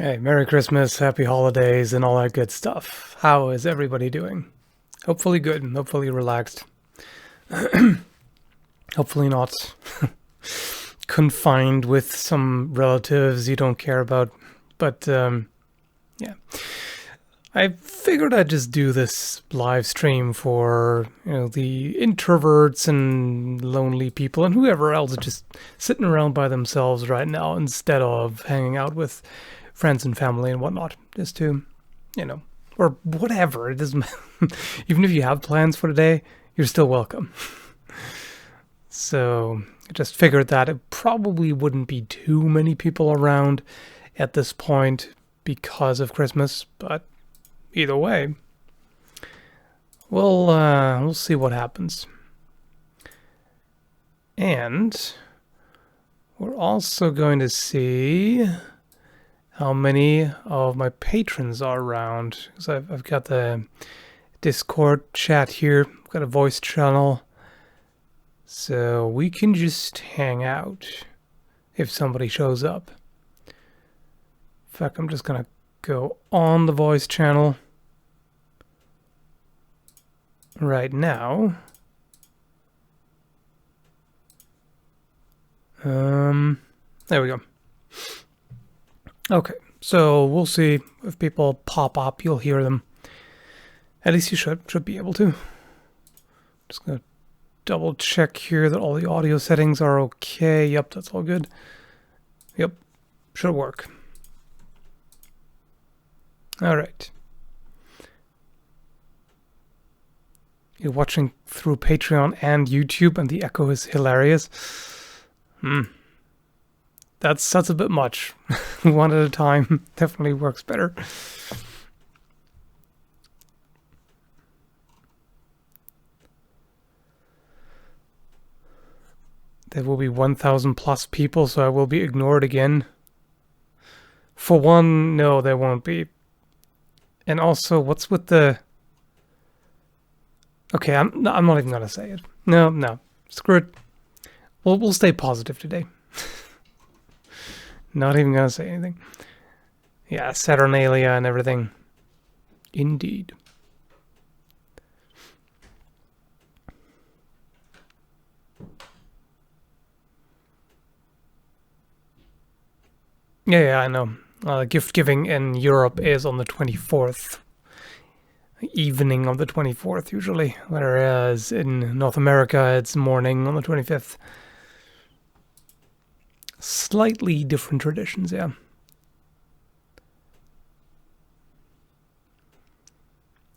Hey, Merry Christmas, Happy Holidays, and all that good stuff. How is everybody doing? Hopefully good and hopefully relaxed. Hopefully not confined with some relatives you don't care about. But, yeah. I figured I'd just do this live stream for, the introverts and lonely people and whoever else is just sitting around by themselves right now instead of hanging out with friends and family and whatnot. Just to, or whatever. It doesn't even if you have plans for the day, you're still welcome. So I just figured that it probably wouldn't be too many people around at this point because of Christmas, but either way, we'll see what happens. And we're also going to see how many of my patrons are around. Because I've got the Discord chat here, I've got a voice channel, so we can just hang out if somebody shows up. In fact, I'm just gonna go on the voice channel right now. There we go. Okay, so we'll see if people pop up. You'll hear them. At least you should be able to. Just gonna double check here that all the audio settings are okay. Yep, that's all good. Yep, should work. All right. You're watching through Patreon and YouTube, and the echo is hilarious. That's a bit much. One at a time definitely works better. There will be 1,000 plus people, so I will be ignored again. For one, no, there won't be. And also, what's with the... Okay, I'm not even gonna say it. No, screw it. We'll stay positive today. Not even gonna say anything. Yeah, Saturnalia and everything. Indeed. Yeah, I know. Gift giving in Europe is on the 24th. Evening of the 24th, usually. Whereas in North America, it's morning on the 25th. Slightly different traditions, yeah.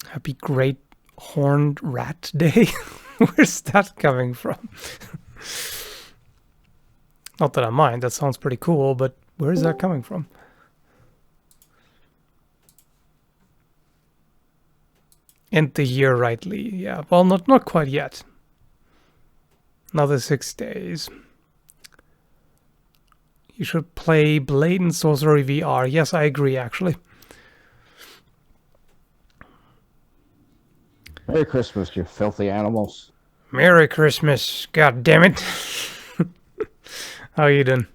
Happy Great Horned Rat Day? Where's that coming from? Not that I mind, that sounds pretty cool, but where is that coming from? End the year rightly, yeah. Well, not quite yet. Another 6 days. You should play Blade and Sorcery VR. Yes, I agree, actually. Merry Christmas, you filthy animals. Merry Christmas, god damn it. How you doing?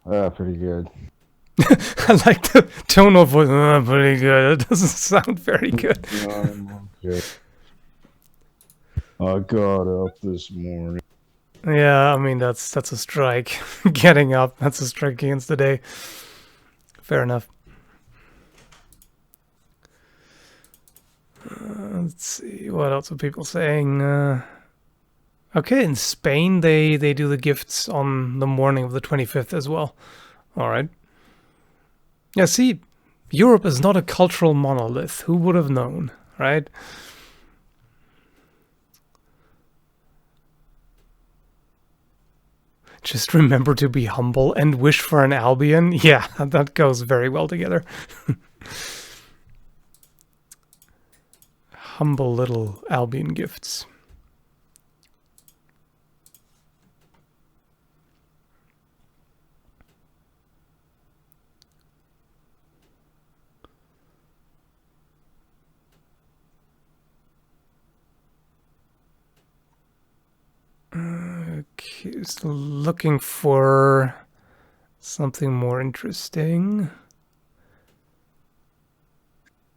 Pretty good. I like the tone of voice. Pretty good. It doesn't sound very good. Okay. I got up this morning. Yeah, I mean that's a strike. Getting up, that's a strike against the day. Fair enough. Let's see, what else are people saying? Okay, in Spain they do the gifts on the morning of the 25th as well. All right. Yeah, see, Europe is not a cultural monolith. Who would have known, right? Just remember to be humble and wish for an Albion. Yeah, that goes very well together. Humble little Albion gifts. Okay, still looking for Something more interesting.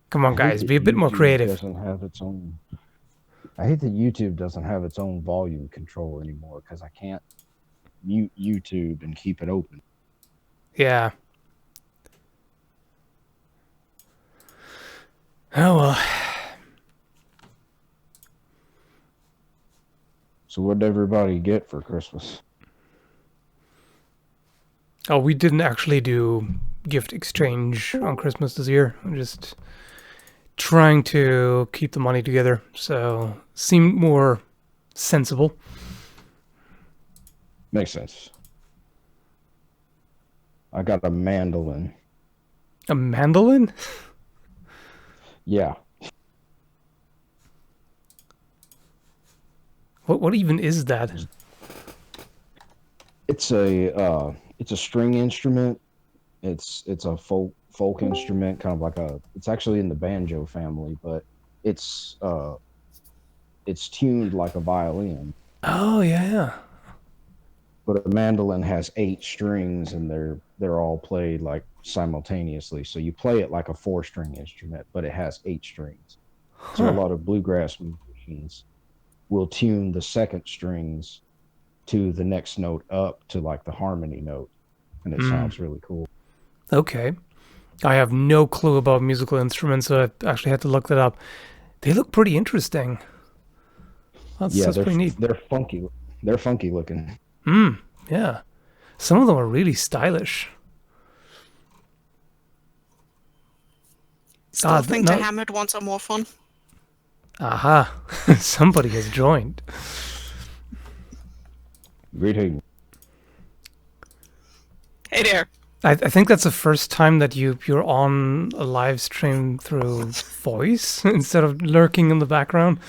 Come on, I hate guys, that be a bit more YouTube creative. doesn't have its own. I hate that YouTube doesn't have its own volume control anymore because I can't mute YouTube and keep it open. Yeah. Oh well. So what did everybody get for Christmas? Oh, we didn't actually do gift exchange on Christmas this year. I'm just trying to keep the money together, so seemed more sensible. Makes sense. I got a mandolin. A mandolin? Yeah. What even is that? It's a string instrument. It's a folk instrument, kind of like a. It's actually in the banjo family, but it's it's tuned like a violin. Oh yeah. But a mandolin has 8 strings, and they're all played like simultaneously. So you play it like a 4-string instrument, but it has 8 strings. So a Huh. lot of bluegrass musicians will tune the second strings to the next note up to like the harmony note, and it Hmm. sounds really cool. Okay. I have no clue about musical instruments, so I actually had to look that up. They look pretty interesting. Yeah, That's pretty neat. they're funky. They're funky looking. Hmm. Yeah. Some of them are really stylish. Still think to No. hammer it once are more fun. Aha. Somebody has joined. Greeting. Hey there. I think that's the first time that you're on a live stream through voice instead of lurking in the background.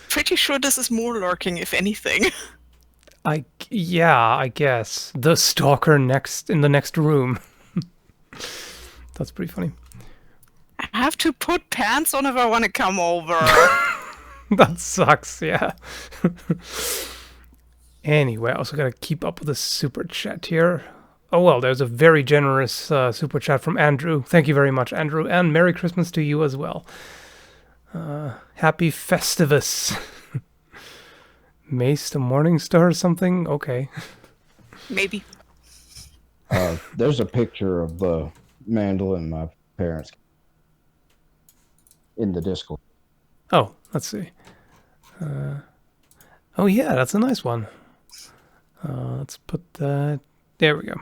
Pretty sure this is more lurking, if anything. Yeah, I guess the stalker in the next room. That's pretty funny. I have to put pants on if I want to come over. That sucks. Yeah. Anyway, I also gotta keep up with the super chat here. Oh well, there's a very generous super chat from Andrew. Thank you very much, Andrew, and Merry Christmas to you as well. Happy Festivus. Mace the Morning Star or something? Okay. Maybe. There's a picture of the mandolin my parents in the Discord. Oh, let's see. Oh yeah, that's a nice one. Let's put that. There we go.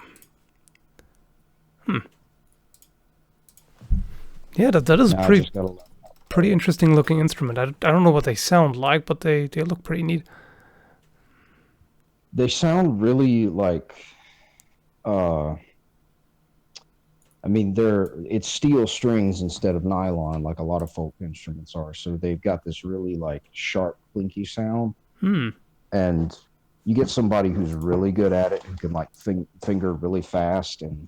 Yeah, that is Now I pretty just gotta pretty interesting looking instrument. I don't know what they sound like, but they look pretty neat. They sound really like I mean it's steel strings instead of nylon like a lot of folk instruments are. So they've got this really like sharp clinky sound. Hmm. And you get somebody who's really good at it who can like finger really fast and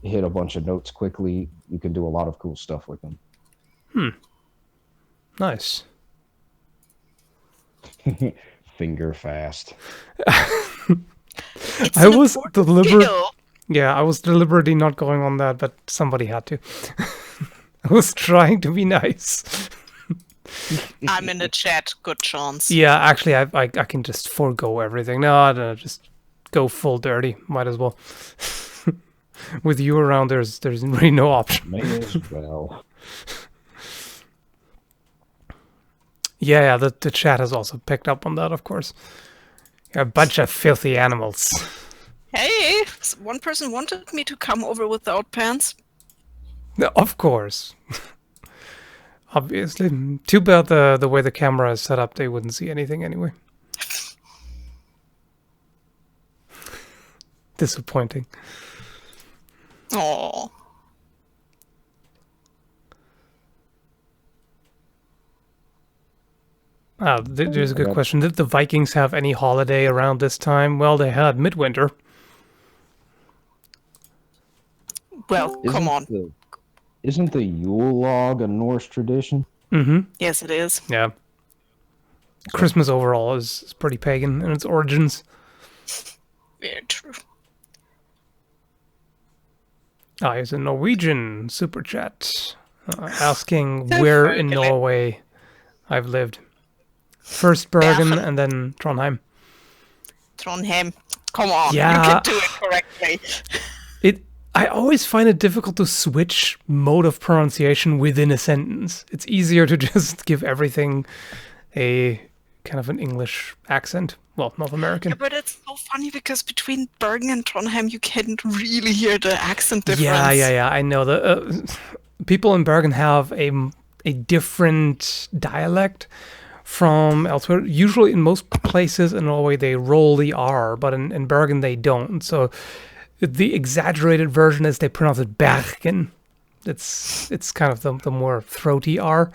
hit a bunch of notes quickly. You can do a lot of cool stuff with them. Nice. Finger fast. It's I an was important deliberate. skill. Yeah, I was deliberately not going on that, but somebody had to. I was trying to be nice. I'm in the chat. Good chance. Yeah, actually, I can just forego everything. No, no, just go full dirty. Might as well. With you around, there's really no option. May as well. Yeah, the chat has also picked up on that, of course. You're a bunch of filthy animals. Hey, one person wanted me to come over without pants. Of course. Obviously. Too bad the way the camera is set up, they wouldn't see anything anyway. Disappointing. Oh, There's a good question. Did the Vikings have any holiday around this time? Well, they had midwinter. well, come on. Isn't the Yule log a Norse tradition? Mm-hmm. Yes, it is. Yeah. Christmas overall is pretty pagan in its origins. Very true. Here's a Norwegian super chat asking So where in Bergen. Norway I've lived. First Bergen and then Trondheim. Trondheim. Come on, Yeah. you can do it correctly. I always find it difficult to switch mode of pronunciation within a sentence. It's easier to just give everything a kind of an English accent. Well, North American. Yeah, but it's so funny because between Bergen and Trondheim, you can't really hear the accent difference. Yeah. I know the people in Bergen have a different dialect from elsewhere. Usually, in most places in Norway, they roll the R, but in Bergen they don't. So the exaggerated version is they pronounce it Bergen. It's kind of the more throaty R.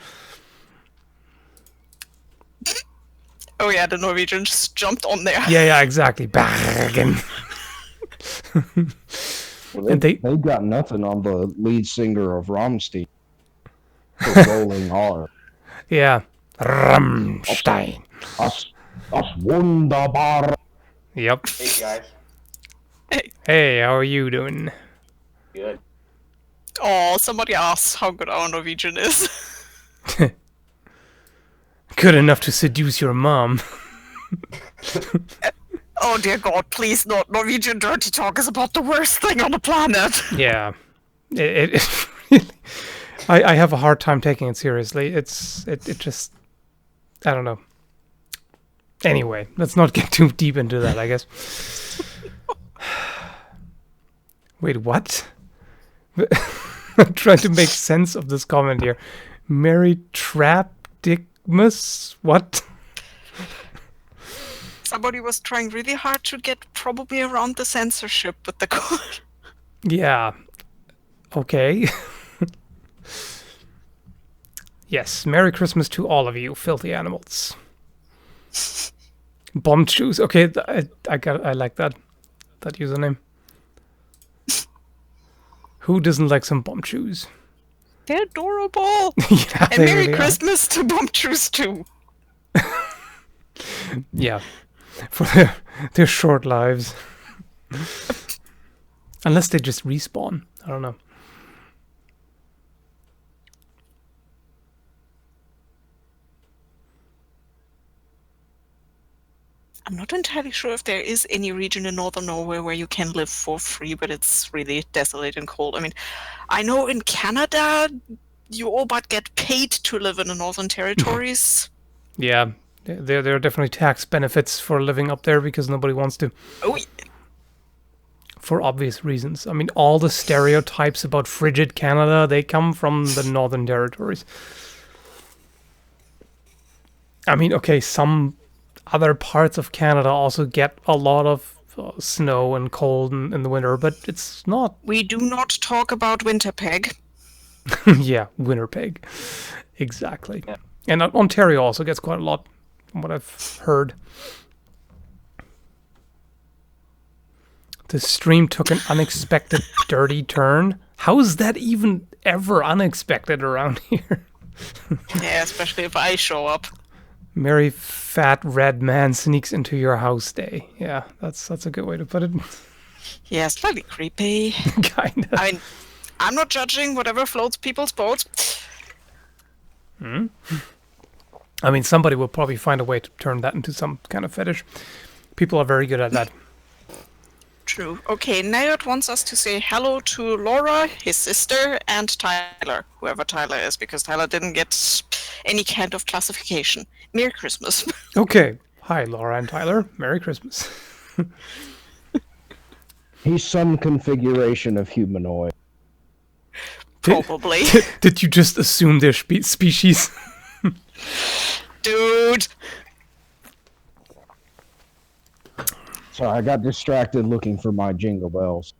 Oh yeah, the Norwegian just jumped on there. Yeah, exactly. Bergen. Well, And they've got nothing on the lead singer of Rammstein for rolling R. Yeah. Rammstein. Das wunderbar. Yep. Hey guys. Hey, how are you doing? Good. Oh, somebody asked how good our Norwegian is. Good enough to seduce your mom. Oh dear God, please not. Norwegian dirty talk is about the worst thing on the planet. Yeah. It really, I have a hard time taking it seriously. It just, I don't know. Anyway, let's not get too deep into that, I guess. Wait, what? I'm trying to make sense of this comment here. Mary Trapdigmus? What? Somebody was trying really hard to get probably around the censorship with the code. Yeah. Okay. Yes, Merry Christmas to all of you, filthy animals. Bomb shoes. Okay, I like that username. Who doesn't like some bomb shoes? They're adorable. Yeah, And they Merry really are. Christmas to Bumptrues too. Yeah, for their short lives. Unless they just respawn. I don't know. I'm not entirely sure if there is any region in northern Norway where you can live for free, but it's really desolate and cold. I mean, I know in Canada you all but get paid to live in the northern territories. Yeah, there are definitely tax benefits for living up there because nobody wants to. Oh, yeah. For obvious reasons. I mean, all the stereotypes about frigid Canada, they come from the northern territories. I mean, okay, some other parts of Canada also get a lot of snow and cold in the winter, but it's not. We do not talk about Winterpeg. Yeah, Winnipeg. Exactly. Yeah. And Ontario also gets quite a lot, from what I've heard. The stream took an unexpected dirty turn. How is that even ever unexpected around here? Yeah, especially if I show up. Merry fat red man sneaks into your house day. Yeah, that's a good way to put it. Yeah, slightly creepy. Kinda. I mean, I'm not judging whatever floats people's boats. I mean, somebody will probably find a way to turn that into some kind of fetish. People are very good at that. True. Okay, Nayot wants us to say hello to Laura, his sister, and Tyler, whoever Tyler is, because Tyler didn't get any kind of classification. Merry Christmas. Okay. Hi, Laura and Tyler. Merry Christmas. He's some configuration of humanoid. Probably. Did you just assume their species? Dude! So I got distracted looking for my jingle bells.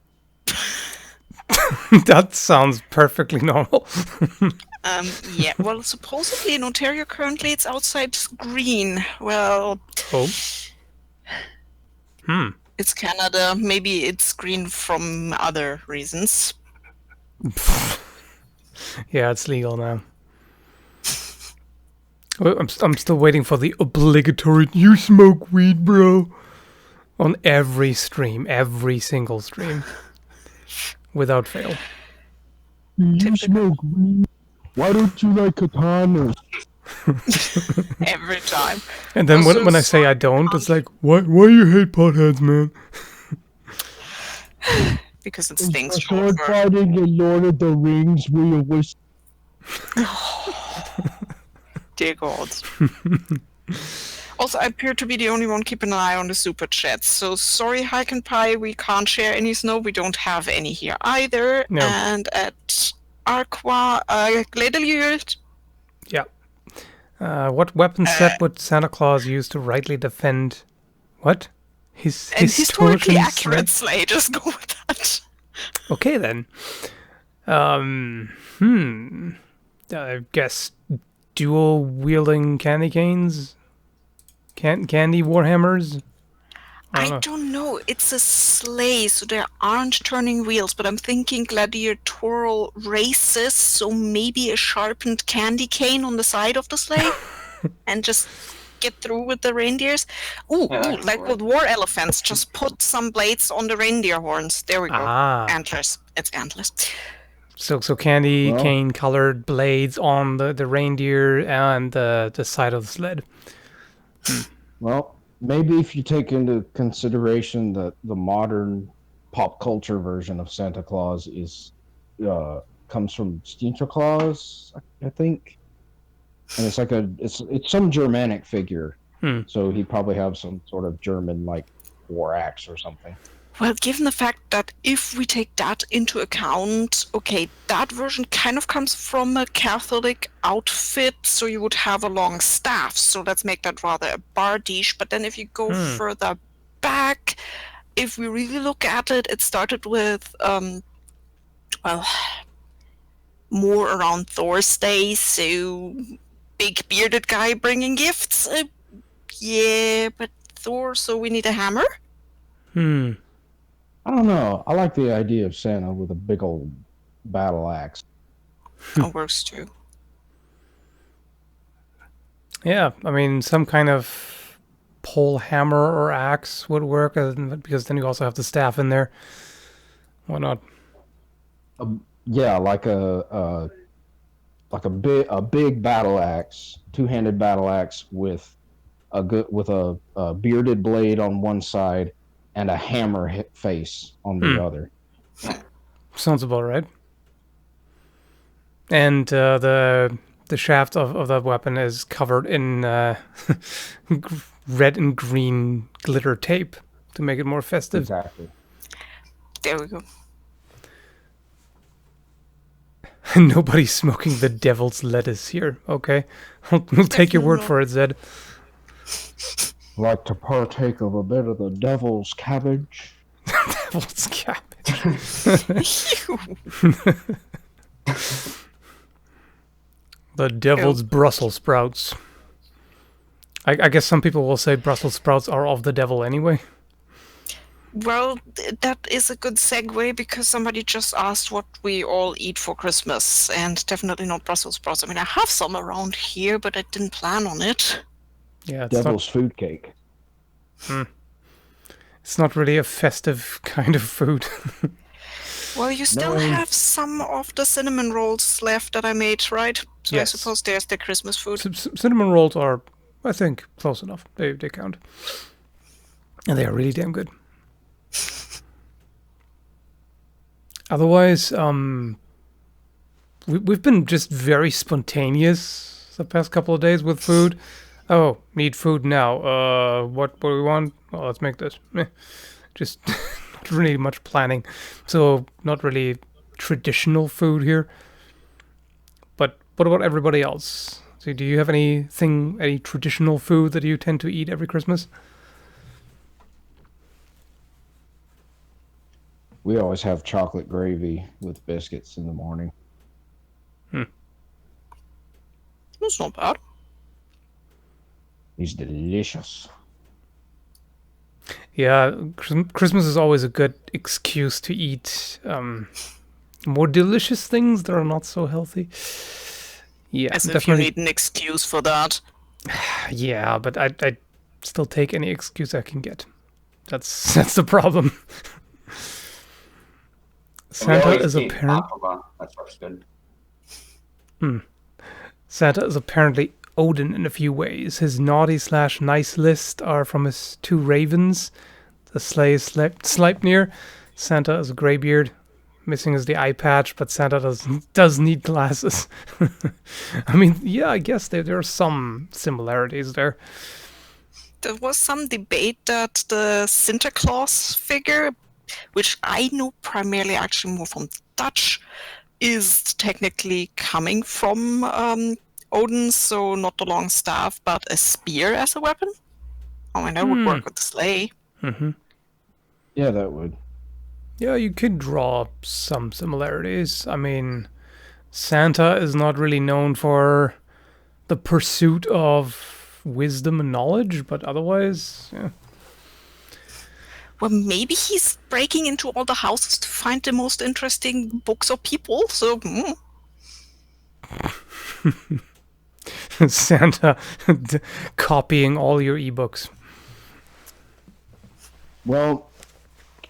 That sounds perfectly normal. Yeah, well, supposedly in Ontario currently it's outside green. Well, Oh. it's Canada. Maybe it's green from other reasons. Yeah, it's legal now. Well, I'm still waiting for the obligatory "you smoke weed, bro." On every stream, every single stream. Without fail. You smoke weed. Why don't you like katanas? Every time. And then Also, when I say I don't, it's like, why you hate potheads, man? because it stings Sword short. fighting in Lord of the Rings realistic. Dear God. Also, I appear to be the only one keeping an eye on the super chats. So sorry, Hike and Pie, we can't share any snow. We don't have any here either. No. And at Arqua, Gledeliert. Yeah. What weapon set would Santa Claus use to rightly defend... What? His And historically historian accurate sled? sleigh. Just go with that. Okay, then. I guess dual-wielding candy canes? Candy warhammers? I don't know. It's a sleigh, so there aren't turning wheels, but I'm thinking gladiatorial races, so maybe a sharpened candy cane on the side of the sleigh and just get through with the reindeers. Ooh, like with war elephants, just put some blades on the reindeer horns. There we go. Ah. Antlers. It's antlers. So candy Well. cane colored blades on the reindeer and the side of the sled. Well, maybe if you take into consideration that the modern pop culture version of Santa Claus is comes from Sinterklaas, I think, and it's like it's some Germanic figure. So he'd probably have some sort of German like war axe or something. Well, given the fact that if we take that into account, okay, that version kind of comes from a Catholic outfit, so you would have a long staff, so let's make that rather a bardiche. But then if you go further back, if we really look at it, it started with, more around Thor's Day, so big bearded guy bringing gifts. Yeah, but Thor, so we need a hammer? I don't know. I like the idea of Santa with a big old battle axe. That works too. Yeah, I mean, some kind of pole hammer or axe would work, because then you also have the staff in there. Why not? Yeah, like a big battle axe, two-handed battle axe with a bearded blade on one side and a hammer face on the other. Sounds about right. And the shaft of that weapon is covered in red and green glitter tape to make it more festive. Exactly. There we go. Nobody's smoking the devil's lettuce here, okay? We'll take your word for it, Zed. Like to partake of a bit of the devil's cabbage. Devil's cabbage. The devil's Brussels sprouts. I guess some people will say Brussels sprouts are of the devil anyway. Well, that is a good segue because somebody just asked what we all eat for Christmas, and definitely not Brussels sprouts. I mean, I have some around here, but I didn't plan on it. Yeah, it's Devil's food cake. It's not really a festive kind of food. Well, you still have some of the cinnamon rolls left that I made, right? So Yes. I suppose there's the Christmas food. Cinnamon rolls are, I think, close enough. They count. And they are really damn good. Otherwise, we've been just very spontaneous the past couple of days with food. Oh, need food now. What do we want? Oh, let's make this. Just not really much planning. So not really traditional food here. But what about everybody else? So do you have any traditional food that you tend to eat every Christmas? We always have chocolate gravy with biscuits in the morning. That's not bad. It's delicious. Yeah, Christmas is always a good excuse to eat more delicious things that are not so healthy. Yeah, As if definitely. you need an excuse for that. Yeah, but I still take any excuse I can get. That's the problem. Santa is Santa is apparently Odin in a few ways. His naughty/nice list are from his 2 ravens, the sleigh Sleipnir. Santa is a graybeard. Missing is the eye patch, but Santa does need glasses. I mean, yeah, I guess there are some similarities there. There was some debate that the Santa Claus figure, which I know primarily actually more from Dutch, is technically coming from Odin, so not the long staff, but a spear as a weapon. Oh, and that would work with the sleigh. Mm-hmm. Yeah, that would. Yeah, you could draw some similarities. I mean, Santa is not really known for the pursuit of wisdom and knowledge, but otherwise, yeah. Well, maybe he's breaking into all the houses to find the most interesting books or people, so... Santa copying all your ebooks. Well,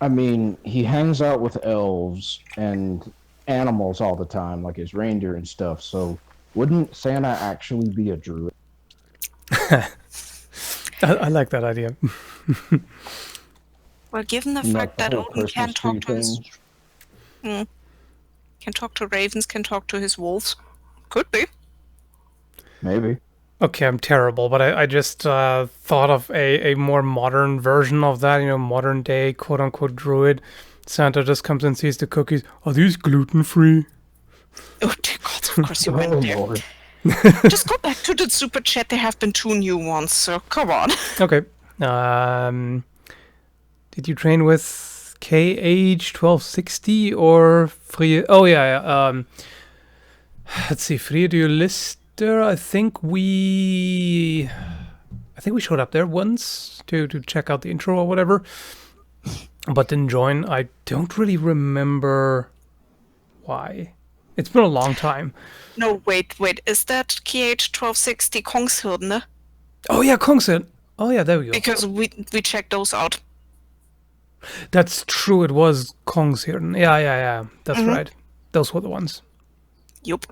I mean, he hangs out with elves and animals all the time, like his reindeer and stuff, so wouldn't Santa actually be a druid? I like that idea. Well, given the fact that Odin can talk to his... can talk to ravens, can talk to his wolves. Could be. Maybe. Okay, I'm terrible, but I just thought of a more modern version of that, modern day quote-unquote druid. Santa just comes and sees the cookies. Are these gluten-free? Oh, dear God, of course you went there. Lord. Just go back to the super chat. There have been 2 new ones, so come on. Okay. Did you train with KH1260 or Free? Oh, yeah. Let's see. Free to your list. I think we showed up there once to check out the intro or whatever, but didn't join. I don't really remember why. It's been a long time. No, wait. Is that KH1260 Kongshirden? Oh yeah, Kongshirden. Oh yeah, there we go. Because we checked those out. That's true. It was Kongshirden. Yeah. That's right. Those were the ones. Yup.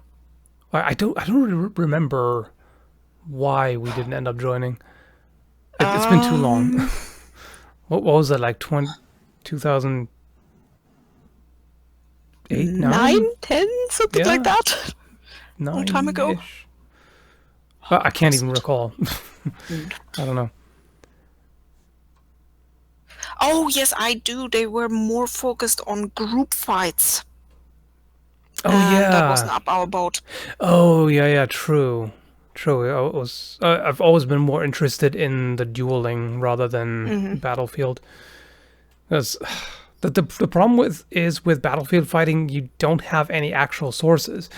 I don't really remember why we didn't end up joining. It's been too long. What was that, like 2008, 9, 10, something like that? 9 long time ago. I can't even recall. I don't know. Oh, yes, I do. They were more focused on group fights. Oh, yeah. That wasn't up our boat. Oh, yeah, true. I've always been more interested in the dueling rather than battlefield. Because the problem with battlefield fighting, you don't have any actual sources.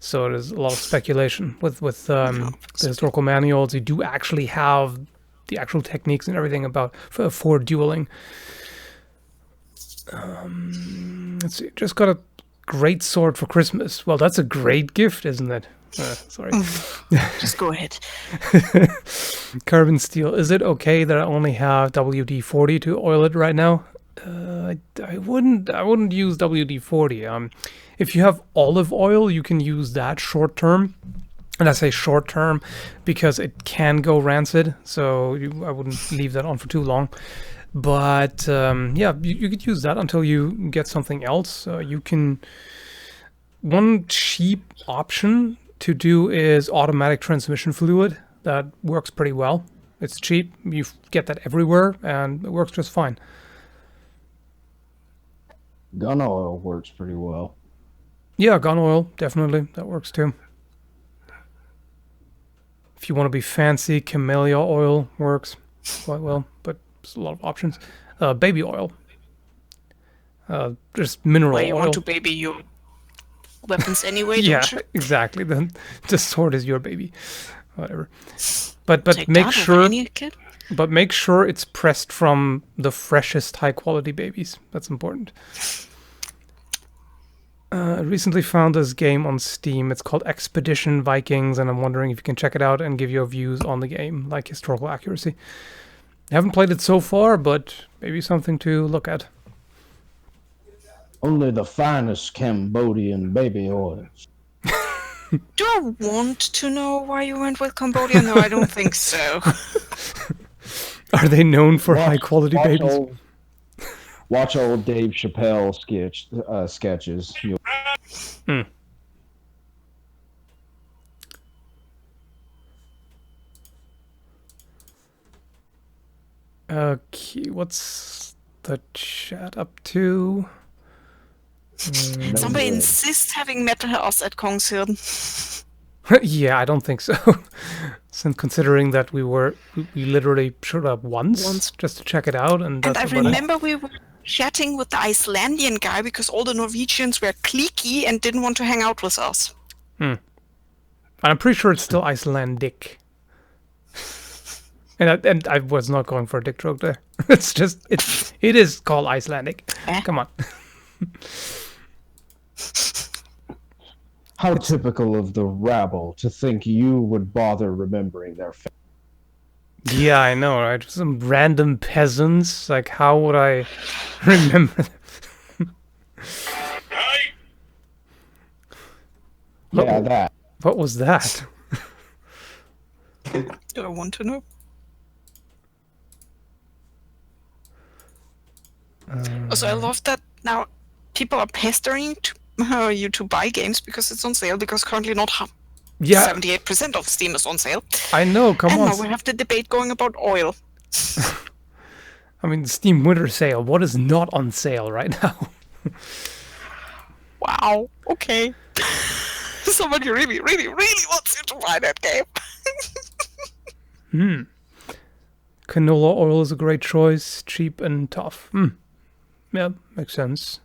So there's a lot of speculation. With the historical manuals, you do actually have the actual techniques and everything for dueling. Let's see. Just got a great sword for Christmas. Well, that's a great gift, isn't it? Sorry. Just go ahead. Carbon steel. Is it okay that I only have WD-40 to oil it right now? I wouldn't use WD-40. If you have olive oil, you can use that short term. And I say short term because it can go rancid, so I wouldn't leave that on for too long. But you could use that until you get something else. One cheap option to do is automatic transmission fluid. That works pretty well. It's cheap. You get that everywhere, and it works just fine. Gun oil works pretty well. Yeah, gun oil, definitely. That works too. If you want to be fancy, camellia oil works quite well, but there's a lot of options. Baby oil. Just mineral oil. You want to baby your weapons anyway, yeah, don't you? Exactly. The sword is your baby. Whatever. But make sure it's pressed from the freshest high quality babies. That's important. I recently found this game on Steam. It's called Expedition Vikings, and I'm wondering if you can check it out and give your views on the game, like historical accuracy. Haven't played it so far, but maybe something to look at. Only the finest Cambodian baby oils. Do I want to know why you went with Cambodia? No, I don't think so. Are they known for high-quality babies? Watch old Dave Chappelle sketches. Okay, what's the chat up to? Somebody insists having metal house at Kongshirden. Yeah, I don't think so. Since considering that we literally showed up once just to check it out, and that's I about it. remember we were chatting with the Icelandic guy because all the Norwegians were cliquey and didn't want to hang out with us. And I'm pretty sure it's still Icelandic. And I was not going for a dick joke there. It's just it is called Icelandic. Come on. How typical of the rabble to think you would bother remembering their face. Yeah, I know, right? Some random peasants. Like, how would I remember them? Yeah, that. What was that? Do I want to know? Also, I love that now people are pestering you to buy games because it's on sale, because currently not 78% of Steam is on sale. I know, come on. And now we have the debate going about oil. I mean, the Steam Winter Sale, what is not on sale right now? Wow, okay. Somebody really, really, really wants you to buy that game. Canola oil is a great choice, cheap and tough. Yeah, makes sense.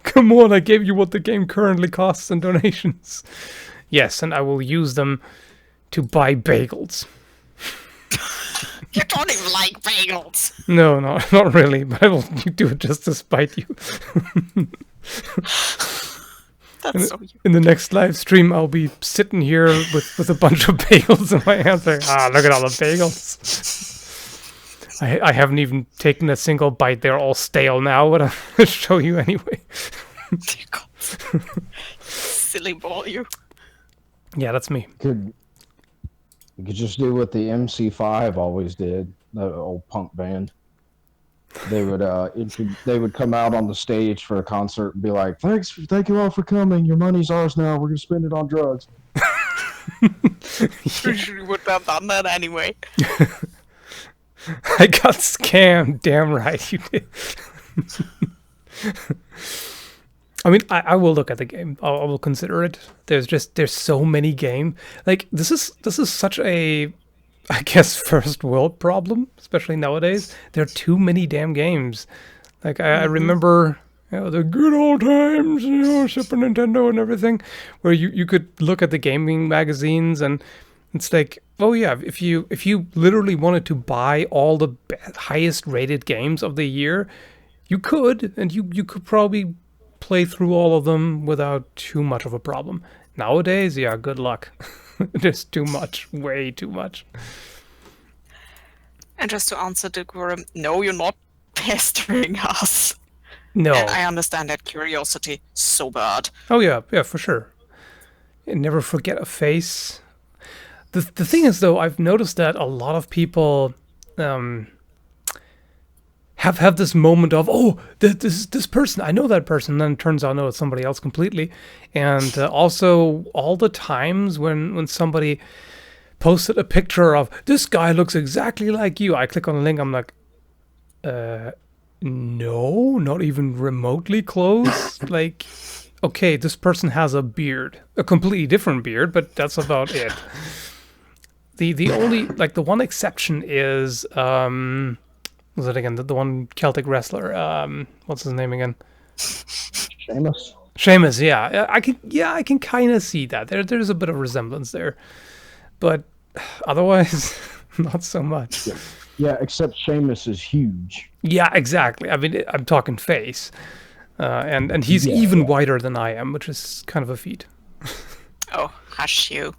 Come on, I gave you what the game currently costs in donations. Yes, and I will use them to buy bagels. You don't even like bagels. No, not really, but I will do it just to spite you. That's so in the next live stream, I'll be sitting here with a bunch of bagels in my hands, like, look at all the bagels. I haven't even taken a single bite. They're all stale now, but I'll show you anyway. Silly boy, you. Yeah, that's me. You could just do what the MC5 always did, the old punk band. They would come out on the stage for a concert and be like, thank you all for coming. Your money's ours now. We're gonna spend it on drugs. Pretty sure you would have done that anyway. I got scammed. Damn right you did. I mean, I will look at the game. I will consider it. There's so many games. Like, this is such a, I guess, first world problem, especially nowadays. There are too many damn games. Like, I remember, the good old times, Super Nintendo and everything, where you could look at the gaming magazines and it's like, oh yeah, if you literally wanted to buy all the highest rated games of the year, you could, and you could probably play through all of them without too much of a problem. Nowadays, yeah, good luck. There's too much, way too much. And just to answer the quorum, no, you're not pestering us. No. And I understand that curiosity so bad. Oh yeah, for sure. And never forget a face. The thing is, though, I've noticed that a lot of people have this moment of, oh, this person, I know that person, and then it turns out, no, it's somebody else completely. And also, all the times when somebody posted a picture of, this guy looks exactly like you, I click on the link, I'm like, no, not even remotely close. Like, okay, this person has a beard, a completely different beard, but that's about it. The only, like, the one exception is, was it again, the one Celtic wrestler, what's his name again? Sheamus, yeah. I can kind of see that. There's a bit of resemblance there. But otherwise, not so much. Yeah, except Sheamus is huge. Yeah, exactly. I mean, I'm talking face. And he's even wider than I am, which is kind of a feat. Oh, hush you.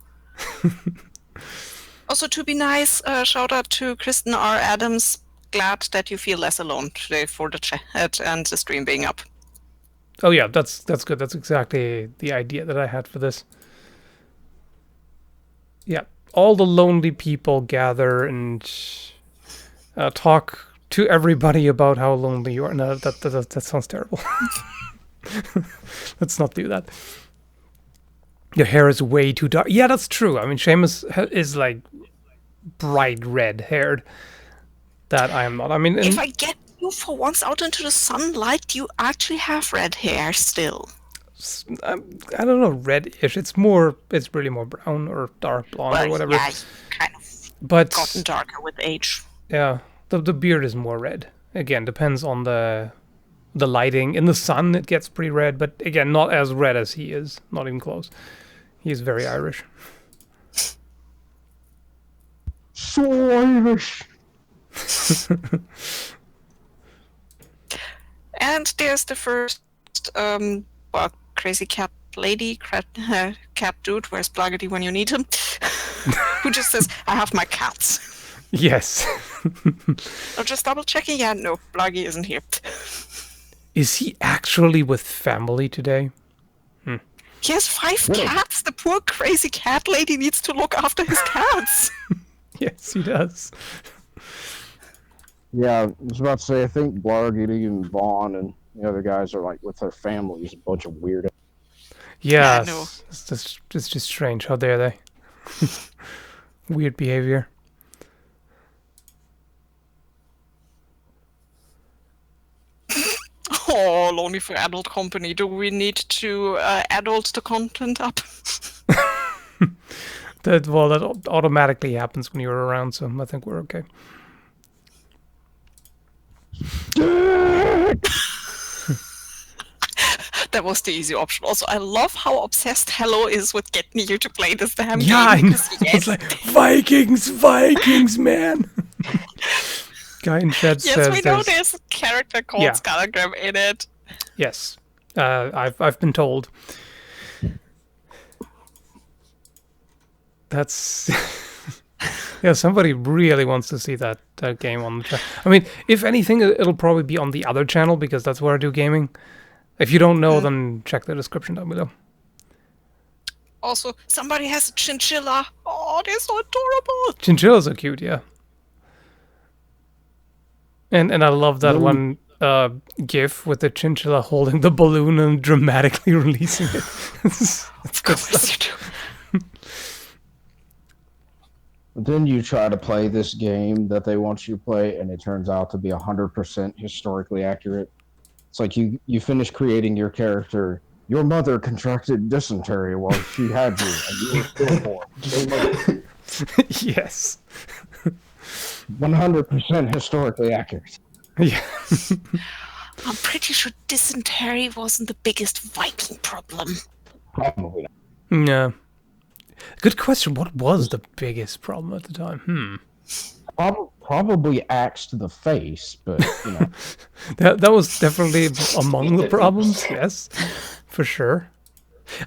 Also, to be nice, shout out to Kristen R. Adams. Glad that you feel less alone today for the chat and the stream being up. Oh yeah, that's good. That's exactly the idea that I had for this. Yeah, all the lonely people gather and talk to everybody about how lonely you are. No, that sounds terrible. Let's not do that. Your hair is way too dark. Yeah, that's true. I mean, Seamus is like bright red haired. That I am not. I mean, If I get you for once out into the sunlight, you actually have red hair still. I don't know, reddish. It's really more brown or dark blonde or whatever. Yeah, kind of gotten darker with age. Yeah, the beard is more red. Again, depends on the lighting. In the sun, it gets pretty red, but again, not as red as he is. Not even close. He's very Irish. So Irish. And there's the first crazy cat lady, cat dude, where's Blaggedy when you need him? Who just says, I have my cats. Yes. I'm just double checking. Yeah, no, Blaggy isn't here. Is he actually with family today? He has 5 cats. The poor crazy cat lady needs to look after his cats. Yes, he does. Yeah, I was about to say, I think Blargity and Vaughn and the other guys are like with their families, a bunch of weirdos. Yeah, no. It's just strange. How dare they? Weird behavior. Oh, only for adult company. Do we need to adult the content up? That automatically happens when you're around, so I think we're okay. That was the easy option. Also, I love how obsessed Hello is with getting you to play this damn game. Yeah, I know. It's like, Vikings, man! Guy in chat says... Yes, we know there's a character called Skallagrim in it. Yes. I've been told. That's... Yeah, somebody really wants to see that game on the channel. I mean, if anything, it'll probably be on the other channel, because that's where I do gaming. If you don't know, then check the description down below. Also, somebody has a chinchilla. Oh, they're so adorable. Chinchillas are cute, yeah. And I love that one GIF with the chinchilla holding the balloon and dramatically releasing it. Of course you do. But then you try to play this game that they want you to play, and it turns out to be 100% historically accurate. It's like you finish creating your character. Your mother contracted dysentery while she had you, and you were stillborn. Yes. 100% historically accurate. Yeah. I'm pretty sure dysentery wasn't the biggest Viking problem. Probably not. Yeah. Good question. What was the biggest problem at the time? Probably axe to the face, but you know. that was definitely among the problems, yes, for sure.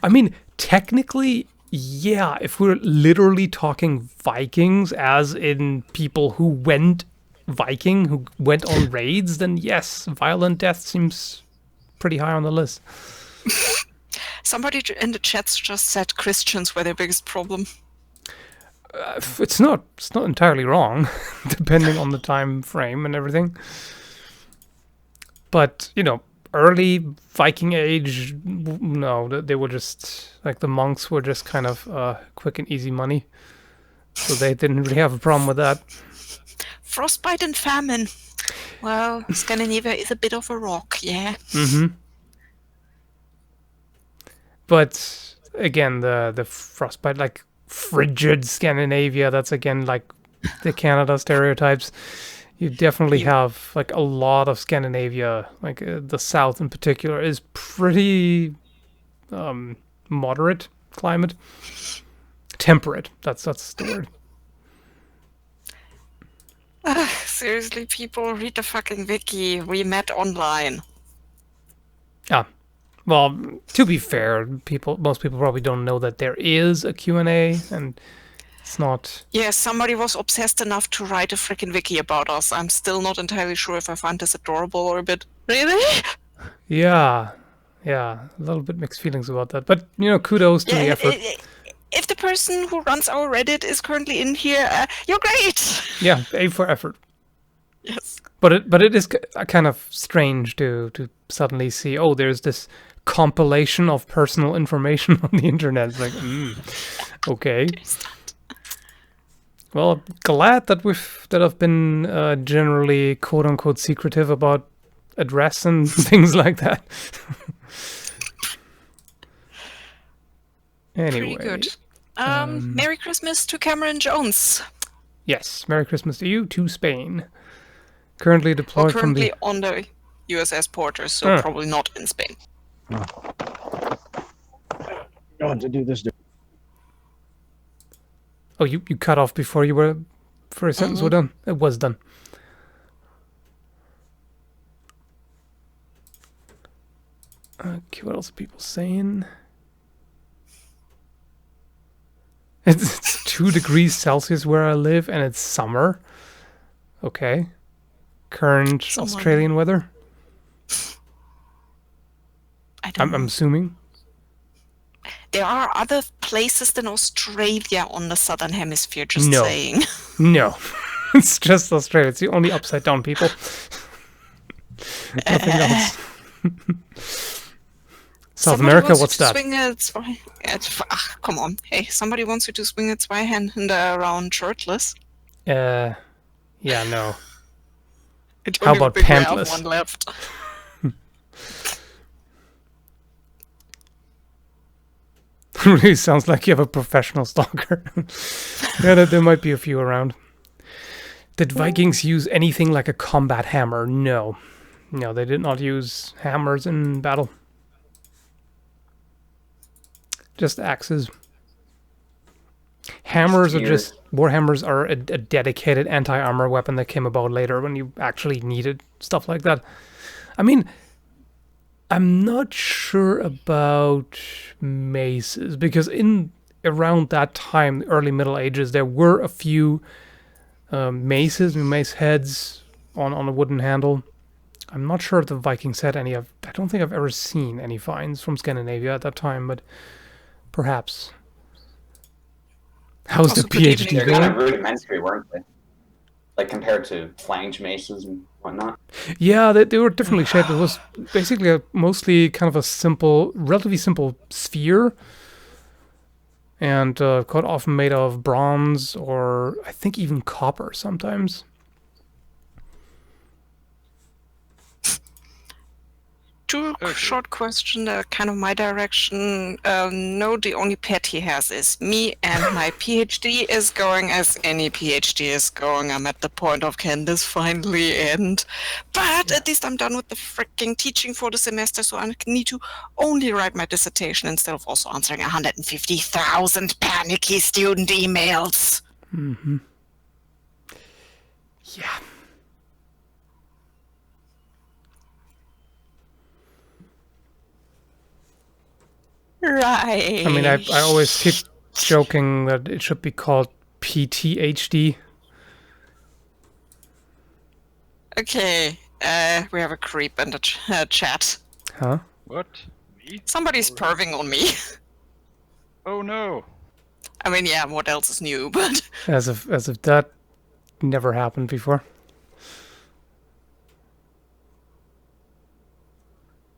I mean, technically, yeah, if we're literally talking Vikings, as in people who went Viking, who went on raids, then yes, violent death seems pretty high on the list. Somebody in the chats just said Christians were their biggest problem. It's not entirely wrong, depending on the time frame and everything. But, you know, early Viking age, no, they were just, like, the monks were just kind of quick and easy money. So they didn't really have a problem with that. Frostbite and famine. Well, Scandinavia is a bit of a rock, yeah. Mm-hmm. But, again, the frostbite, like, frigid Scandinavia, that's, again, like, the Canada stereotypes. You definitely have, like, a lot of Scandinavia, like, the south in particular, is pretty moderate climate. Temperate, that's the word. Seriously, people, read the fucking wiki. We met online. Ah, Well, to be fair, most people probably don't know that there is a Q&A, and it's not... Yeah, somebody was obsessed enough to write a freaking wiki about us. I'm still not entirely sure if I find this adorable or a bit... Really? Yeah, a little bit mixed feelings about that. But, kudos to the effort. If the person who runs our Reddit is currently in here, you're great! Yeah, A for effort. Yes. But it is kind of strange to suddenly see, oh, there's this compilation of personal information on the internet. It's like, okay. Well, I'm glad that I've been generally quote unquote secretive about address and things like that. Anyway. Pretty good. Merry Christmas to Cameron Jones. Yes, Merry Christmas to you, to Spain. Currently deployed from the... Currently on the USS Porter, so probably not in Spain. Going to do this. Oh, you cut off before you were... For a sentence were done? It was done. Okay, what else are people saying? It's 2 degrees Celsius where I live, and it's summer. Okay. Current Australian weather? I'm assuming. There are other places than Australia on the southern hemisphere, just saying. No. It's just Australia. It's the only upside down people. Nothing else. South America, what's that? Come on. Hey, somebody wants you to swing a Zweihänder around shirtless. Yeah, no. How about pantless? One left. Really sounds like you have a professional stalker. Yeah, there might be a few around. Did Vikings use anything like a combat hammer? No. No, they did not use hammers in battle. Just axes. Hammers are just... Warhammers are a dedicated anti-armor weapon that came about later when you actually needed stuff like that. I mean, I'm not sure about maces, because around that time, the early Middle Ages, there were a few maces, mace heads on a wooden handle. I'm not sure if the Vikings had any. I don't think I've ever seen any finds from Scandinavia at that time, but perhaps. How's the PhD They're going? kind of rudimentary, weren't they? Like compared to flanged maces and whatnot. Yeah, they were differently shaped. It was basically mostly kind of a relatively simple sphere, and quite often made of bronze or I think even copper sometimes. Short question, kind of my direction. No, the only pet he has is me, and my PhD is going as any PhD is going. I'm at the point of, can this finally end? But at least I'm done with the freaking teaching for the semester, so I need to only write my dissertation instead of also answering 150,000 panicky student emails. Mm-hmm. Yeah. Right. I mean, I always keep joking that it should be called PTHD. Okay, we have a creep in the chat. Huh? What? Me? Somebody's perving on me. Oh no. I mean, yeah, what else is new, but... As if that never happened before.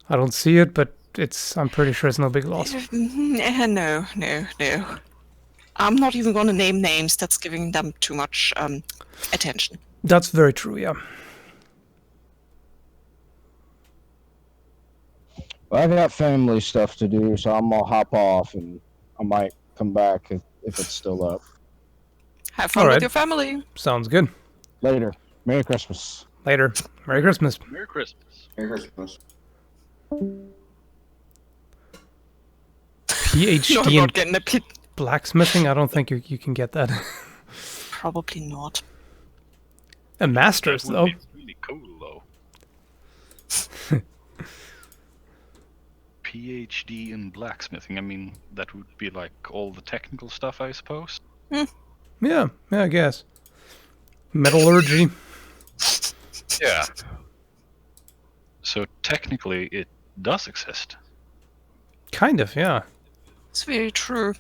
I don't see it, but I'm pretty sure it's no big loss. No. I'm not even going to name names. That's giving them too much attention. That's very true, yeah. Well, I got family stuff to do, so I'm gonna hop off, and I might come back if it's still up. Have fun with your family. Sounds good. Later. Merry Christmas. Later. Merry Christmas. Merry Christmas. Merry Christmas. PhD in blacksmithing? I don't think you can get that. Probably not. A master's, That would though. be really cool, though. PhD in blacksmithing. I mean, that would be like all the technical stuff, I suppose. Yeah, I guess. Metallurgy. Yeah. So technically, it does exist. Kind of, yeah. It's very true.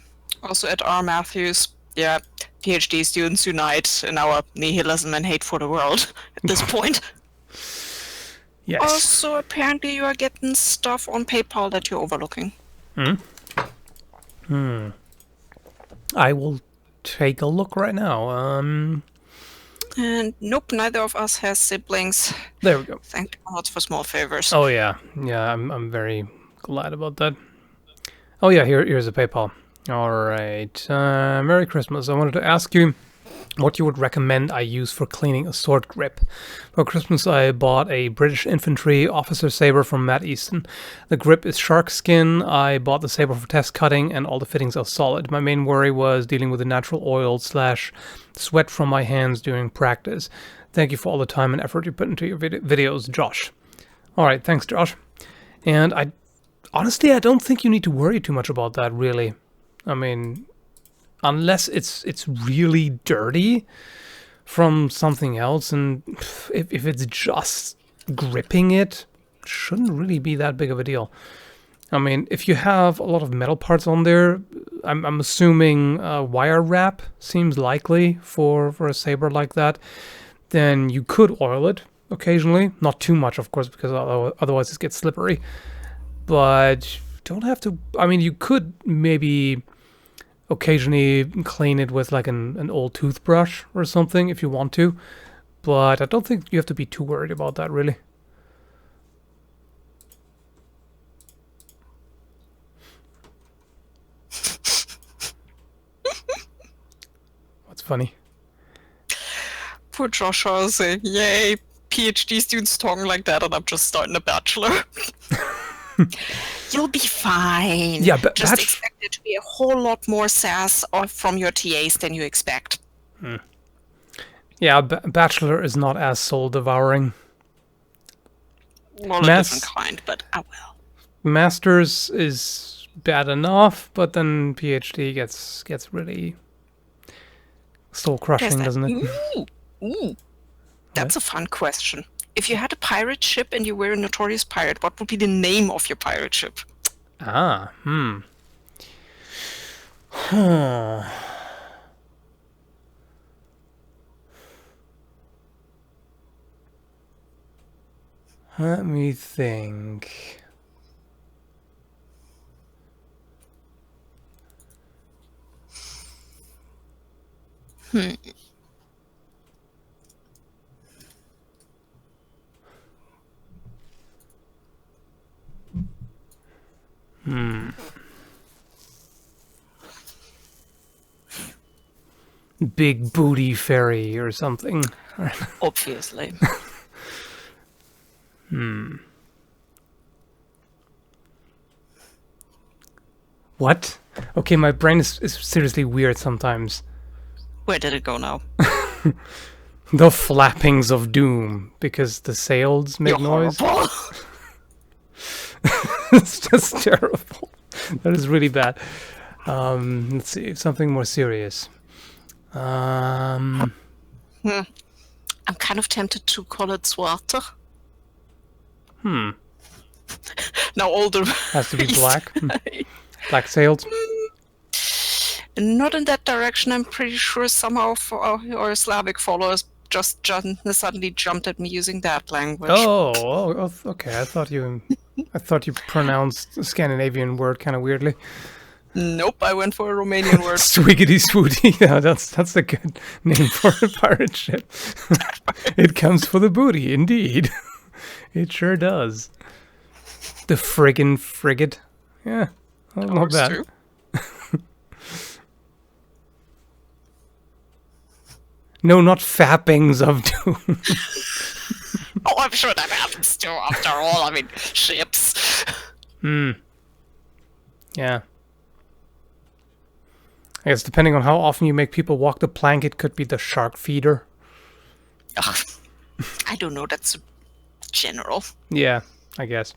Also at R. Matthews, yeah, PhD students unite in our nihilism and hate for the world at this point. Yes. Also, apparently you are getting stuff on PayPal that you're overlooking. I will take a look right now. And nope, neither of us has siblings. There we go. Thank God for small favors. Oh yeah, I'm very glad about that. Oh yeah, here's a PayPal. All right. Merry Christmas. I wanted to ask you what you would recommend I use for cleaning a sword grip. For Christmas, I bought a British infantry officer saber from Matt Easton. The grip is shark skin. I bought the saber for test cutting, and all the fittings are solid. My main worry was dealing with the natural oil / sweat from my hands during practice. Thank you for all the time and effort you put into your videos, Josh. All right, thanks, Josh. And honestly, I don't think you need to worry too much about that, really. I mean, unless it's really dirty from something else, and if it's just gripping it, shouldn't really be that big of a deal. I mean, if you have a lot of metal parts on there, I'm assuming wire wrap seems likely for a saber like that, then you could oil it occasionally. Not too much, of course, because otherwise it gets slippery. But don't have to. I mean, you could maybe occasionally clean it with like an old toothbrush or something if you want to, but I don't think you have to be too worried about that, really. What's funny? Poor Joshua saying, yay, PhD students talking like that, and I'm just starting a bachelor. You'll be fine. Yeah, just expect there to be a whole lot more sass from your TAs than you expect. Yeah, bachelor is not as soul devouring. Well, a different kind, but I will. Masters is bad enough, but then PhD gets really soul crushing, doesn't it? Ooh. That's a fun question. If you had a pirate ship and you were a notorious pirate, what would be the name of your pirate ship? Let me think. Big Booty Fairy or something. Obviously. What? Okay, my brain is seriously weird sometimes. Where did it go now? The flappings of doom, because the sails make You're noise. horrible. It's just terrible. That is really bad. Let's see, something more serious. I'm kind of tempted to call it Zwarte. Now all the Has to be black. Black sails. Not in that direction. I'm pretty sure somehow our Slavic followers just suddenly jumped at me using that language. Oh, okay. I thought you pronounced the Scandinavian word kind of weirdly. Nope, I went for a Romanian word. Swiggity swooty. Yeah, that's a good name for a pirate ship. It comes for the booty, indeed. It sure does. The friggin' frigate. Yeah, well, not bad. Too. No, not fappings of doom. Oh, I'm sure that happens too, after all. I mean, ships. Yeah. I guess depending on how often you make people walk the plank, it could be the shark feeder. Ugh, I don't know, that's general. Yeah, I guess.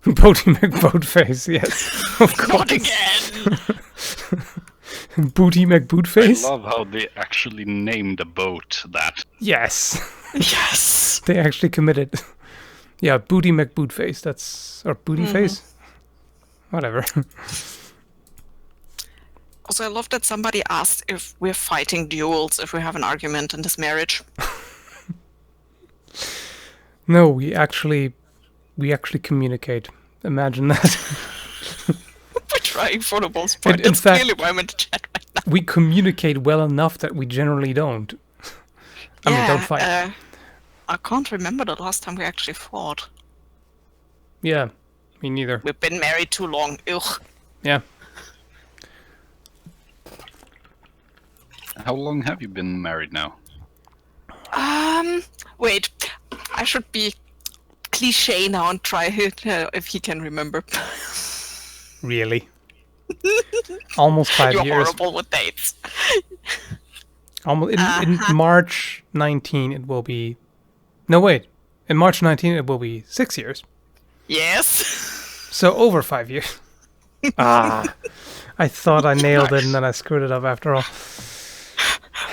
Boaty McBoatface, yes. Of course. Not again! Booty I McBootface? love how they actually named a boat that. Yes. Yes! They actually committed. Yeah, Booty McBootface. That's... Or Booty Face? Whatever. Also, I love that somebody asked if we're fighting duels if we have an argument in this marriage. No, we actually communicate. Imagine that. We're trying for the most part. In That's fact- clearly why I'm in the chat right now. We communicate well enough that we generally don't. I mean, don't fight. I can't remember the last time we actually fought. Yeah, me neither. We've been married too long. Ugh. Yeah. How long have you been married now? Wait. I should be cliche now and try if he can remember. Really? Almost 5 You're years. horrible with dates. Almost in March 19 it will be... No, wait. In March 19 it will be 6 years. Yes. So over 5 years. I thought I nailed it and then I screwed it up after all.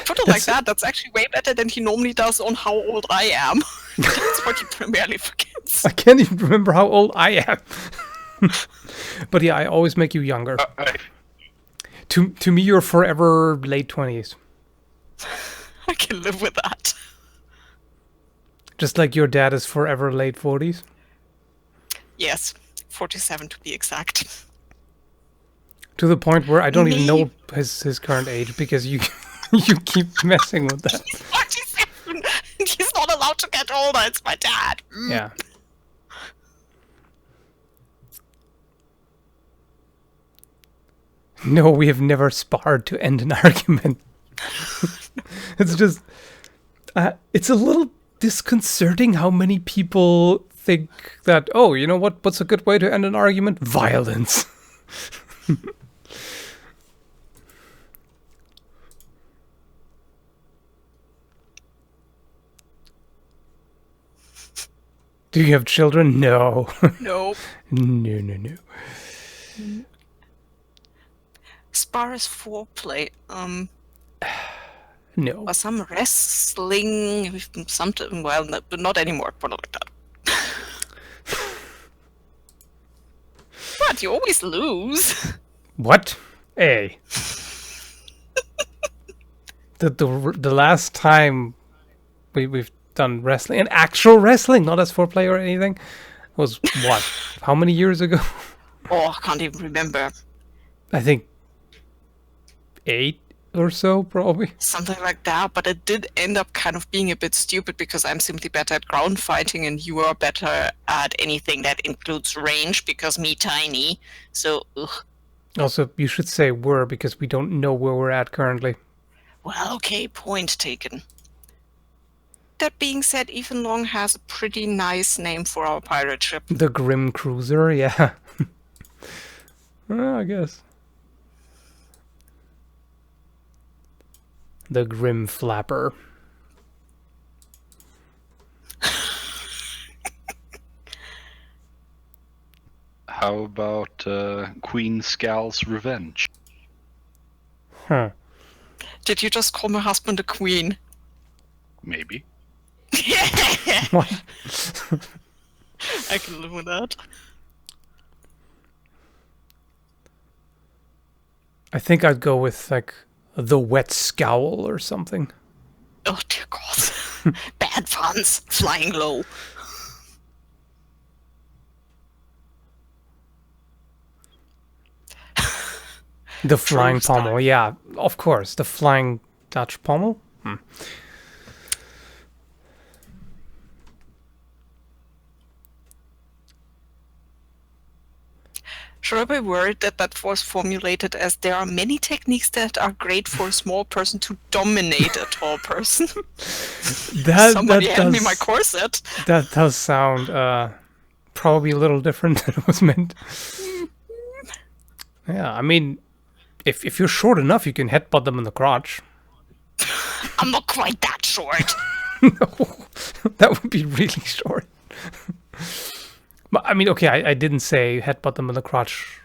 Put it like that. That's actually way better than he normally does on how old I am. That's what he primarily forgets. I can't even remember how old I am. But yeah, I always make you younger. To me, you're forever late 20s. I can live with that. Just like your dad is forever late 40s. Yes, 47 to be exact. To the point where I don't even Me? know his current age because you you keep messing with that. He's 47. He's not allowed to get older. It's my dad. Yeah. No, we have never sparred to end an argument. It's just... it's a little disconcerting how many people think that, oh, you know what's a good way to end an argument? Violence. Do you have children? No. Nope. No. Spar is foreplay. No. Or some wrestling, something. Well, not anymore. Put it like that. What? You always lose. What? Hey. The last time we've done wrestling, and actual wrestling, not as foreplay or anything, was what? How many years ago? Oh, I can't even remember. I think 8 or so, probably. Something like that, but it did end up kind of being a bit stupid because I'm simply better at ground fighting and you are better at anything that includes range because me tiny. So, ugh. Also, you should say "were" because we don't know where we're at currently. Well, okay, point taken. That being said, Ethan Long has a pretty nice name for our pirate ship. The Grim Cruiser, yeah. Well, I guess. The Grim Flapper. How about Queen Skall's Revenge? Huh. Did you just call my husband a queen? Maybe. What? I can live with that. I think I'd go with, like, the Wet Scowl or something. Oh dear God. Bad puns. Flying low. The Flying style. Pommel, yeah, of course. The Flying Dutch Pommel? Should I be worried that that was formulated as there are many techniques that are great for a small person to dominate a tall person? Somebody hand me my corset. That does sound probably a little different than it was meant. Yeah, I mean, if you're short enough, you can headbutt them in the crotch. I'm not quite that short. No, that would be really short. But I mean, okay, I didn't say headbutt them in the crotch,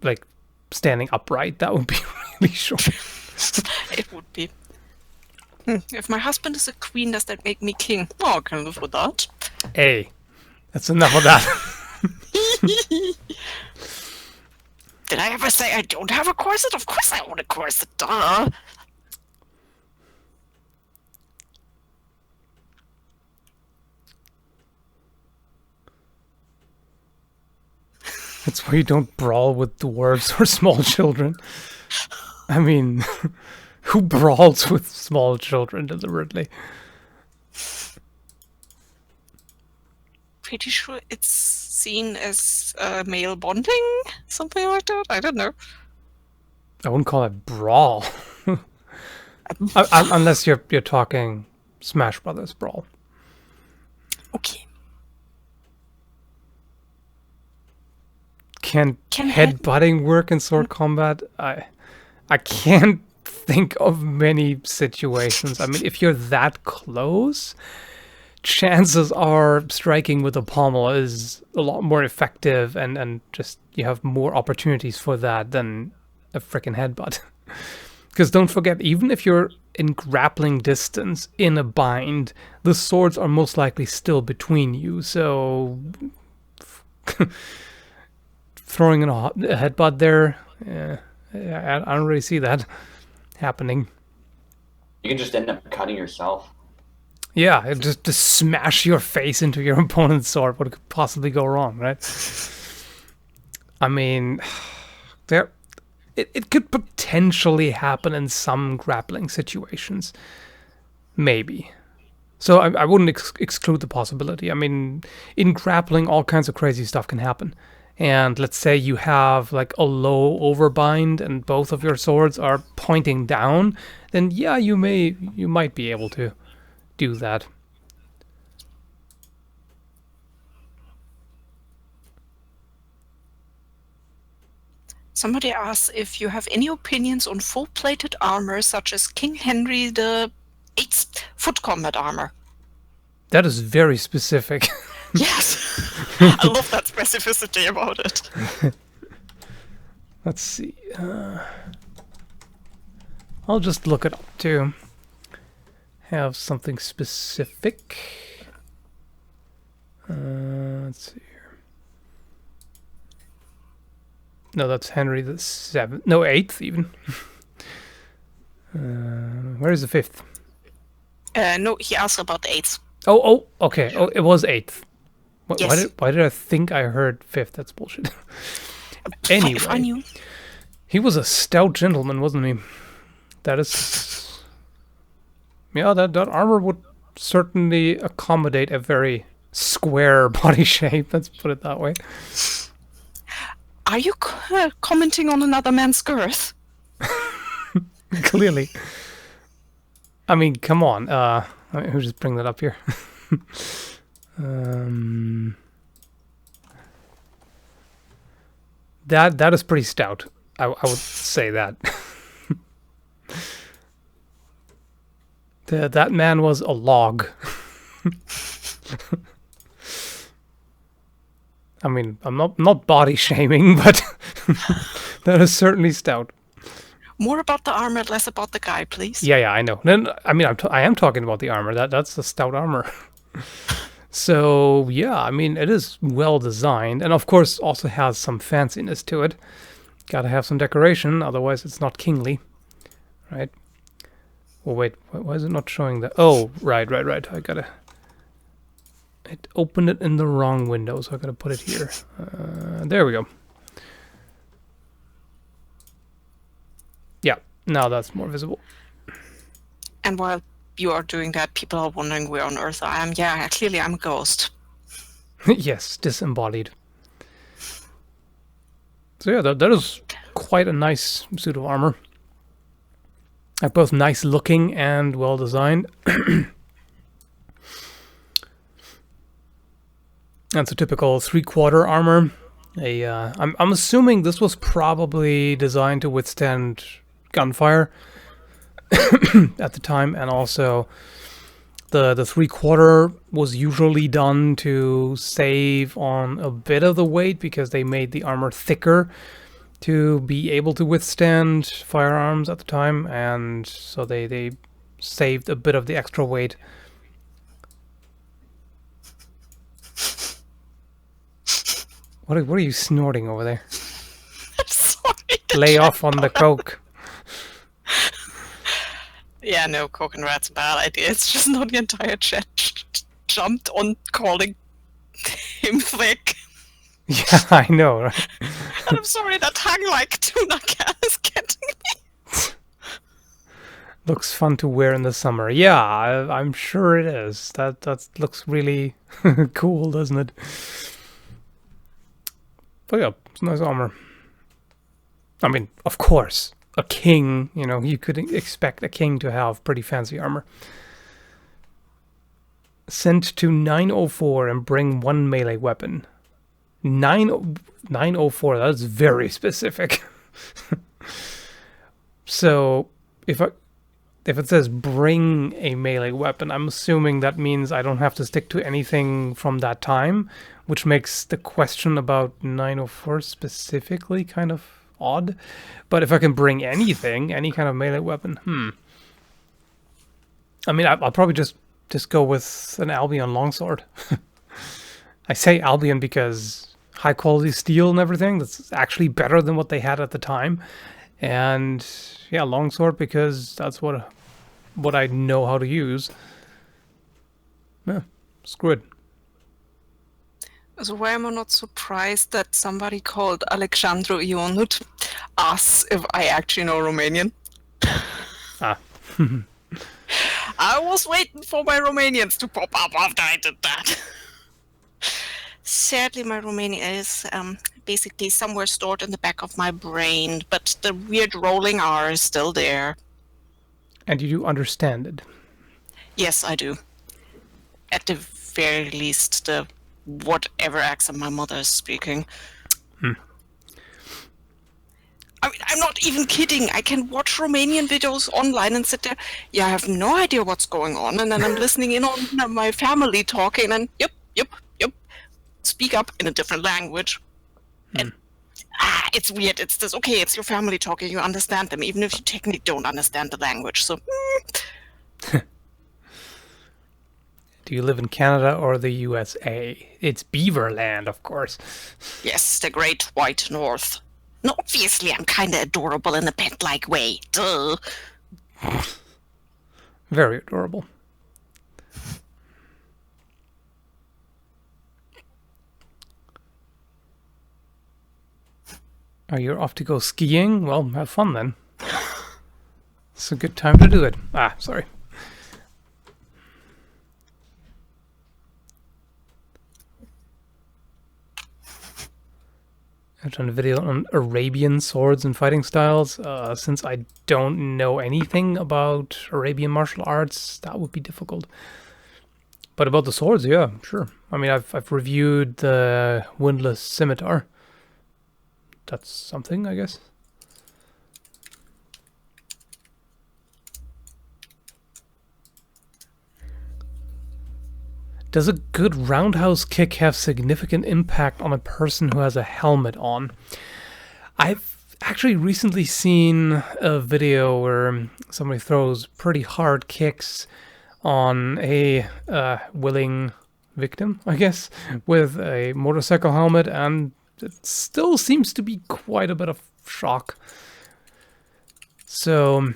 like standing upright. That would be really short. It would be. If my husband is a queen, does that make me king? Oh, I can live with that. Hey, that's enough of that. Did I ever say I don't have a corset? Of course I want a corset, duh. That's why you don't brawl with dwarves or small children. I mean, who brawls with small children deliberately? Pretty sure it's seen as male bonding, something like that. I don't know. I wouldn't call it brawl. Unless you're talking Smash Brothers brawl. Okay. Can headbutting work in sword combat? I can't think of many situations. I mean, if you're that close, chances are striking with a pommel is a lot more effective, and just you have more opportunities for that than a freaking headbutt. Because don't forget, even if you're in grappling distance in a bind, the swords are most likely still between you, so throwing in a headbutt there, I don't really see that happening. You can just end up cutting yourself. Yeah, just to smash your face into your opponent's sword. What could possibly go wrong, right? I mean, it could potentially happen in some grappling situations. Maybe. So I wouldn't exclude the possibility. I mean, in grappling, all kinds of crazy stuff can happen. And let's say you have like a low overbind and both of your swords are pointing down, then yeah, you might be able to do that. Somebody asks if you have any opinions on full-plated armor, such as King Henry VIII's foot combat armor. That is very specific. Yes, I love that specificity about it. Let's see. I'll just look it up to have something specific. Let's see here. No, that's Henry the VII. No, 8th even. Where is the 5th? No, he asked about the 8th. Oh, okay. Oh, it was 8th. Yes. Why did I think I heard 5th? That's bullshit. Anyway, If I knew. he was a stout gentleman, wasn't he? That is... Yeah, that armor would certainly accommodate a very square body shape. Let's put it that way. Are you commenting on another man's girth? Clearly. I mean, come on. Let me just bring that up here. That is pretty stout. I would say that. That man was a log. I mean, I'm not body shaming, but that is certainly stout. More about the armor, less about the guy, please. Yeah, I know. I mean, I am talking about the armor. That's the stout armor. So yeah, I mean, it is well designed, and of course also has some fanciness to it. Gotta have some decoration, otherwise it's not kingly, right? Well, wait, why is it not showing that? Oh, right. I opened it in the wrong window, so I gotta put it here. There we go. Yeah, now that's more visible. And while you are doing that, people are wondering where on earth I am. Yeah, clearly I'm a ghost. Yes, disembodied. So yeah, that is quite a nice suit of armor. Both nice looking and well designed. That's a typical 3/4 armor. I'm assuming this was probably designed to withstand gunfire at the time, and also The 3/4 was usually done to save on a bit of the weight because they made the armor thicker to be able to withstand firearms at the time, and so they saved a bit of the extra weight. What are you snorting over there? I'm sorry. Lay off on the coke. Yeah, no, coke and rat's a bad idea. It's just not the entire chat jumped on calling him thick. Yeah, I know, right? And I'm sorry, that hung like tuna can is getting me. Looks fun to wear in the summer. Yeah, I'm sure it is. That looks really cool, doesn't it? But yeah, it's nice armor. I mean, of course, a king, you could expect a king to have pretty fancy armor. Sent to 904 and bring 1 melee weapon. 904, that's very specific. So, if it says bring a melee weapon, I'm assuming that means I don't have to stick to anything from that time, which makes the question about 904 specifically kind of odd. But if I can bring anything, any kind of melee weapon, I mean, I'll probably just go with an Albion longsword. I say Albion because high quality steel and everything, that's actually better than what they had at the time. And yeah, longsword because that's what I know how to use. Yeah, screw it. So why am I not surprised that somebody called Alexandru Ionut asks if I actually know Romanian? Ah. I was waiting for my Romanians to pop up after I did that. Sadly, my Romanian is basically somewhere stored in the back of my brain, but the weird rolling R is still there. And you do understand it. Yes, I do. At the very least, the whatever accent my mother is speaking. I mean, I'm not even kidding. I can watch Romanian videos online and sit there. Yeah, I have no idea what's going on. And then I'm listening in on my family talking and yep. Speak up in a different language. And it's weird. It's this, okay, it's your family talking. You understand them, even if you technically don't understand the language. So, Do you live in Canada or the USA? It's Beaverland, of course. yes, the great white north. No, obviously, I'm kind of adorable in a pet-like way. Duh. Very adorable. Are you off to go skiing? Well, have fun then. It's a good time to do it. Ah, sorry. I've done a video on Arabian swords and fighting styles. Since I don't know anything about Arabian martial arts, that would be difficult. But about the swords, yeah, sure. I mean, I've reviewed the windlass scimitar. That's something, I guess. Does a good roundhouse kick have significant impact on a person who has a helmet on? I've actually recently seen a video where somebody throws pretty hard kicks on a willing victim, I guess, with a motorcycle helmet, and it still seems to be quite a bit of shock. So,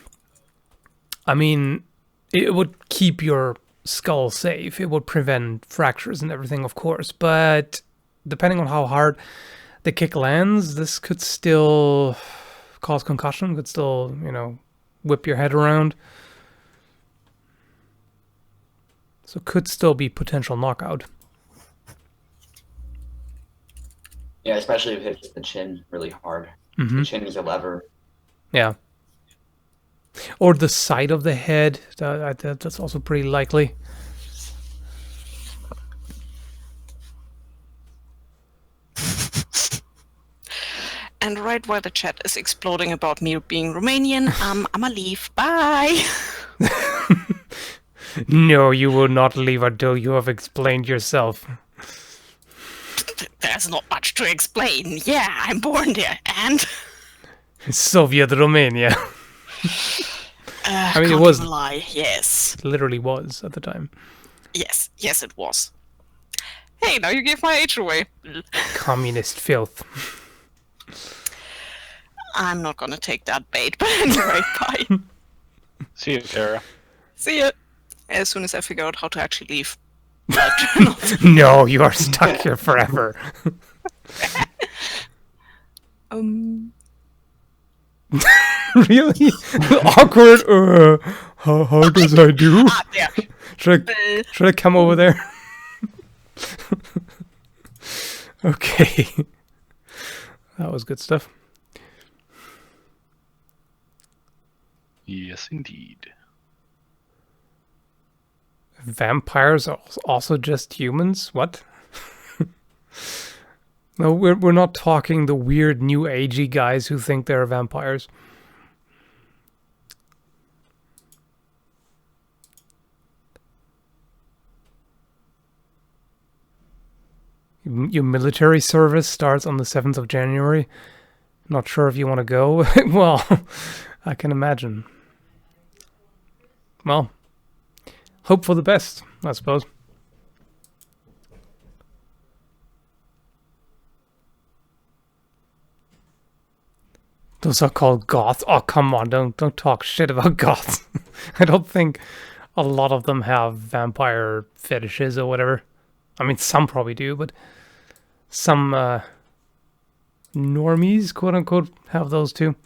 I mean, it would keep your skull safe. It would prevent fractures and everything, of course. But depending on how hard the kick lands, this could still cause concussion, could still, whip your head around. So could still be potential knockout. Yeah, especially if it hits the chin really hard. Mm-hmm. The chin is a lever. Yeah. Or the side of the head. That's also pretty likely. And right while the chat is exploding about me being Romanian, I'ma leave. Bye. No, you will not leave until you have explained yourself. There's not much to explain. Yeah, I'm born there, and Soviet Romania. I mean, it can't was even lie. Yes, literally was at the time. yes, it was. Hey, now you gave my age away. Communist filth. I'm not gonna take that bait, but anyway, bye. See you, Kara. See ya. As soon as I figure out how to actually leave. No, you are stuck here forever. Really? Awkward. How does I do? Yeah. Should I come over there? Okay. That was good stuff. Yes, indeed. Vampires are also just humans? What? No, we're not talking the weird new agey guys who think they're vampires. Your military service starts on the 7th of January. Not sure if you want to go. Well, I can imagine. Well, hope for the best, I suppose. Those are called goths. Oh, come on, don't talk shit about goths. I don't think a lot of them have vampire fetishes or whatever. I mean, some probably do, but some normies, quote unquote, have those too.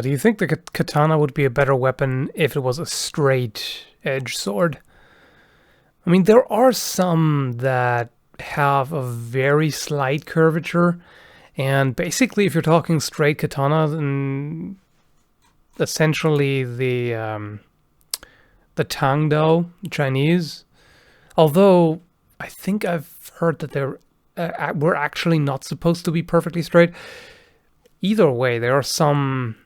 Do you think the katana would be a better weapon if it was a straight edge sword? I mean, there are some that have a very slight curvature, and basically if you're talking straight katana, then essentially the Tangdao Chinese, although I think I've heard that they're were actually not supposed to be perfectly straight. Either way, there are some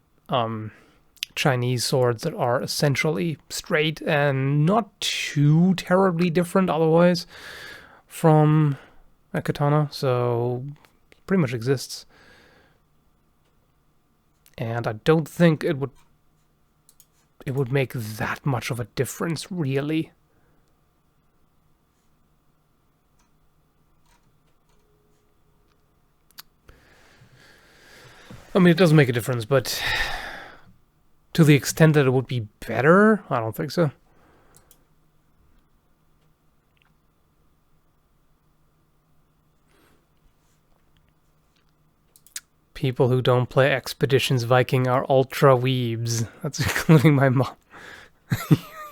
Chinese swords that are essentially straight and not too terribly different otherwise from a katana, so pretty much exists. And I don't think it would make that much of a difference, really. I mean, it does make a difference, but to the extent that it would be better, I don't think so. People who don't play Expeditions Viking are ultra weebs. That's including my mom.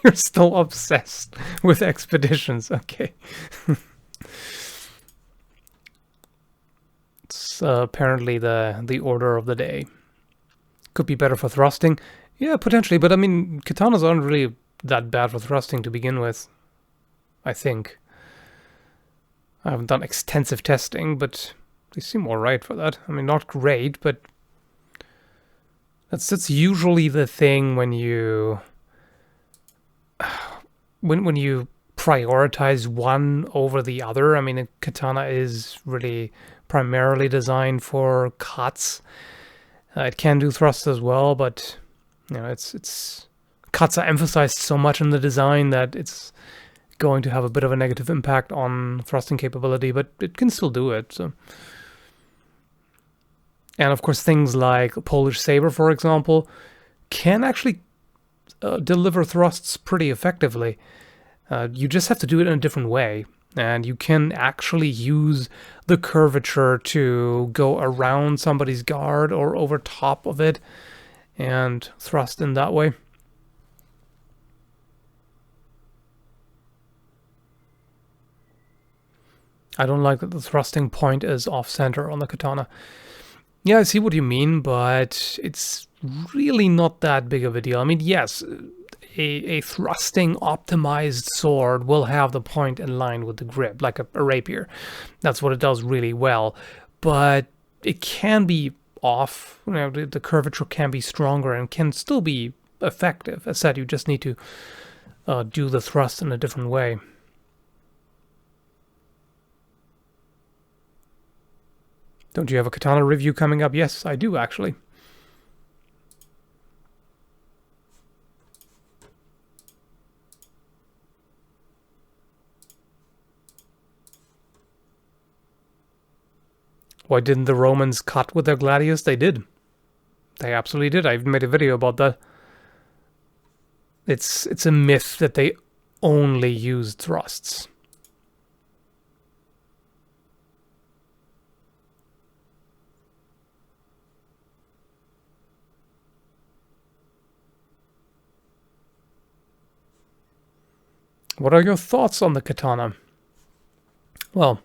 You're still obsessed with Expeditions, okay. It's apparently the order of the day. Could be better for thrusting. Yeah, potentially, but I mean, katanas aren't really that bad for thrusting to begin with, I think. I haven't done extensive testing, but they seem alright for that. I mean, not great, but that's usually the thing when you when you prioritize one over the other. I mean, a katana is really primarily designed for cuts. It can do thrusts as well, but you know, it's cuts are emphasized so much in the design that it's going to have a bit of a negative impact on thrusting capability, but it can still do it. So, and of course, things like Polish saber, for example, can actually deliver thrusts pretty effectively. You just have to do it in a different way. And you can actually use the curvature to go around somebody's guard or over top of it and thrust in that way. I don't like that the thrusting point is off-center on the katana. Yeah, I see what you mean, but it's really not that big of a deal. I mean, yes, a thrusting optimized sword will have the point in line with the grip, like a rapier. That's what it does really well. But it can be off. You know, the curvature can be stronger and can still be effective. As said, you just need to do the thrust in a different way. Don't you have a katana review coming up? Yes, I do, actually. Why didn't the Romans cut with their gladius? They did. They absolutely did. I've made a video about that. It's a myth that they only used thrusts. What are your thoughts on the katana? Well,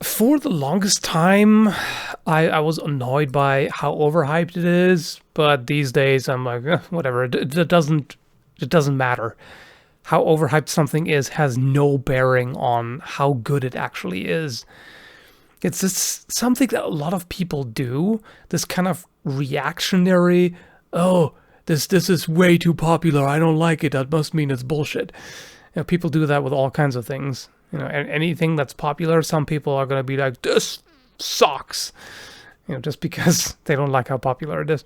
for the longest time, I was annoyed by how overhyped it is, but these days I'm like, whatever. It doesn't matter. How overhyped something is has no bearing on how good it actually is. It's just something that a lot of people do. This kind of reactionary, oh, this is way too popular. I don't like it. That must mean it's bullshit. You know, people do that with all kinds of things. You know, anything that's popular, some people are going to be like, this sucks. You know, just because they don't like how popular it is.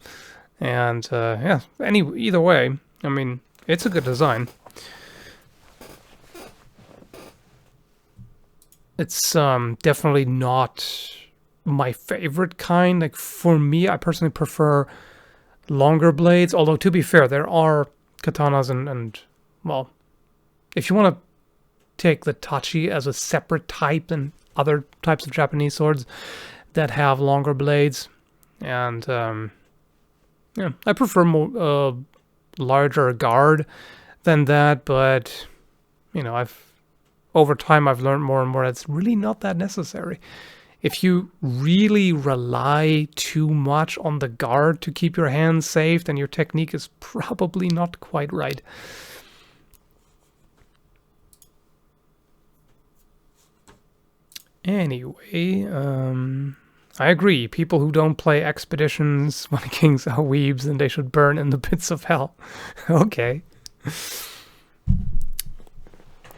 And yeah, either way, I mean, it's a good design. It's definitely not my favorite kind. Like, for me, I personally prefer longer blades. Although, to be fair, there are katanas and well, if you want to take the tachi as a separate type than other types of Japanese swords that have longer blades. And yeah, I prefer more larger guard than that, but you know, over time I've learned more and more it's really not that necessary. If you really rely too much on the guard to keep your hands safe, then your technique is probably not quite right. Anyway, I agree. People who don't play expeditions, Vikings, are weebs, and they should burn in the pits of hell. Okay.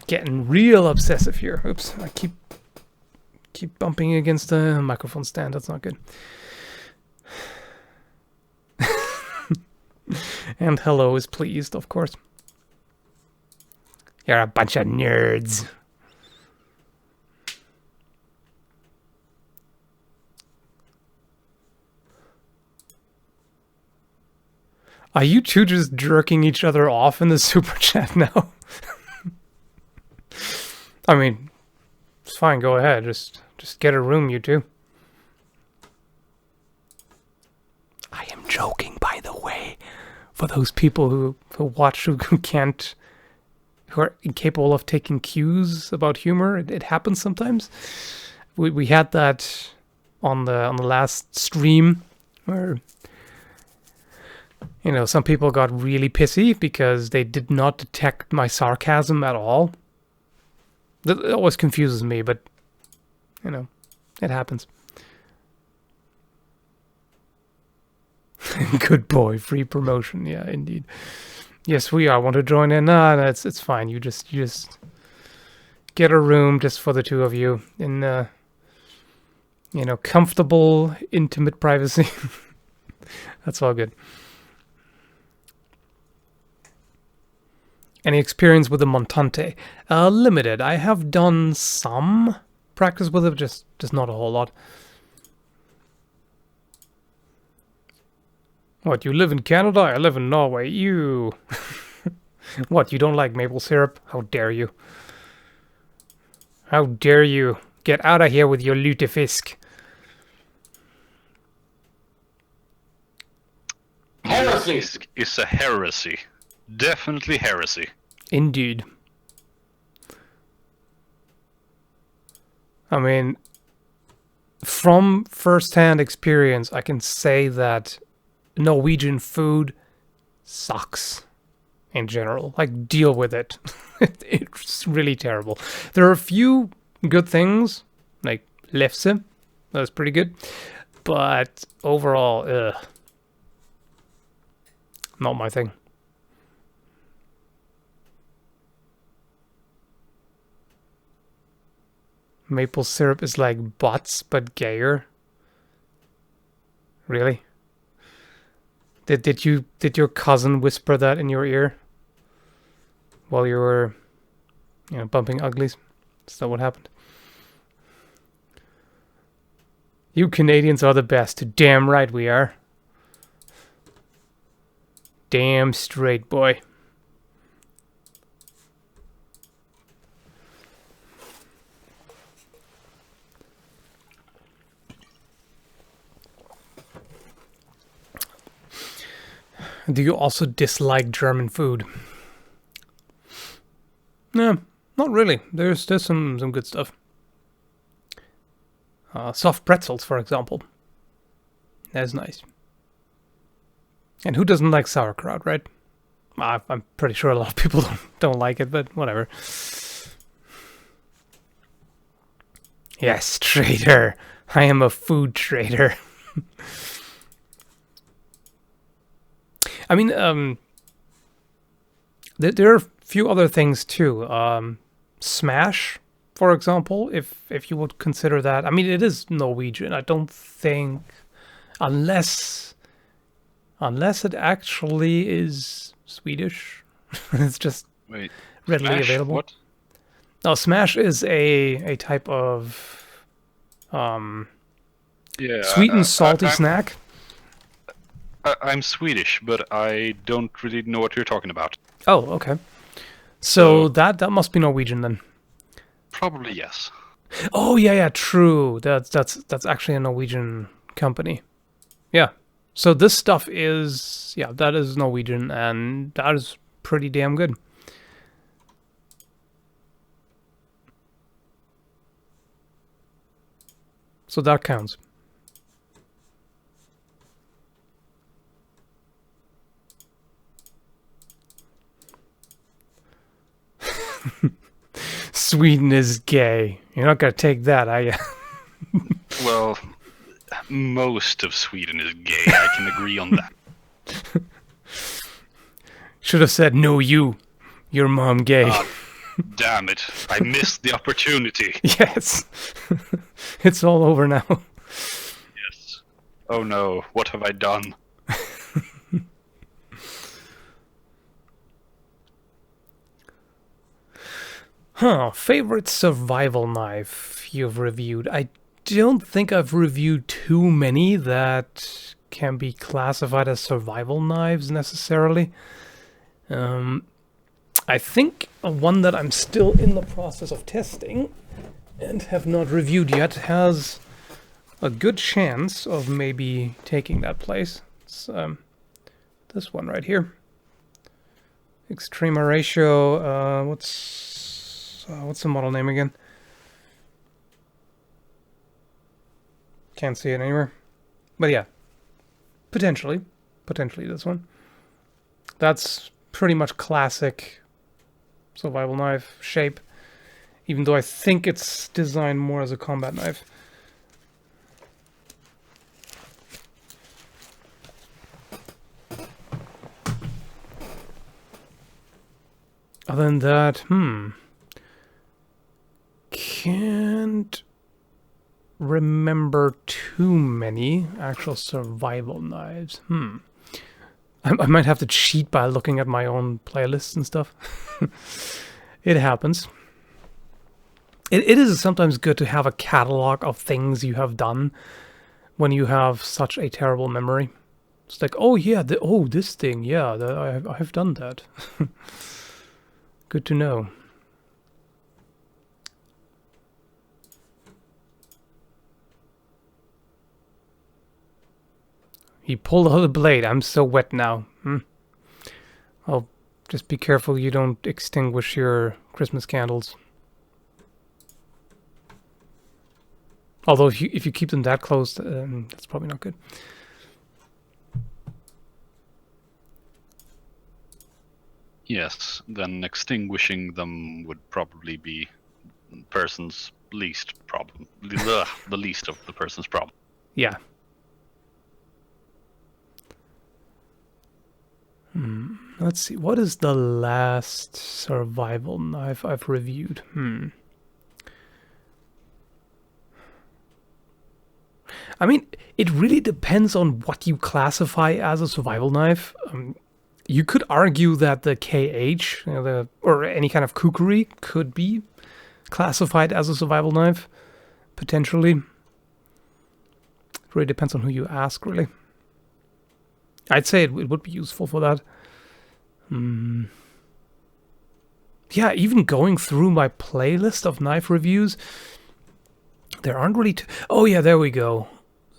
Getting real obsessive here. Oops, I keep bumping against the microphone stand. That's not good. And hello is pleased, of course. You're a bunch of nerds. Are you two just jerking each other off in the super chat now? I mean, it's fine. Go ahead. Just get a room, you two. I am joking, by the way. For those people who watch who are incapable of taking cues about humor, it happens sometimes. We had that on the last stream where, you know, some people got really pissy because they did not detect my sarcasm at all. That always confuses me, but, you know, it happens. Good boy, free promotion. Yeah, indeed. Yes, we are. Want to join in? No, it's fine. You just get a room just for the two of you in, you know, comfortable, intimate privacy. That's all good. Any experience with the Montante? Limited. I have done some practice with it, just not a whole lot. What, you live in Canada? I live in Norway. You... What, you don't like maple syrup? How dare you? How dare you? Get out of here with your lutefisk. Heresy! Is a heresy. Definitely heresy. Indeed. I mean, from first-hand experience, I can say that Norwegian food sucks in general. Like, deal with it. It's really terrible. There are a few good things, like lefse. That's pretty good. But overall, not my thing. Maple syrup is like butts, but gayer. Really? Did your cousin whisper that in your ear while you were, bumping uglies? Is that what happened? You Canadians are the best. Damn right we are. Damn straight, boy. Do you also dislike German food? No, not really. There's some good stuff. Soft pretzels, for example. That's nice. And who doesn't like sauerkraut, right? I'm pretty sure a lot of people don't like it, but whatever. Yes, traitor. I am a food traitor. I mean, there are a few other things too. Smash, for example, if you would consider that. I mean, it is Norwegian. I don't think, unless it actually is Swedish. It's just readily Smash? available. What? No, Smash is a type of sweet and salty snack. I'm Swedish, but I don't really know what you're talking about. Oh, okay. So that must be Norwegian then. Probably yes. Oh yeah, true. That's actually a Norwegian company. Yeah. So this stuff is that is Norwegian, and that is pretty damn good. So that counts. Sweden is gay. You're not gonna take that, are you? Well, most of Sweden is gay. I can agree on that. Should have said no. Your mom gay. Damn it! I missed the opportunity. Yes, it's all over now. Yes. Oh no! What have I done? Favorite survival knife you've reviewed? I don't think I've reviewed too many that can be classified as survival knives necessarily. I think one that I'm still in the process of testing and have not reviewed yet has a good chance of maybe taking that place. It's this one right here. Extrema ratio, what's the model name again? Can't see it anywhere. But yeah, potentially this one. That's pretty much classic survival knife shape, even though I think it's designed more as a combat knife. Other than that, can't remember too many actual survival knives. I might have to cheat by looking at my own playlists and stuff. It happens. It is sometimes good to have a catalog of things you have done when you have such a terrible memory. It's like, oh yeah, this thing, yeah, I have done that. Good to know. He pulled out the blade. I'm so wet now. Oh, just be careful you don't extinguish your Christmas candles. Although if you keep them that close, that's probably not good. Yes, then extinguishing them would probably be the person's least problem. The least of the person's problem. Yeah. Let's see. What is the last survival knife I've reviewed? I mean, it really depends on what you classify as a survival knife. You could argue that the KH, or any kind of kukri, could be classified as a survival knife, potentially. It really depends on who you ask, really. I'd say it would be useful for that. Yeah, even going through my playlist of knife reviews, there aren't really... Oh yeah, there we go.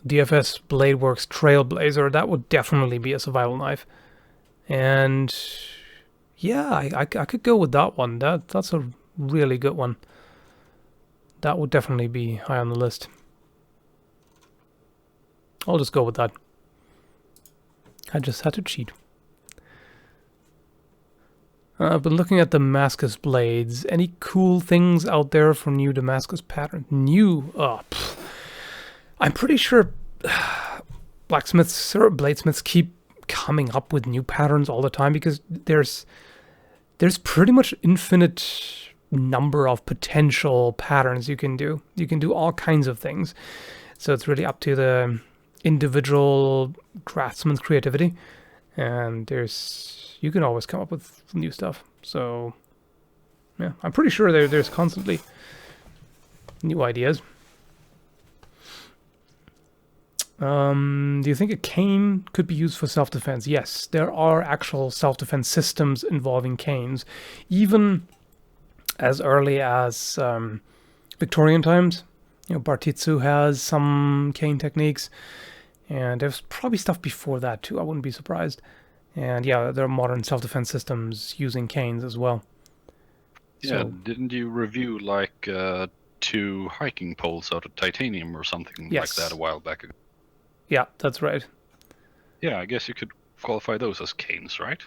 DFS Bladeworks Trailblazer, that would definitely be a survival knife. And yeah, I could go with that one. That's a really good one. That would definitely be high on the list. I'll just go with that. I just had to cheat. I've been looking at Damascus blades. Any cool things out there for new Damascus pattern? New? I'm pretty sure blacksmiths or bladesmiths keep coming up with new patterns all the time because there's pretty much infinite number of potential patterns you can do. You can do all kinds of things. So it's really up to the individual craftsman's creativity. And you can always come up with new stuff. So yeah, I'm pretty sure there's constantly new ideas. Do you think a cane could be used for self-defense? Yes, there are actual self-defense systems involving canes, even as early as Victorian times. Bartitsu has some cane techniques, and there's probably stuff before that too. I wouldn't be surprised. And yeah, there are modern self-defense systems using canes as well. Yeah, didn't you review like 2 hiking poles out of titanium or something like that a while back ago? Yeah, that's right. Yeah, I guess you could qualify those as canes, right?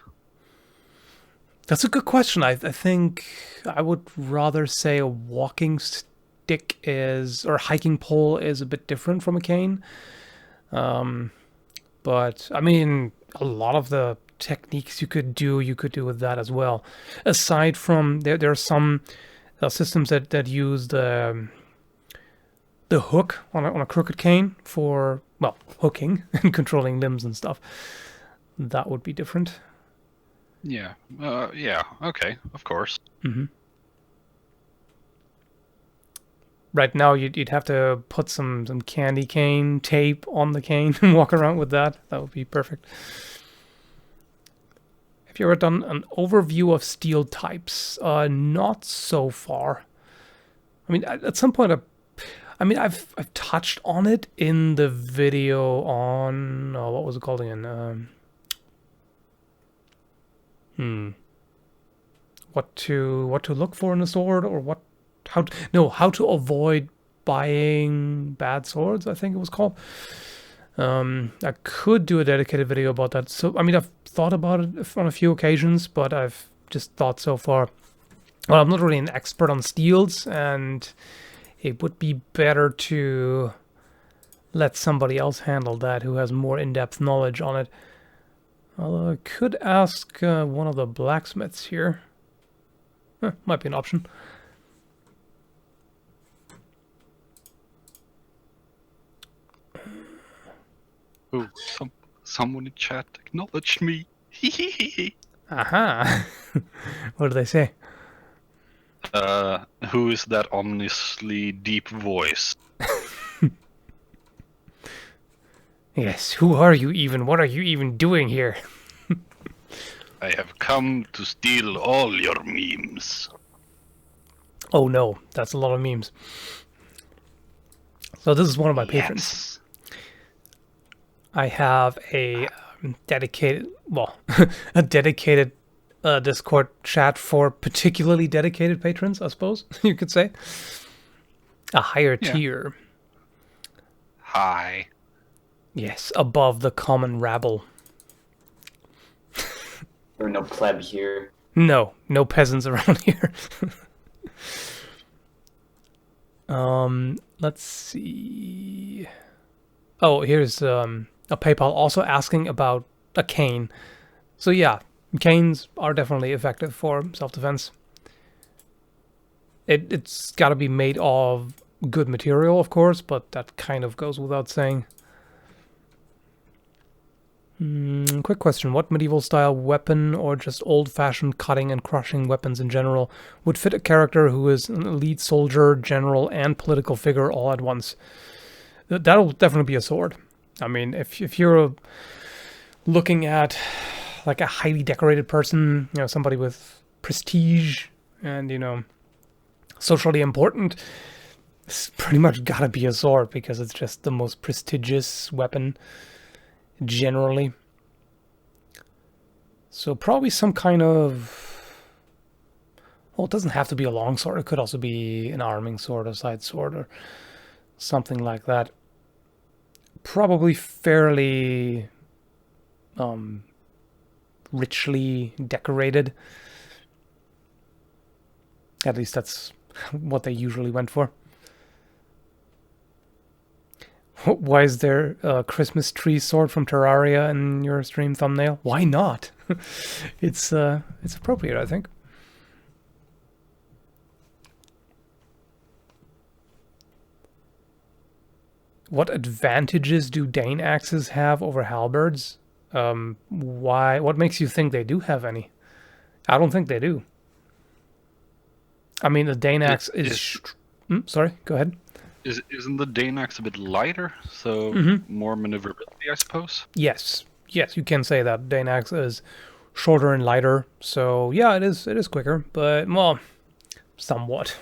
That's a good question. I think I would rather say a walking stick or hiking pole is a bit different from a cane. But I mean, a lot of the techniques you could do with that as well. Aside from there are some systems that use the hook on a crooked cane for, well, hooking and controlling limbs and stuff. That would be different. Yeah. Yeah. Okay. Of course. Mm-hmm. Right now, you'd have to put some candy cane tape on the cane and walk around with that. That would be perfect. Have you ever done an overview of steel types? Not so far. I mean, at some point, I've touched on it in the video on what was it called again? What to look for in a sword, or how to avoid buying bad swords, I think it was called. I could do a dedicated video about that. So I mean, I've thought about it on a few occasions, but I've just thought so far. Well, I'm not really an expert on steels, and it would be better to let somebody else handle that who has more in-depth knowledge on it. Although I could ask one of the blacksmiths here. Might be an option. Oh, someone in chat acknowledged me. Aha. What did they say? Who is that ominously deep voice? Yes, who are you even? What are you even doing here? I have come to steal all your memes. Oh no, that's a lot of memes. So this is one of my patrons. I have a dedicated Discord chat for particularly dedicated patrons, I suppose you could say. A higher tier. high. Yes, above the common rabble. There are no pleb here. No peasants around here. Let's see. Oh, here's a PayPal also asking about a cane. So yeah, canes are definitely effective for self-defense. It's got to be made of good material, of course, but that kind of goes without saying. Quick question. What medieval style weapon or just old-fashioned cutting and crushing weapons in general would fit a character who is an elite soldier, general, and political figure all at once? That'll definitely be a sword. I mean, if you're looking at like a highly decorated person, you know, somebody with prestige and, you know, socially important, it's pretty much gotta be a sword because it's just the most prestigious weapon generally. So probably some kind of, well, it doesn't have to be a long sword. It could also be an arming sword, a side sword, or something like that. Probably fairly richly decorated. At least that's what they usually went for. Why is there a Christmas tree sword from Terraria in your stream thumbnail? Why not? It's appropriate, I think. What advantages do Dane axes have over halberds? Why? What makes you think they do have any? I don't think they do. I mean, the Dane axe is... sorry, go ahead. Isn't the Dane axe a bit lighter, so more maneuverability, I suppose? Yes, you can say that. Dane axe is shorter and lighter, so yeah, it is quicker, but well, somewhat.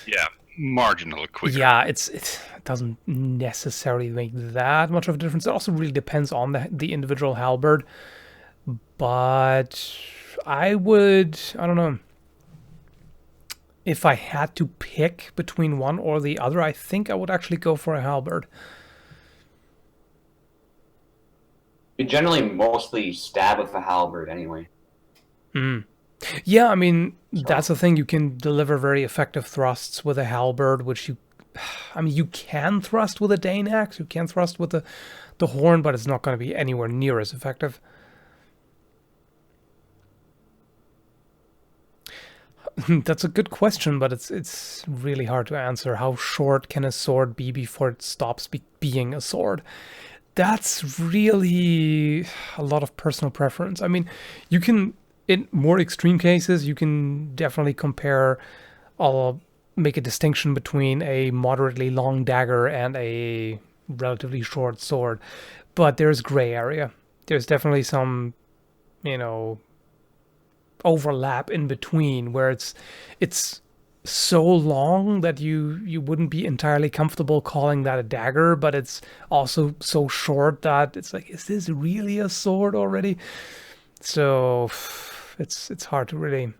Yeah, marginally quicker. Yeah, it doesn't necessarily make that much of a difference. It also really depends on the individual halberd, but I don't know. If I had to pick between one or the other, I think I would actually go for a halberd. You generally mostly stab with a halberd anyway. Yeah, I mean, that's the thing. You can deliver very effective thrusts with a halberd, which you can thrust with a Dane axe, you can thrust with the horn, but it's not going to be anywhere near as effective. That's a good question, but it's really hard to answer. How short can a sword be before it stops being a sword? That's really a lot of personal preference. I mean, you can, in more extreme cases, you can definitely compare, make a distinction between a moderately long dagger and a relatively short sword. But there's gray area. There's definitely some, you know, overlap in between where it's so long that you wouldn't be entirely comfortable calling that a dagger, but it's also so short that it's like, is this really a sword already? So it's hard to really.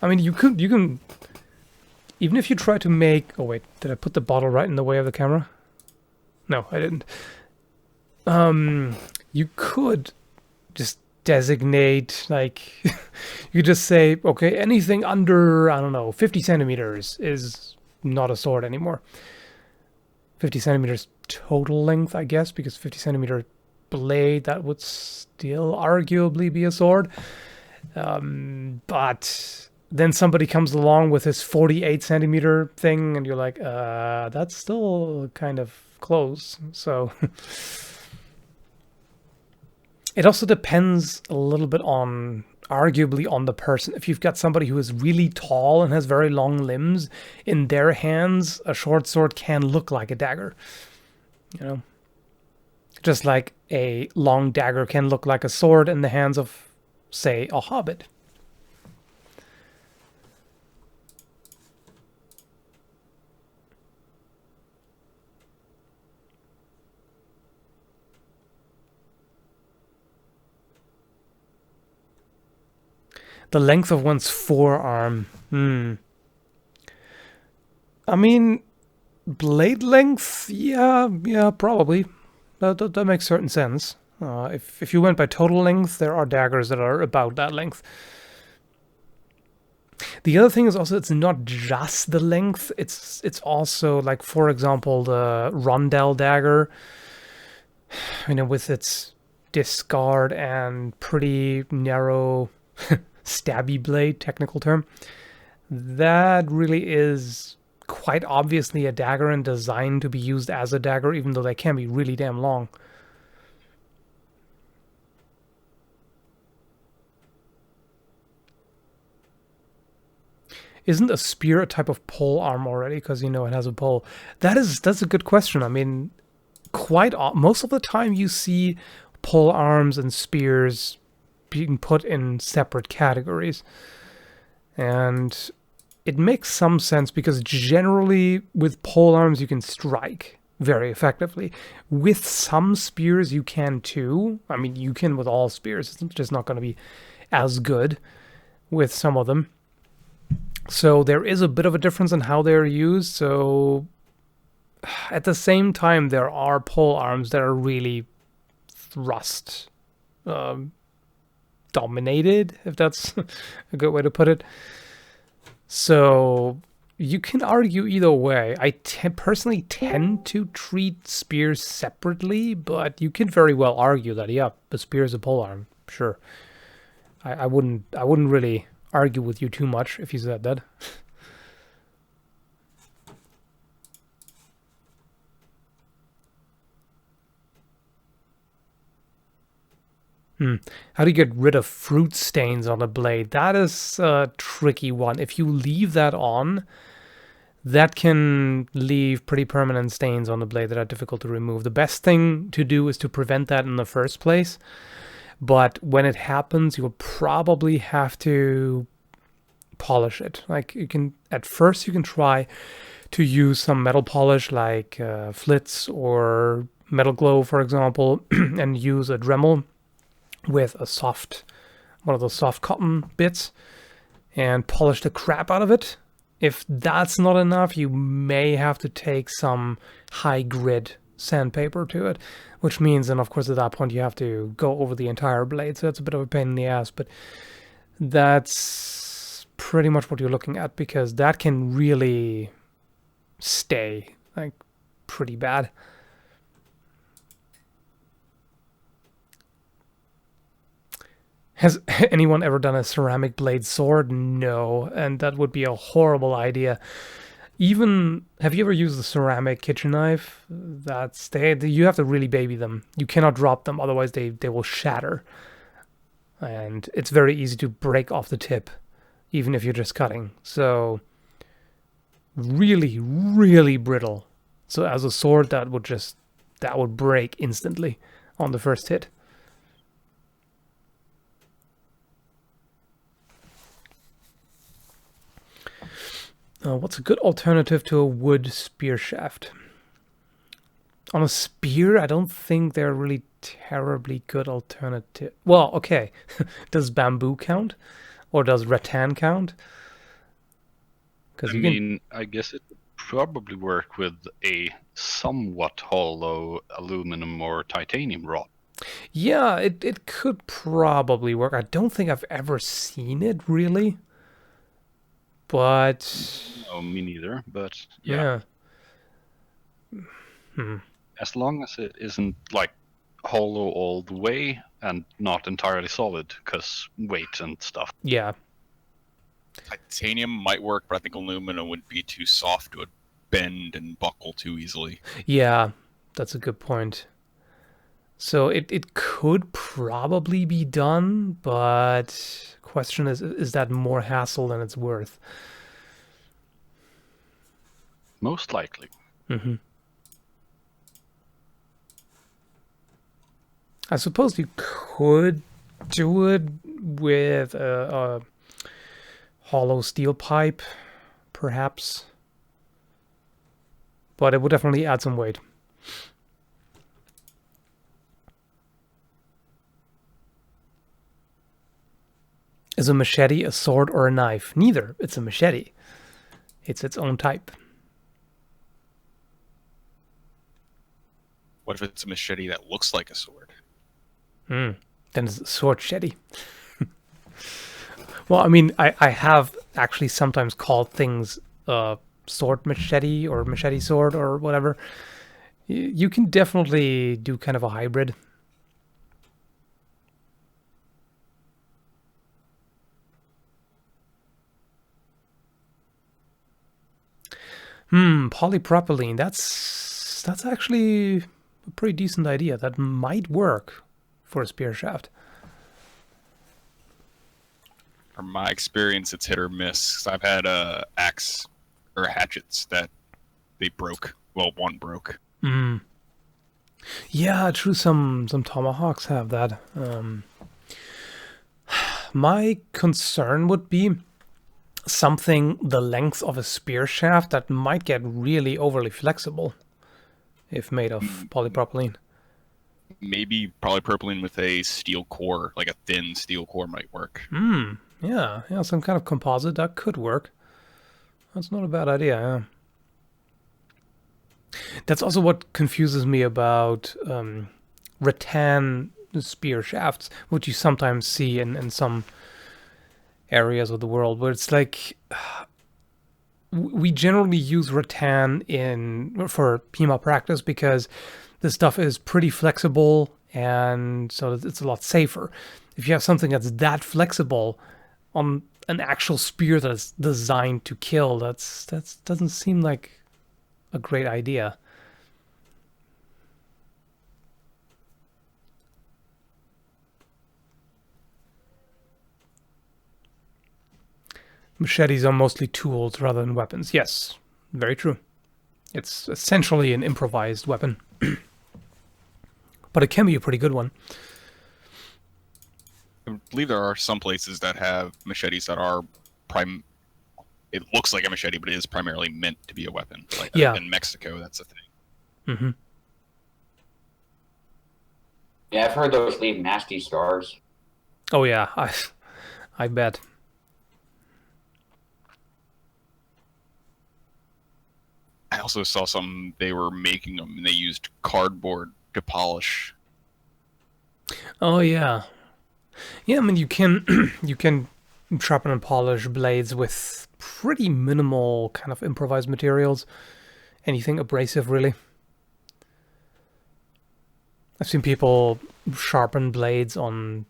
I mean, you can even if you try to make. Oh wait, did I put the bottle right in the way of the camera? No, I didn't. You could just designate, like, you just say, okay, anything under, I don't know, 50 centimeters is not a sword anymore. 50 centimeters total length, I guess, because 50 centimeter blade, that would still arguably be a sword. But then somebody comes along with his 48 centimeter thing, and you're like, that's still kind of close. So it also depends a little bit arguably on the person. If you've got somebody who is really tall and has very long limbs, in their hands, a short sword can look like a dagger. You know? Just like a long dagger can look like a sword in the hands of, say, a hobbit. The length of one's forearm. I mean, Blade length? Yeah, probably. That makes certain sense. If you went by total length, there are daggers that are about that length. The other thing is also it's not just the length. It's also like, for example, the rondel dagger. With its discard and pretty narrow stabby blade, technical term. That really is quite obviously a dagger and designed to be used as a dagger, even though they can be really damn long. Isn't a spear a type of pole arm already? Because it has a pole. That's a good question. I mean, most of the time you see pole arms and spears being put in separate categories, and it makes some sense because generally with pole arms you can strike very effectively. With some spears you can too. I mean, you can with all spears. It's just not going to be as good with some of them. So there is a bit of a difference in how they're used. So at the same time, there are pole arms that are really thrust dominated, if that's a good way to put it. So you can argue either way. I personally tend to treat spears separately, but you can very well argue that, yeah, the spear is a pole arm. Sure. I wouldn't really argue with you too much if you said that. How do you get rid of fruit stains on a blade? That is a tricky one. If you leave that on, that can leave pretty permanent stains on the blade that are difficult to remove. The best thing to do is to prevent that in the first place. But when it happens, you'll probably have to polish it. Like at first you can try to use some metal polish like Flitz or Metal Glow, for example, and use a Dremel with one of those soft cotton bits and polish the crap out of it. If that's not enough, you may have to take some high grit sandpaper to it, which means then of course at that point you have to go over the entire blade, so that's a bit of a pain in the ass, but that's pretty much what you're looking at, because that can really stay like pretty bad. Has anyone ever done a ceramic blade sword? No, and that would be a horrible idea. Even, have you ever used a ceramic kitchen knife? You have to really baby them. You cannot drop them, otherwise they will shatter. And it's very easy to break off the tip, even if you're just cutting. So, really, really brittle. So as a sword, that would break instantly on the first hit. What's a good alternative to a wood spear shaft? On a spear, I don't think they're really terribly good alternative. Well, okay. Does bamboo count? Or does rattan count? I guess it would probably work with a somewhat hollow aluminum or titanium rod. Yeah, it could probably work. I don't think I've ever seen it, really. But no, me neither. But yeah. As long as it isn't like hollow all the way and not entirely solid, because weight and stuff. Yeah. Titanium might work, but I think aluminum would be too soft. It would bend and buckle too easily. Yeah, that's a good point. So it could probably be done, but question is that more hassle than it's worth? Most likely. I suppose you could do it with a hollow steel pipe, perhaps. But it would definitely add some weight. Is a machete a sword or a knife? Neither. It's a machete. It's its own type. What if it's a machete that looks like a sword? Then it's a sword machete. Well, I mean, I have actually sometimes called things sword machete or machete sword or whatever. You can definitely do kind of a hybrid. Polypropylene. That's actually a pretty decent idea. That might work for a spear shaft. From my experience, it's hit or miss. 'Cause I've had axe or hatchets that they broke. Well, one broke. Yeah, true. Some tomahawks have that. My concern would be something the length of a spear shaft that might get really overly flexible if made of polypropylene. Maybe polypropylene with a steel core, like a thin steel core, might work. Yeah, some kind of composite that could work. That's not a bad idea. Yeah. That's also what confuses me about rattan spear shafts, which you sometimes see in some areas of the world, where it's like we generally use rattan for HEMA practice because the stuff is pretty flexible, and so it's a lot safer. If you have something that's that flexible on an actual spear that's designed to kill, that doesn't seem like a great idea. Machetes are mostly tools rather than weapons. Yes, very true. It's essentially an improvised weapon. But it can be a pretty good one. I believe there are some places that have machetes that are it looks like a machete, but it is primarily meant to be a weapon. Like in Mexico, that's a thing. Mm-hmm. Yeah, I've heard those leave nasty scars. Oh yeah, I bet. I also saw some, they were making them and they used cardboard to polish. Oh yeah. Yeah, I mean you can you can sharpen and polish blades with pretty minimal kind of improvised materials. Anything abrasive really. I've seen people sharpen blades on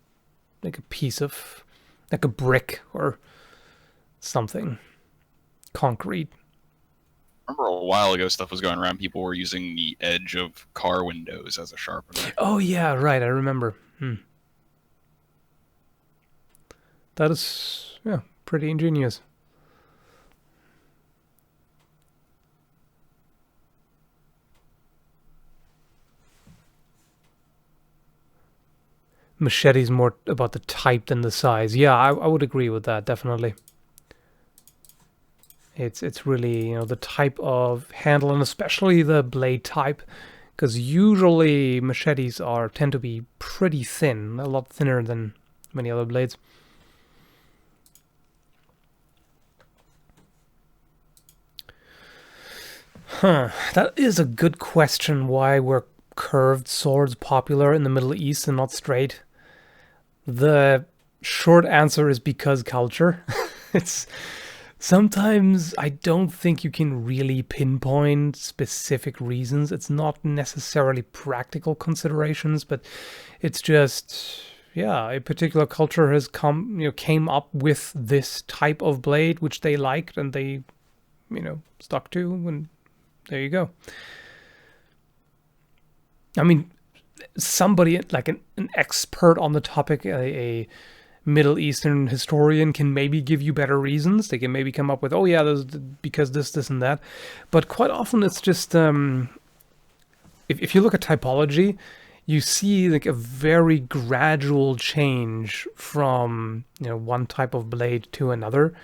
like a piece of like a brick or something. Concrete. I remember a while ago stuff was going around, people were using the edge of car windows as a sharpener. Oh yeah, right, I remember. That is, yeah, pretty ingenious. Machete's more about the type than the size. Yeah, I would agree with that, definitely. It's really, the type of handle, and especially the blade type, because usually machetes tend to be pretty thin, a lot thinner than many other blades. That is a good question. Why were curved swords popular in the Middle East and not straight? The short answer is because culture. It's sometimes I don't think you can really pinpoint specific reasons. It's not necessarily practical considerations, but it's just, yeah, a particular culture has came up with this type of blade which they liked and they, stuck to, and there you go. I mean, somebody like an expert on the topic, a Middle Eastern historian, can maybe give you better reasons. They can maybe come up with, oh yeah, because this and that. But quite often it's just, if you look at typology, you see like a very gradual change from one type of blade to another.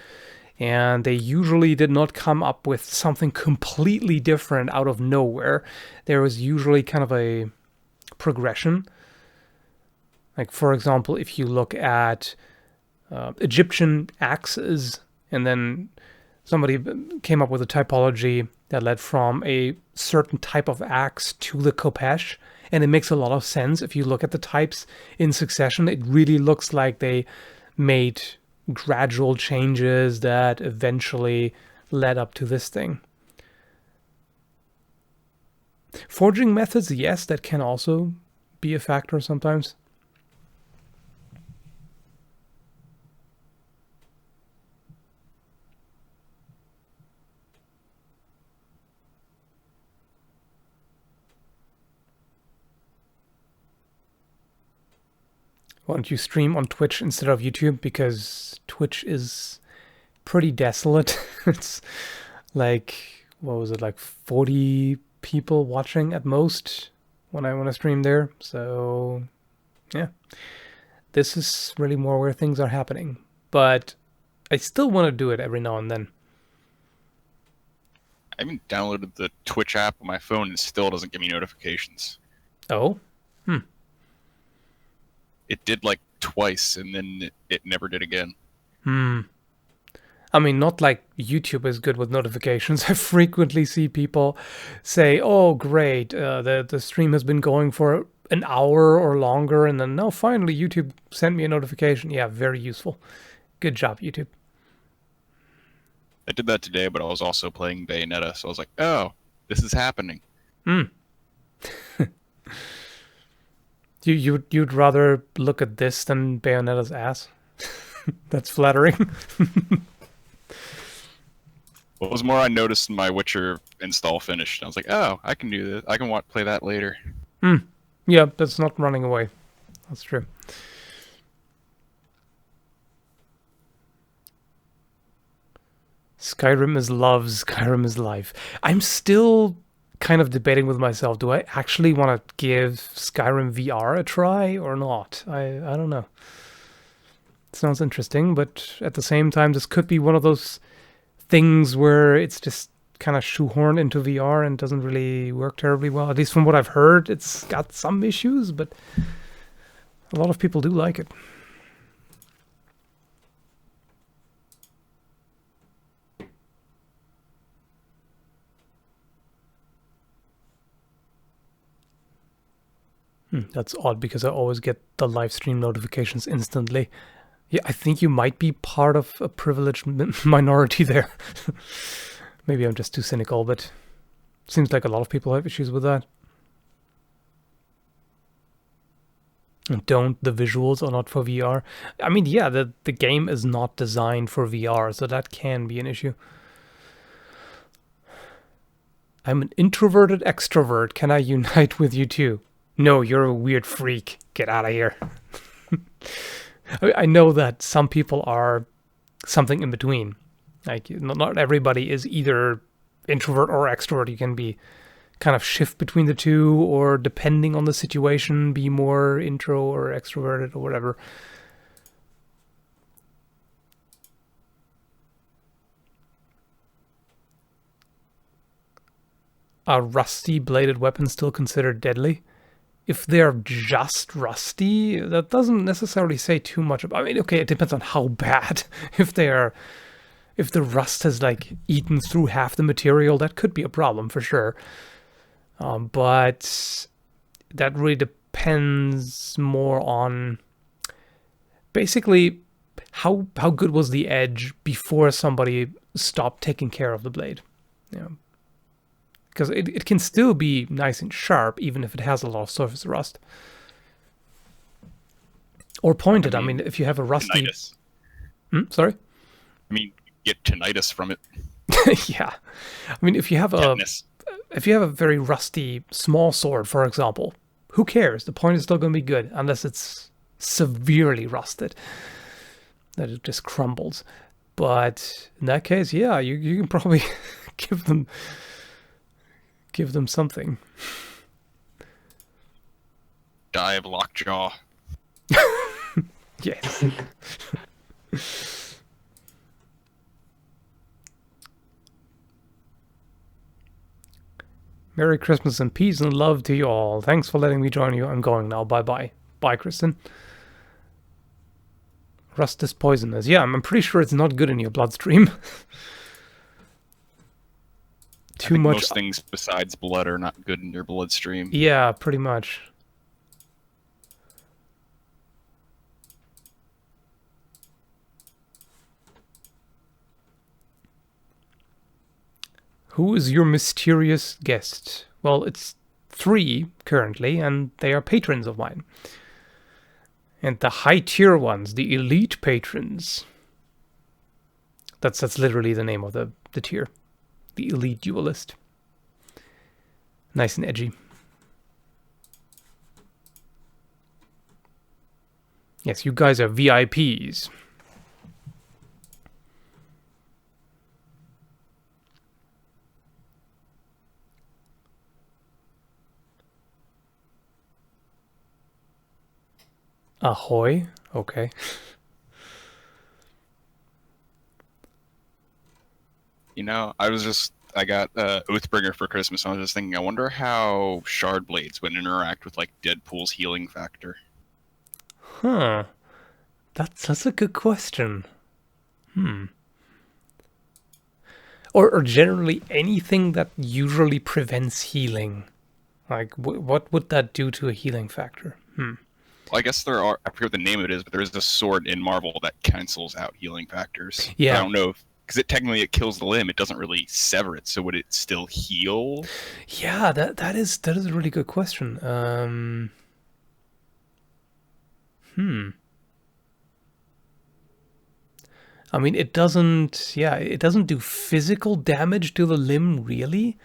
And they usually did not come up with something completely different out of nowhere. There was usually kind of a progression. Like, for example, if you look at Egyptian axes, and then somebody came up with a typology that led from a certain type of axe to the Khopesh. And it makes a lot of sense if you look at the types in succession. It really looks like they made gradual changes that eventually led up to this thing. Forging methods, yes, that can also be a factor sometimes. Why don't you stream on Twitch instead of YouTube? Because Twitch is pretty desolate. It's like, what was it, like 40 people watching at most when I stream there. So yeah, this is really more where things are happening. But I still want to do it every now and then. I even downloaded the Twitch app on my phone and it still doesn't give me notifications. Oh? It did like twice and then it never did again. I mean, not like YouTube is good with notifications. I frequently see people say, oh, great, the stream has been going for an hour or longer, and then, no, finally, YouTube sent me a notification. Yeah, very useful. Good job, YouTube. I did that today, but I was also playing Bayonetta, so I was like, oh, this is happening. You'd rather look at this than Bayonetta's ass? That's flattering. What was more, I noticed my Witcher install finished. I was like, oh, I can do this. I can play that later. Yeah, that's not running away. That's true. Skyrim is love, Skyrim is life. I'm still kind of debating with myself, do I actually want to give Skyrim VR a try or not? I don't know. It sounds interesting, but at the same time, this could be one of those things where it's just kind of shoehorned into VR and doesn't really work terribly well. At least from what I've heard, it's got some issues, but a lot of people do like it. That's odd because I always get the live stream notifications instantly. Yeah, I think you might be part of a privileged minority there. Maybe I'm just too cynical, but it seems like a lot of people have issues with that. And the visuals are not for VR. I mean, yeah, the game is not designed for VR, so that can be an issue. I'm an introverted extrovert. Can I unite with you too? No, you're a weird freak. Get out of here. I know that some people are something in between. Like, not everybody is either introvert or extrovert. You can be kind of shift between the two, or depending on the situation, be more intro or extroverted or whatever. Are rusty bladed weapons still considered deadly? If they're just rusty, that doesn't necessarily say too much about. I mean, okay, it depends on how bad. If the rust has like eaten through half the material, that could be a problem for sure. But that really depends more on basically how good was the edge before somebody stopped taking care of the blade. Yeah. Because it can still be nice and sharp, even if it has a lot of surface rust. Or pointed. I mean, if you have a rusty... Tinnitus. Sorry? I mean, you get tinnitus from it. Yeah. I mean, if you have a very rusty small sword, for example, who cares? The point is still going to be good, unless it's severely rusted, that it just crumbles. But in that case, yeah, you can probably give them something. Die of lockjaw. Yes. Merry Christmas and peace and love to you all. Thanks for letting me join you. I'm going now. Bye-bye. Bye, Kristen. Rust is poisonous. Yeah, I'm pretty sure it's not good in your bloodstream. too much. Most things besides blood are not good in your bloodstream. Yeah, pretty much. Who is your mysterious guest? Well, it's 3 currently, and they are patrons of mine. And the high tier ones, the elite patrons. That's literally the name of the tier. The elite duelist. Nice and edgy. Yes, you guys are VIPs. Ahoy. Okay. You know, I got Oathbringer for Christmas, and I was just thinking, I wonder how Shard Blades would interact with, like, Deadpool's healing factor. Huh. That's a good question. Or generally anything that usually prevents healing. Like, what would that do to a healing factor? Well, I guess there are, I forget what the name of it is, but there is a sword in Marvel that cancels out healing factors. Yeah. But I don't know if, because it kills the limb, it doesn't really sever it, so would it still heal? Yeah, that is a really good question. I mean, it doesn't do physical damage to the limb, really.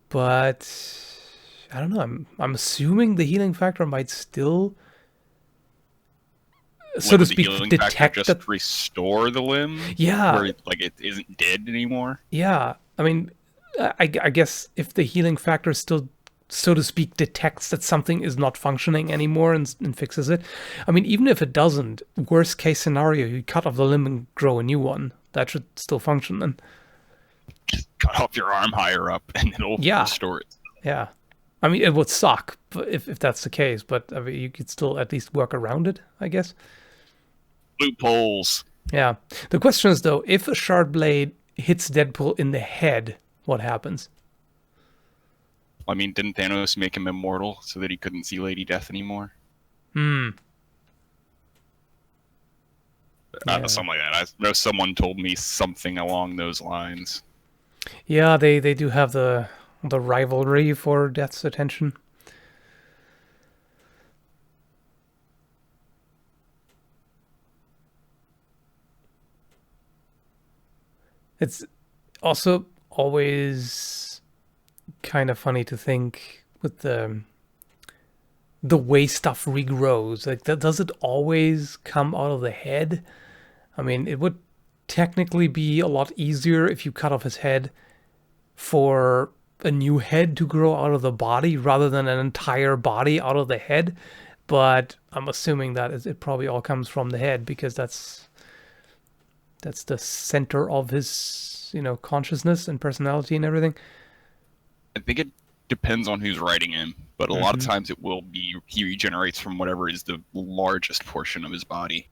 But I don't know. I'm assuming the healing factor might still, so to speak, detect just restore the limb. Yeah, where like it isn't dead anymore. Yeah, I mean, I guess if the healing factor still, so to speak, detects that something is not functioning anymore and fixes it. I mean, even if it doesn't, worst case scenario, you cut off the limb and grow a new one. That should still function then. Just cut off your arm higher up and it'll restore it. Yeah. I mean, it would suck if that's the case, but I mean, you could still at least work around it, I guess. Loopholes. Yeah. The question is, though, if a shard blade hits Deadpool in the head, what happens? I mean, didn't Thanos make him immortal so that he couldn't see Lady Death anymore? Yeah. Something like that. I know someone told me something along those lines. Yeah, they do have the rivalry for Death's attention. It's also always kind of funny to think with the way stuff regrows. Like, does it always come out of the head? I mean, it would technically be a lot easier if you cut off his head for a new head to grow out of the body rather than an entire body out of the head. But I'm assuming that it probably all comes from the head because that's the center of his, consciousness and personality and everything. I think it depends on who's writing him, but a lot of times it will be he regenerates from whatever is the largest portion of his body.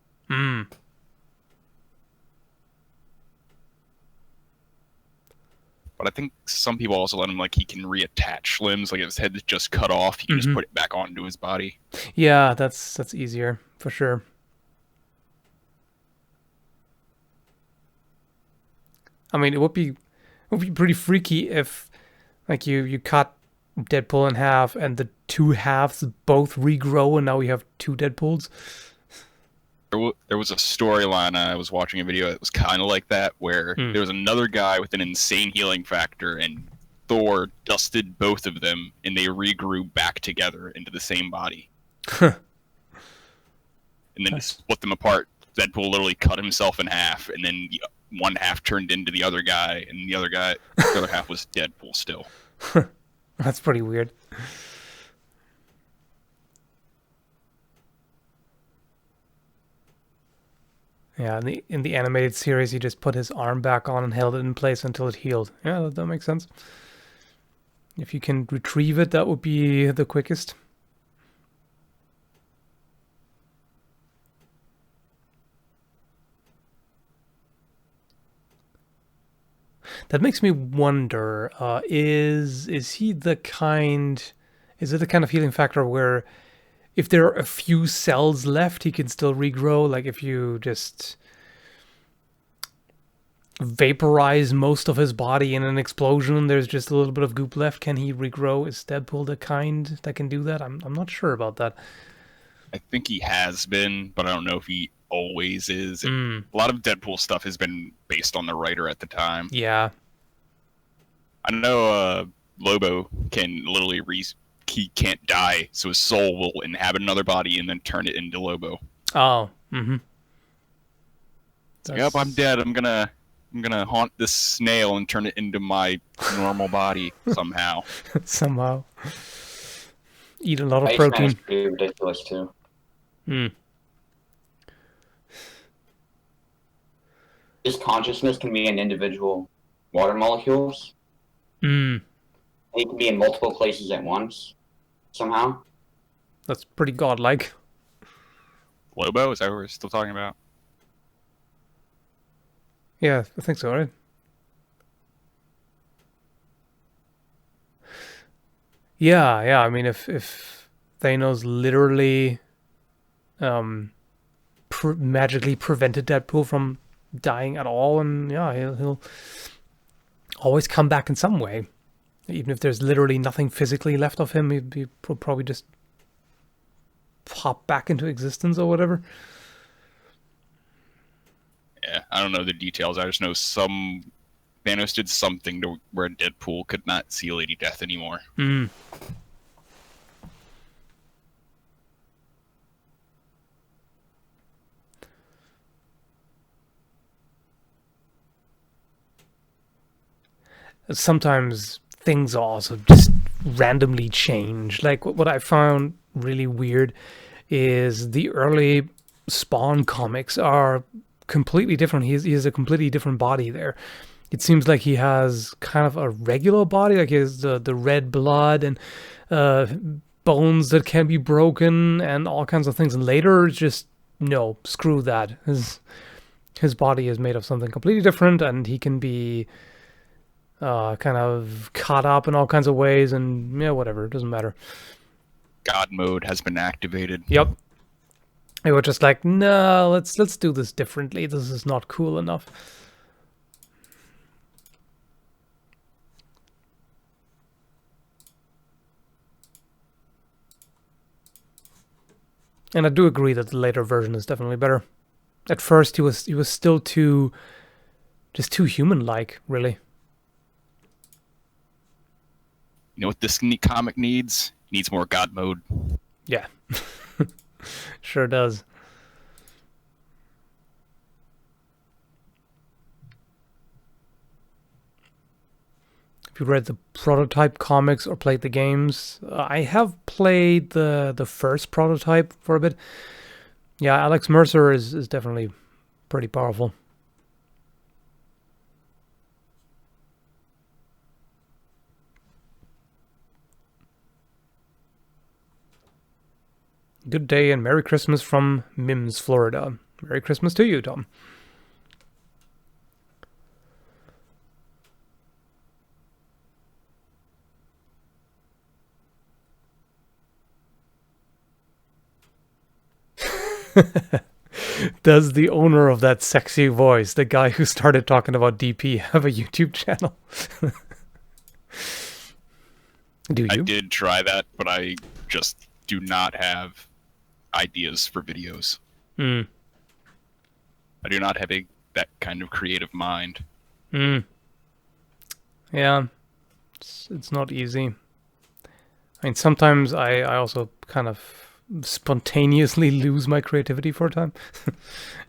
But I think some people also let him, like, he can reattach limbs, like if his head is just cut off, he can just put it back onto his body. Yeah, that's easier for sure. I mean, it would be pretty freaky if, like, you cut Deadpool in half and the two halves both regrow and now we have two Deadpools. There was a storyline, I was watching a video that was kind of like that, where there was another guy with an insane healing factor, and Thor dusted both of them, and they regrew back together into the same body. And then to split them apart, Deadpool literally cut himself in half, and then one half turned into the other guy, and the other half was Deadpool still. That's pretty weird. Yeah, in the animated series, he just put his arm back on and held it in place until it healed. Yeah, that makes sense. If you can retrieve it, that would be the quickest. That makes me wonder, is he the kind... Is it the kind of healing factor where if there are a few cells left, he can still regrow? Like if you just vaporize most of his body in an explosion, there's just a little bit of goop left. Can he regrow? Is Deadpool the kind that can do that? I'm not sure about that. I think he has been, but I don't know if he always is. A lot of Deadpool stuff has been based on the writer at the time. Yeah. I know Lobo can literally he can't die, so his soul will inhabit another body and then turn it into Lobo. Oh. Mm-hmm. Yep, I'm dead. I'm gonna haunt this snail and turn it into my normal body somehow. Somehow. Eat a lot of Iceman protein. is pretty ridiculous too. His consciousness can be in individual water molecules. He can be in multiple places at once, somehow. That's pretty godlike. Lobo? Is that what we're still talking about? Yeah, I think so, right? Yeah. I mean, if Thanos literally magically prevented Deadpool from dying at all, and yeah, he'll always come back in some way. Even if there's literally nothing physically left of him, he'd probably just pop back into existence or whatever. Yeah, I don't know the details. I just know Thanos did something to where Deadpool could not see Lady Death anymore. Sometimes things also just randomly change. Like what I found really weird is the early Spawn comics are completely different. He has a completely different body there. It seems like he has kind of a regular body, like he has the red blood and bones that can be broken and all kinds of things. And later, just no, screw that. His body is made of something completely different, and he can be kind of caught up in all kinds of ways, and yeah, whatever, it doesn't matter. God mode has been activated. Yep. They were just like, no, let's do this differently. This is not cool enough. And I do agree that the later version is definitely better. At first, he was still too human-like, really. You know what this comic needs? It needs more God mode. Yeah. Sure does. If you read the prototype comics or played the games, I have played the first prototype for a bit. Yeah, Alex Mercer is definitely pretty powerful. Good day and Merry Christmas from Mims, Florida. Merry Christmas to you, Tom. Does the owner of that sexy voice, the guy who started talking about DP, have a YouTube channel? Do you? I did try that, but I just do not have ideas for videos. I do not have that kind of creative mind. Yeah, it's not easy. I mean, sometimes I also kind of spontaneously lose my creativity for a time.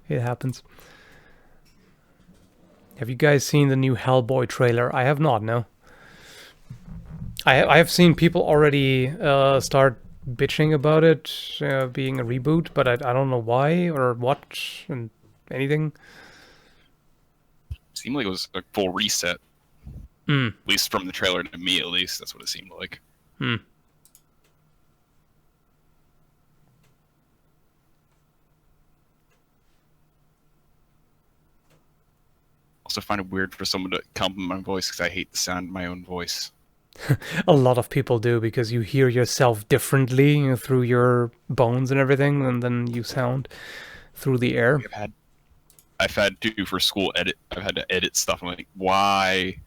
It happens. Have you guys seen the new Hellboy trailer? I have not, no. I have seen people already start bitching about it being a reboot, but I don't know why or what and anything. Seemed like it was a full reset. At least from the trailer to me, at least. That's what it seemed like. also find it weird for someone to compliment my voice because I hate the sound of my own voice. A lot of people do, because you hear yourself differently, you know, through your bones and everything, and then you sound through the air. I've had to for school edit. I've had to edit stuff. I'm like, why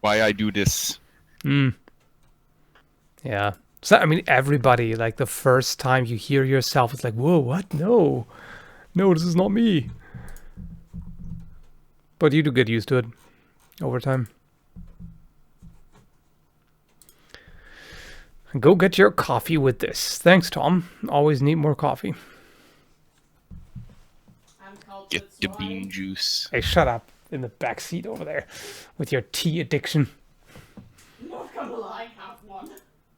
I do this? Yeah. So I mean, everybody, like, the first time you hear yourself, it's like, whoa, what? No, this is not me. But you do get used to it over time. Go get your coffee with this. Thanks, Tom. Always need more coffee. Get the bean juice. Hey, shut up in the back seat over there with your tea addiction. Not gonna lie, I have one.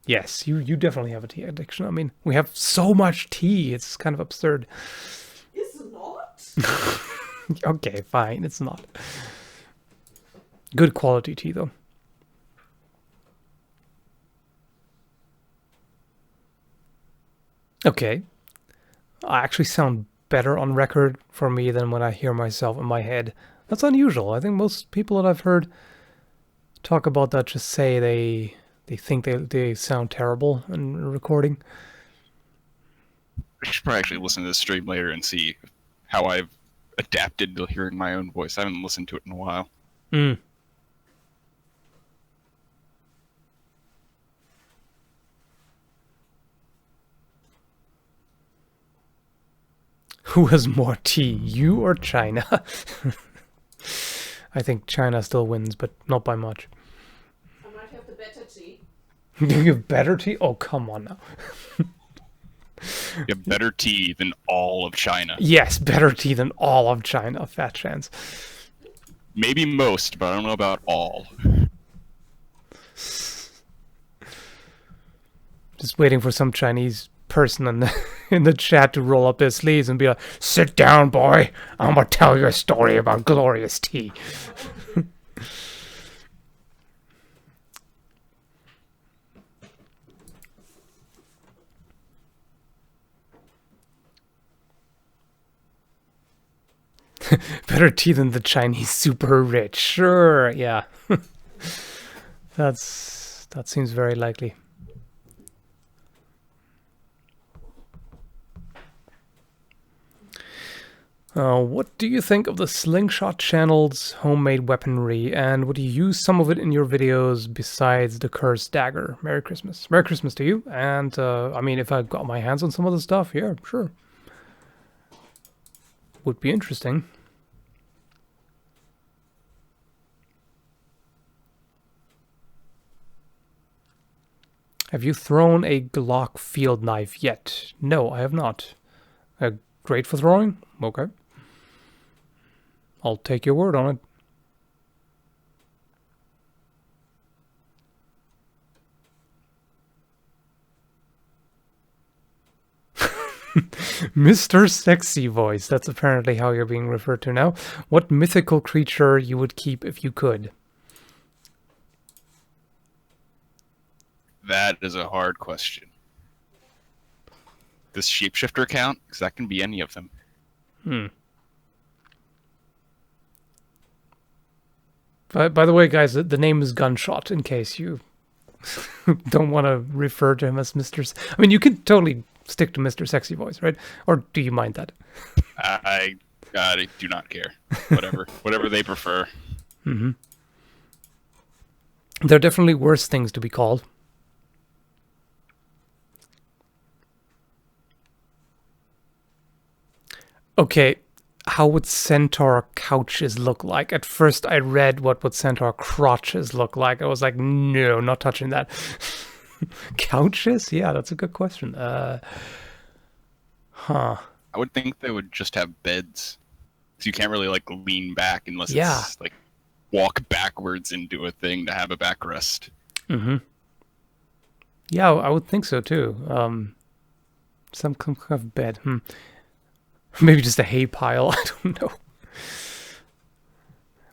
Yes, you definitely have a tea addiction. I mean, we have so much tea. It's kind of absurd. It's not. Okay, fine. It's not. Good quality tea, though. Okay. I actually sound better on record for me than when I hear myself in my head. That's unusual. I think most people that I've heard talk about that just say they think they sound terrible in recording. I should probably actually listen to this stream later and see how I've adapted to hearing my own voice. I haven't listened to it in a while. Who has more tea, you or China? I think China still wins, but not by much. I might have the better tea. You have better tea? Oh, come on now. You have better tea than all of China. Yes, better tea than all of China. Fat chance. Maybe most, but I don't know about all. Just waiting for some Chinese person in the chat to roll up their sleeves and be like, "Sit down, boy. I'm gonna tell you a story about glorious tea." Better tea than the Chinese super rich. Sure, yeah. That seems very likely. What do you think of the Slingshot channel's homemade weaponry, and would you use some of it in your videos besides the cursed dagger? Merry Christmas. Merry Christmas to you. And, I mean, if I got my hands on some of the stuff, yeah, sure. Would be interesting. Have you thrown a Glock field knife yet? No, I have not. Great for throwing? Okay. I'll take your word on it. Mr. Sexy Voice. That's apparently how you're being referred to now. What mythical creature you would keep if you could? That is a hard question. Does shapeshifter count? Because that can be any of them. By the way, guys, the name is Gunshot, in case you don't want to refer to him as Mr. I mean, you can totally stick to Mr. Sexy Voice, right? Or do you mind that? I do not care. Whatever they prefer. There are definitely worse things to be called. Okay, how would centaur couches look like? At first I read what would centaur crotches look like. I was like, no, not touching that. Couches? Yeah, that's a good question. I would think they would just have beds. So you can't really, like, lean back unless it's, like, walk backwards into a thing to have a backrest. Yeah, I would think so, too. Some kind of bed. Maybe just a hay pile. I don't know.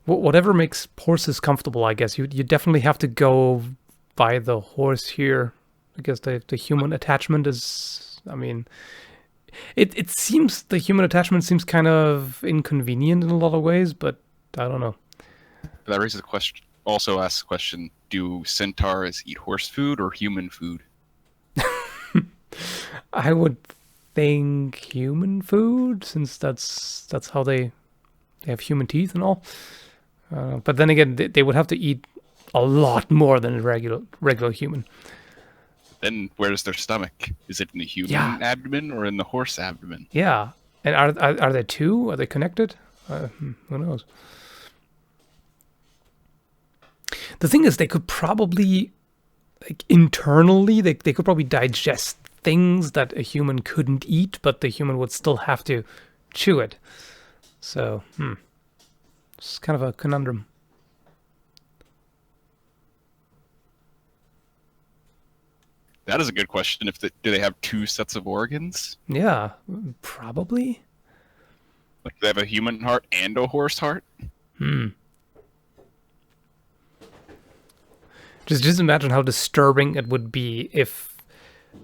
Whatever makes horses comfortable, I guess. You definitely have to go by the horse here. I guess the human attachment is... I mean... It seems... The human attachment seems kind of inconvenient in a lot of ways, but I don't know. That raises a question. Also asks the question: do centaurs eat horse food or human food? I would think human food, since that's how they have human teeth and all. But then again, they would have to eat a lot more than a regular human. Then where does their stomach? Is it in the human Yeah. abdomen or in the horse abdomen? Yeah, and are they two? Are they connected? Who knows? The thing is, they could probably, like, internally, they could probably digest things that a human couldn't eat, but the human would still have to chew it. So, it's kind of a conundrum. That is a good question. Do they have two sets of organs? Yeah, probably. Like, do they have a human heart and a horse heart? Just imagine how disturbing it would be if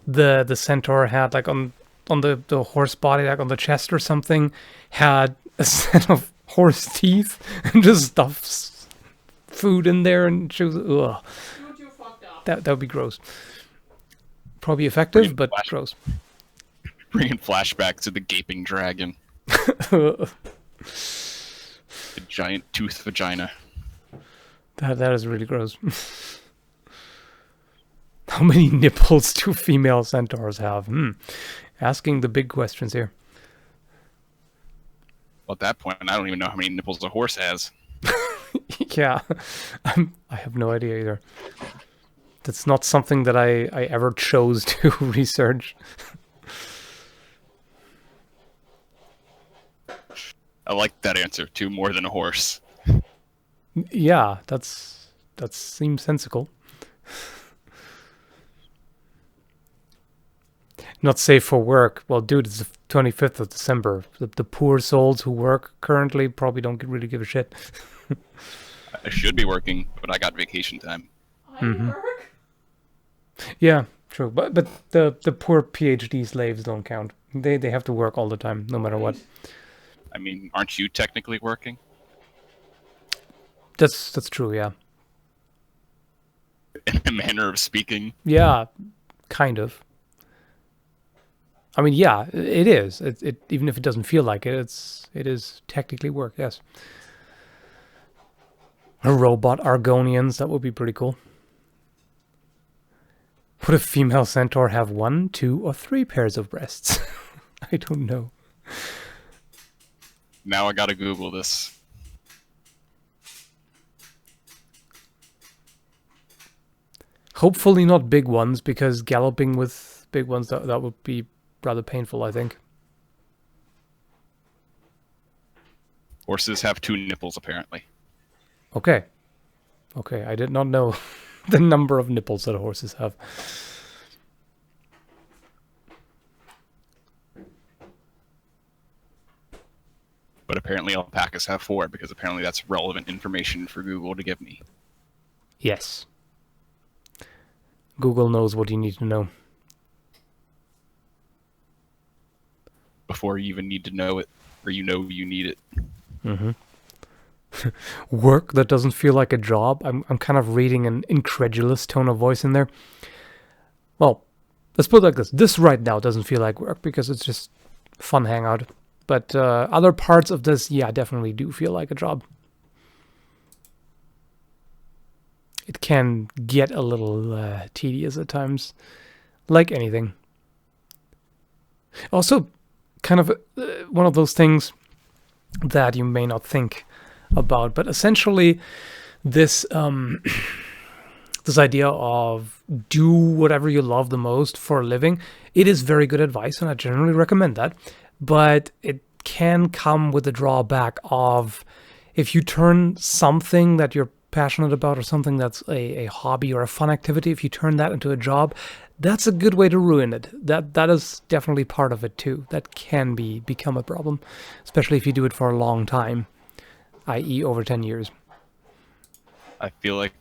the centaur had, like, on the horse body, like on the chest or something, had a set of horse teeth and just stuffs food in there and chews. Ugh. That would be gross. Probably effective, but gross. Bringing flashbacks to the gaping dragon. The giant tooth vagina. That is really gross. How many nipples do female centaurs have? Asking the big questions here. Well, at that point, I don't even know how many nipples a horse has. Yeah, I have no idea either. That's not something that I ever chose to research. I like that answer. Two more than a horse. Yeah, that seems sensible. Not safe for work. Well, dude, it's the 25th of December. The poor souls who work currently probably don't really give a shit. I should be working, but I got vacation time. Work? Yeah, true. But the poor PhD slaves don't count. They have to work all the time, no matter what. I mean, aren't you technically working? That's true, yeah. In a manner of speaking. Yeah, kind of. I mean, yeah, it is. It even if it doesn't feel like it, it is technically work. Yes. A robot Argonians, that would be pretty cool. Would a female centaur have 1, 2, or 3 pairs of breasts? I don't know. Now I gotta Google this. Hopefully not big ones, because galloping with big ones, that would be rather painful, I think. Horses have 2 nipples, apparently. Okay. Okay, I did not know the number of nipples that horses have. But apparently alpacas have 4, because apparently that's relevant information for Google to give me. Yes. Google knows what you need to know. Before you even need to know it, or you know you need it. Mm-hmm. Work that doesn't feel like a job. I'm kind of reading an incredulous tone of voice in there. Well, let's put it like this. This right now doesn't feel like work because it's just fun hangout. But other parts of this, yeah, definitely do feel like a job. It can get a little tedious at times, like anything. Also, kind of one of those things that you may not think about, but essentially this this idea of do whatever you love the most for a living, it is very good advice, and I generally recommend that. But it can come with the drawback of, if you turn something that you're passionate about, or something that's a hobby or a fun activity, if you turn that into a job, that's a good way to ruin it. That is definitely part of it too. That can become a problem, especially if you do it for a long time, i.e. over 10 years. I feel like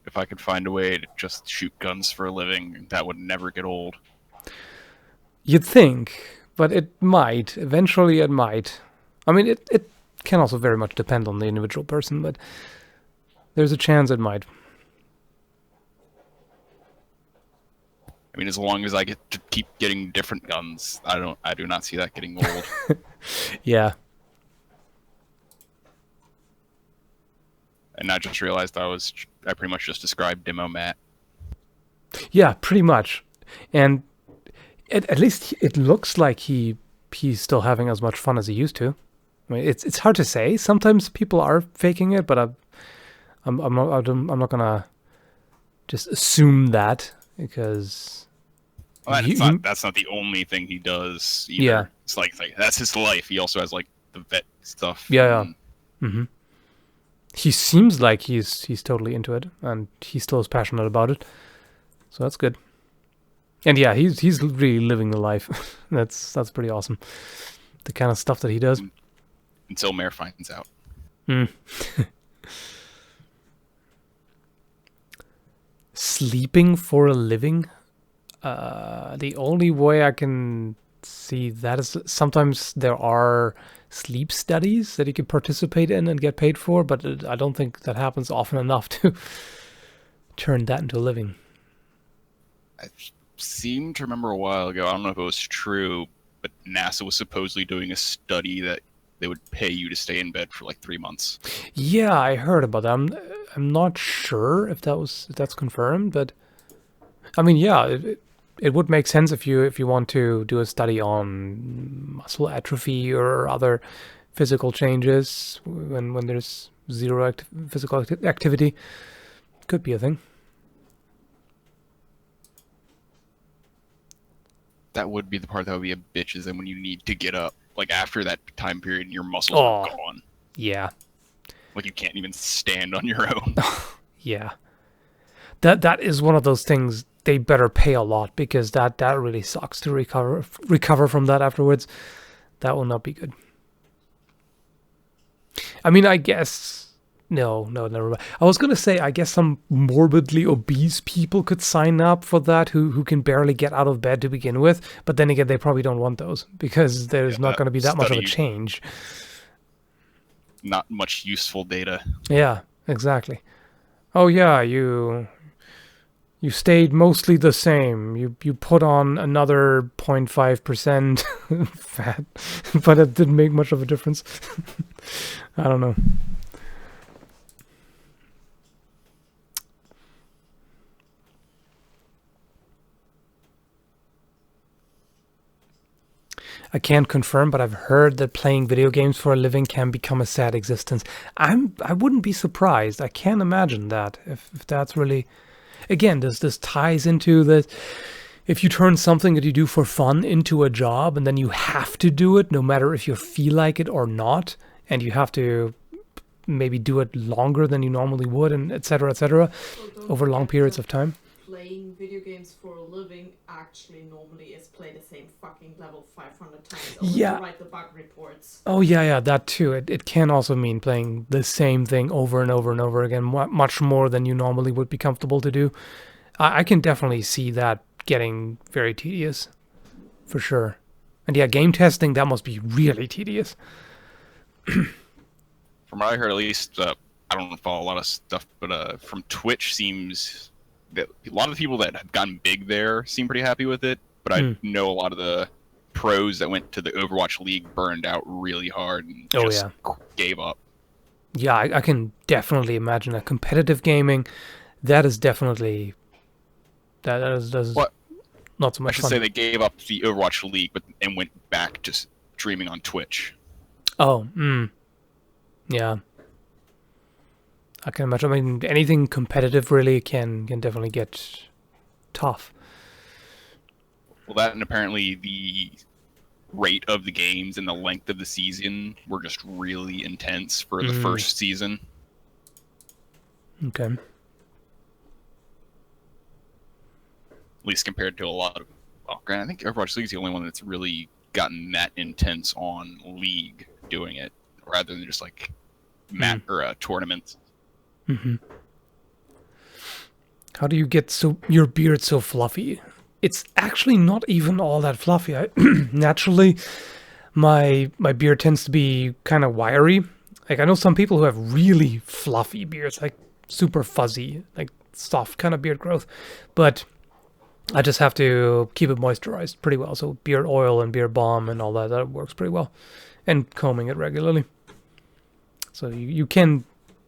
if I could find a way to just shoot guns for a living, that would never get old. You'd think, but it might. Eventually it might. I mean, it can also very much depend on the individual person, but there's a chance it might. I mean, as long as I get to keep getting different guns, I do not see that getting old. Yeah. And I just realized I pretty much just described Demo Matt. Yeah, pretty much. And at least it looks like he's still having as much fun as he used to. I mean, it's hard to say. Sometimes people are faking it, but I'm not gonna just assume that, because Well, that's not the only thing he does either. Yeah. It's like that's his life. He also has like the vet stuff. Yeah. Mm-hmm. He seems like he's totally into it, and he still is passionate about it. So that's good. And yeah, he's really living the life. That's pretty awesome. The kind of stuff that he does. Until Mare finds out. Sleeping for a living? The only way I can see that is sometimes there are sleep studies that you can participate in and get paid for, but I don't think that happens often enough to turn that into a living. I seem to remember a while ago, I don't know if it was true, but NASA was supposedly doing a study that they would pay you to stay in bed for like 3 months. Yeah, I heard about that. I'm not sure if that's confirmed, but I mean, yeah, it would make sense if you want to do a study on muscle atrophy or other physical changes when there's zero physical activity. Could be a thing. That would be the part that would be a bitch, is then when you need to get up, like after that time period, your muscles are gone. Yeah. Like you can't even stand on your own. Yeah. That is one of those things they better pay a lot, because that really sucks to recover from that afterwards. That will not be good. I mean, I guess no, never mind. I was gonna say, I guess some morbidly obese people could sign up for that who can barely get out of bed to begin with, but then again, they probably don't want those, because there's not going to be that much of a change. Not much useful data. Yeah, exactly. Oh yeah, you stayed mostly the same. You put on another 0.5% fat, but it didn't make much of a difference. I don't know. I can't confirm, but I've heard that playing video games for a living can become a sad existence. I wouldn't be surprised. I can't imagine that, if that's really... Again, this ties into the... If you turn something that you do for fun into a job, and then you have to do it, no matter if you feel like it or not, and you have to maybe do it longer than you normally would, and et cetera, over long periods of time. Playing video games for a living actually normally is play the same fucking level 500 times over to write the bug reports. Oh yeah, that too. It can also mean playing the same thing over and over and over again, much more than you normally would be comfortable to do. I can definitely see that getting very tedious, for sure. And yeah, game testing, that must be really tedious. From what I heard, at least, I don't follow a lot of stuff, but from Twitch seems... that a lot of the people that have gotten big there seem pretty happy with it, but I know a lot of the pros that went to the Overwatch League burned out really hard and just gave up. Yeah, I can definitely imagine a competitive gaming. That is definitely that is not so much fun. I should say they gave up the Overwatch League, and went back to streaming on Twitch. Oh, yeah. I can imagine. I mean, anything competitive really can definitely get tough. Well, that, and apparently the rate of the games and the length of the season were just really intense for the first season. Okay. At least compared to a lot of... Well, granted, I think Overwatch League is the only one that's really gotten that intense on League doing it, rather than just like tournaments. Mm-hmm. How do you get your beard so fluffy? It's actually not even all that fluffy. Naturally, my beard tends to be kind of wiry, Like, I know some people who have really fluffy beards, like super fuzzy, like soft kind of beard growth, but I just have to keep it moisturized pretty well. So beard oil and beard balm and all that, that works pretty well. And combing it regularly. So you can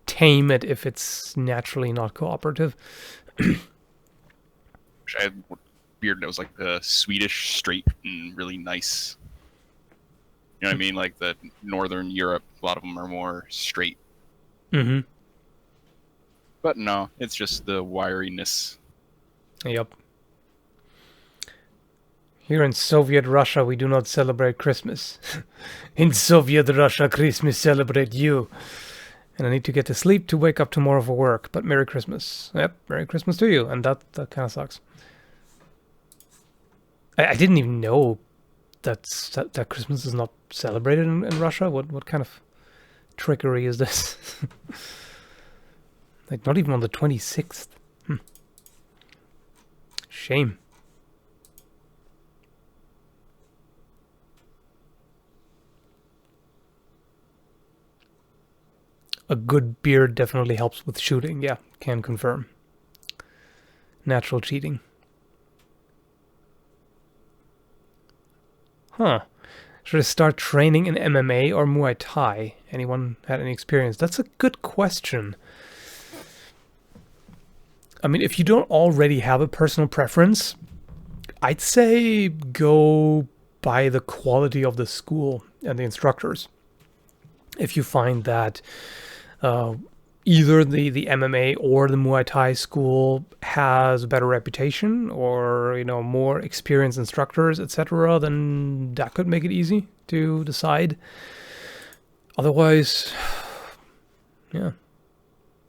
tame it if it's naturally not cooperative. I had a beard that was like the Swedish straight and really nice. You know what I mean? Like the Northern Europe, a lot of them are more straight. Mm-hmm. But no, it's just the wiriness. Yep. Here in Soviet Russia, we do not celebrate Christmas. In Soviet Russia, Christmas celebrate you. And I need to get to sleep to wake up tomorrow for work. But Merry Christmas. Yep, Merry Christmas to you. And that kind of sucks. I didn't even know that Christmas is not celebrated in Russia. What kind of trickery is this? Like, not even on the 26th. Shame. A good beard definitely helps with shooting. Yeah, can confirm. Natural cheating. Huh. Should I start training in MMA or Muay Thai? Anyone had any experience? That's a good question. I mean, if you don't already have a personal preference, I'd say go by the quality of the school and the instructors. If you find that either the MMA or the Muay Thai school has a better reputation, or more experienced instructors, etc., then that could make it easy to decide. Otherwise, yeah,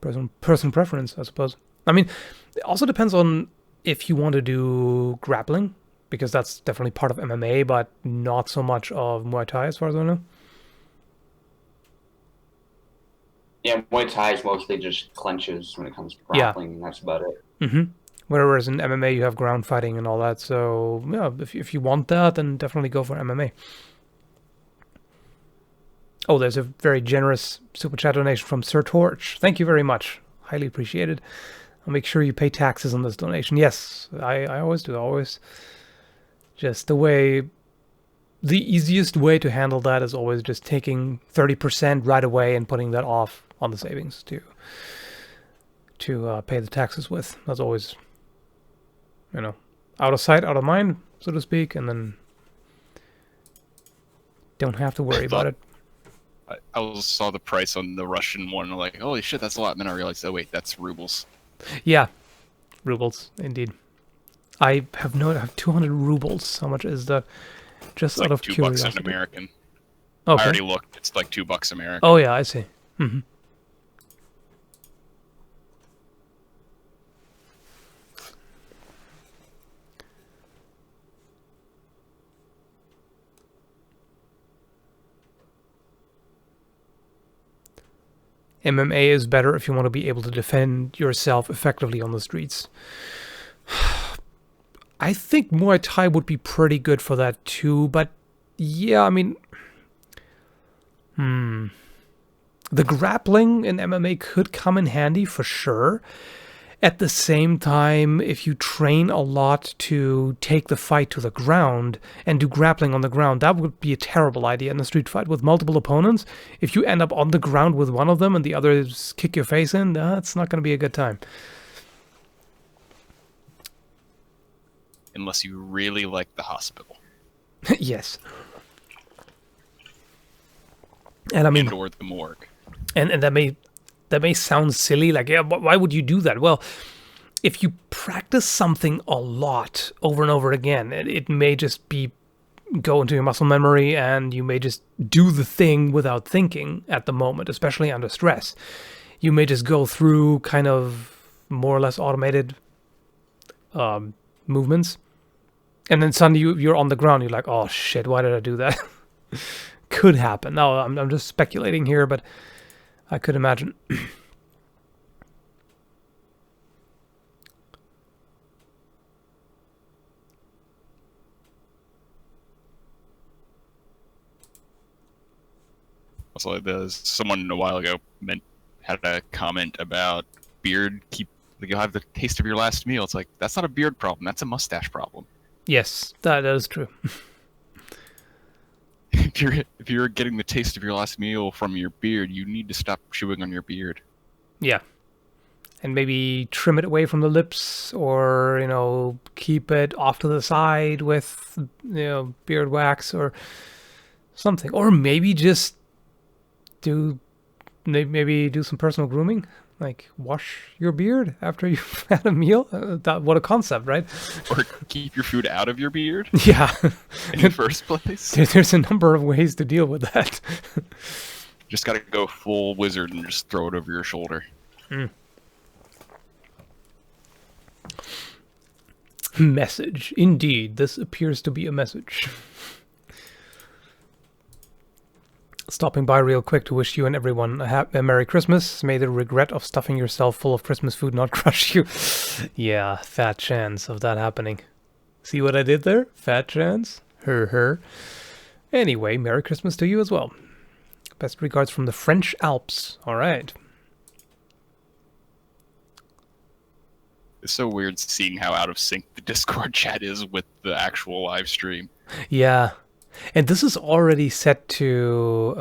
personal preference, I suppose. I mean, it also depends on if you want to do grappling, because that's definitely part of MMA, but not so much of Muay Thai, as far as I know. Yeah, Muay Thai is mostly just clenches when it comes to grappling, and that's about it. Mm-hmm. Whereas in MMA you have ground fighting and all that. So yeah, if you want that, then definitely go for MMA. Oh, there's a very generous super chat donation from Sir Torch. Thank you very much. Highly appreciated. I'll make sure you pay taxes on this donation. Yes, I always do. Always. Just the easiest way to handle that is always just taking 30% right away and putting that off on the savings to pay the taxes with. That's always, out of sight, out of mind, so to speak, and then don't have to worry about it. I saw the price on the Russian one, like, holy shit, that's a lot. And then I realized, oh wait, that's rubles. Yeah, rubles, indeed. I have 200 rubles. How much is that? Just it's out like of curiosity. $2 in American. Okay. I already looked. It's like $2 American. Oh yeah, I see. Mm-hmm. MMA is better if you want to be able to defend yourself effectively on the streets. I think Muay Thai would be pretty good for that too, but yeah, I mean, the grappling in MMA could come in handy for sure. At the same time, if you train a lot to take the fight to the ground and do grappling on the ground, that would be a terrible idea in a street fight with multiple opponents. If you end up on the ground with one of them and the others kick your face in, that's not going to be a good time. Unless you really like the hospital. Yes. And I mean, or the morgue. And that may sound silly, like, yeah, why would you do that? Well, if you practice something a lot over and over again, it may just go into your muscle memory, and you may just do the thing without thinking at the moment, especially under stress. You may just go through kind of more or less automated movements, and then suddenly you're on the ground. You're like, oh shit, why did I do that? Could happen. Now I'm just speculating here, but I could imagine. Also, someone a while ago had a comment about beard you'll have the taste of your last meal. It's like, that's not a beard problem, that's a mustache problem. Yes, that is true. If you're getting the taste of your last meal from your beard, you need to stop chewing on your beard. Yeah. And maybe trim it away from the lips, or, keep it off to the side with, beard wax or something. Or maybe just do some personal grooming. Like, wash your beard after you've had a meal. What a concept, right? Or keep your food out of your beard Yeah. in the first place. There's a number of ways to deal with that. Just gotta go full wizard and just throw it over your shoulder. Message. Indeed, this appears to be a message. Stopping by real quick to wish you and everyone a Merry Christmas. May the regret of stuffing yourself full of Christmas food not crush you. Yeah, fat chance of that happening. See what I did there? Fat chance. Her. Anyway, Merry Christmas to you as well. Best regards from the French Alps. All right. It's so weird seeing how out of sync the Discord chat is with the actual live stream. Yeah. And this is already set to,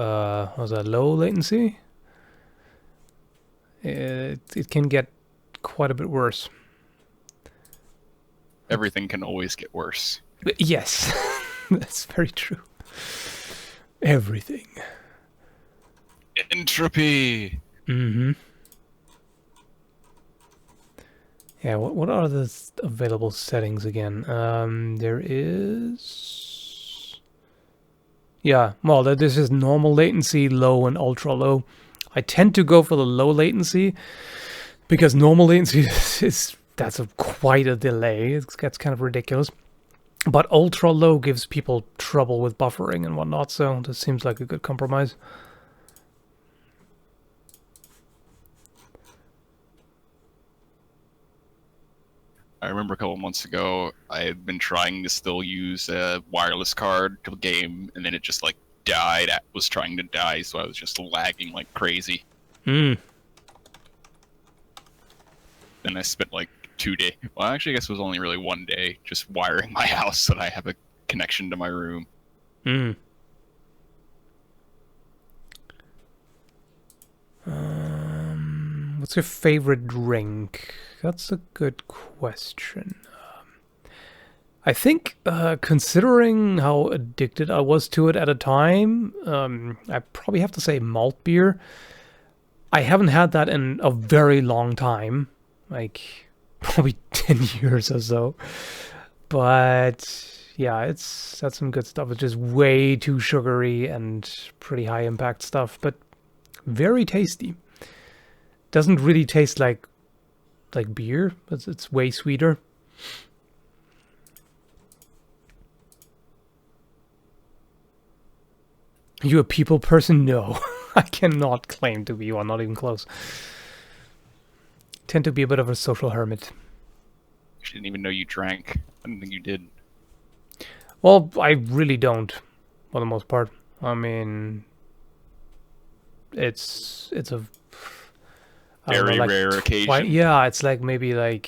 was that low latency? It can get quite a bit worse. Everything can always get worse. Yes, that's very true. Everything. Entropy! Mm-hmm. Yeah, what are the available settings again? There is... Yeah, well, this is normal latency, low, and ultra low. I tend to go for the low latency because normal latency that's quite a delay. It gets kind of ridiculous. But ultra low gives people trouble with buffering and whatnot, so this seems like a good compromise. I remember a couple months ago, I had been trying to still use a wireless card to game, and then it just, died. It was trying to die, so I was just lagging like crazy. Then I spent, 2 days... Well, actually, I guess it was only really 1 day, just wiring my house so that I have a connection to my room. What's your favorite drink? That's a good question. I think, considering how addicted I was to it at a time, I probably have to say malt beer. I haven't had that in a very long time, probably 10 years or so. But yeah, that's some good stuff. It's just way too sugary and pretty high impact stuff, but very tasty. Doesn't really taste like beer. It's way sweeter. Are you a people person? No. I cannot claim to be one, not even close. Tend to be a bit of a social hermit. I didn't even know you drank. I didn't think you did. Well, I really don't, for the most part. I mean, it's a very rare occasion. Yeah, it's maybe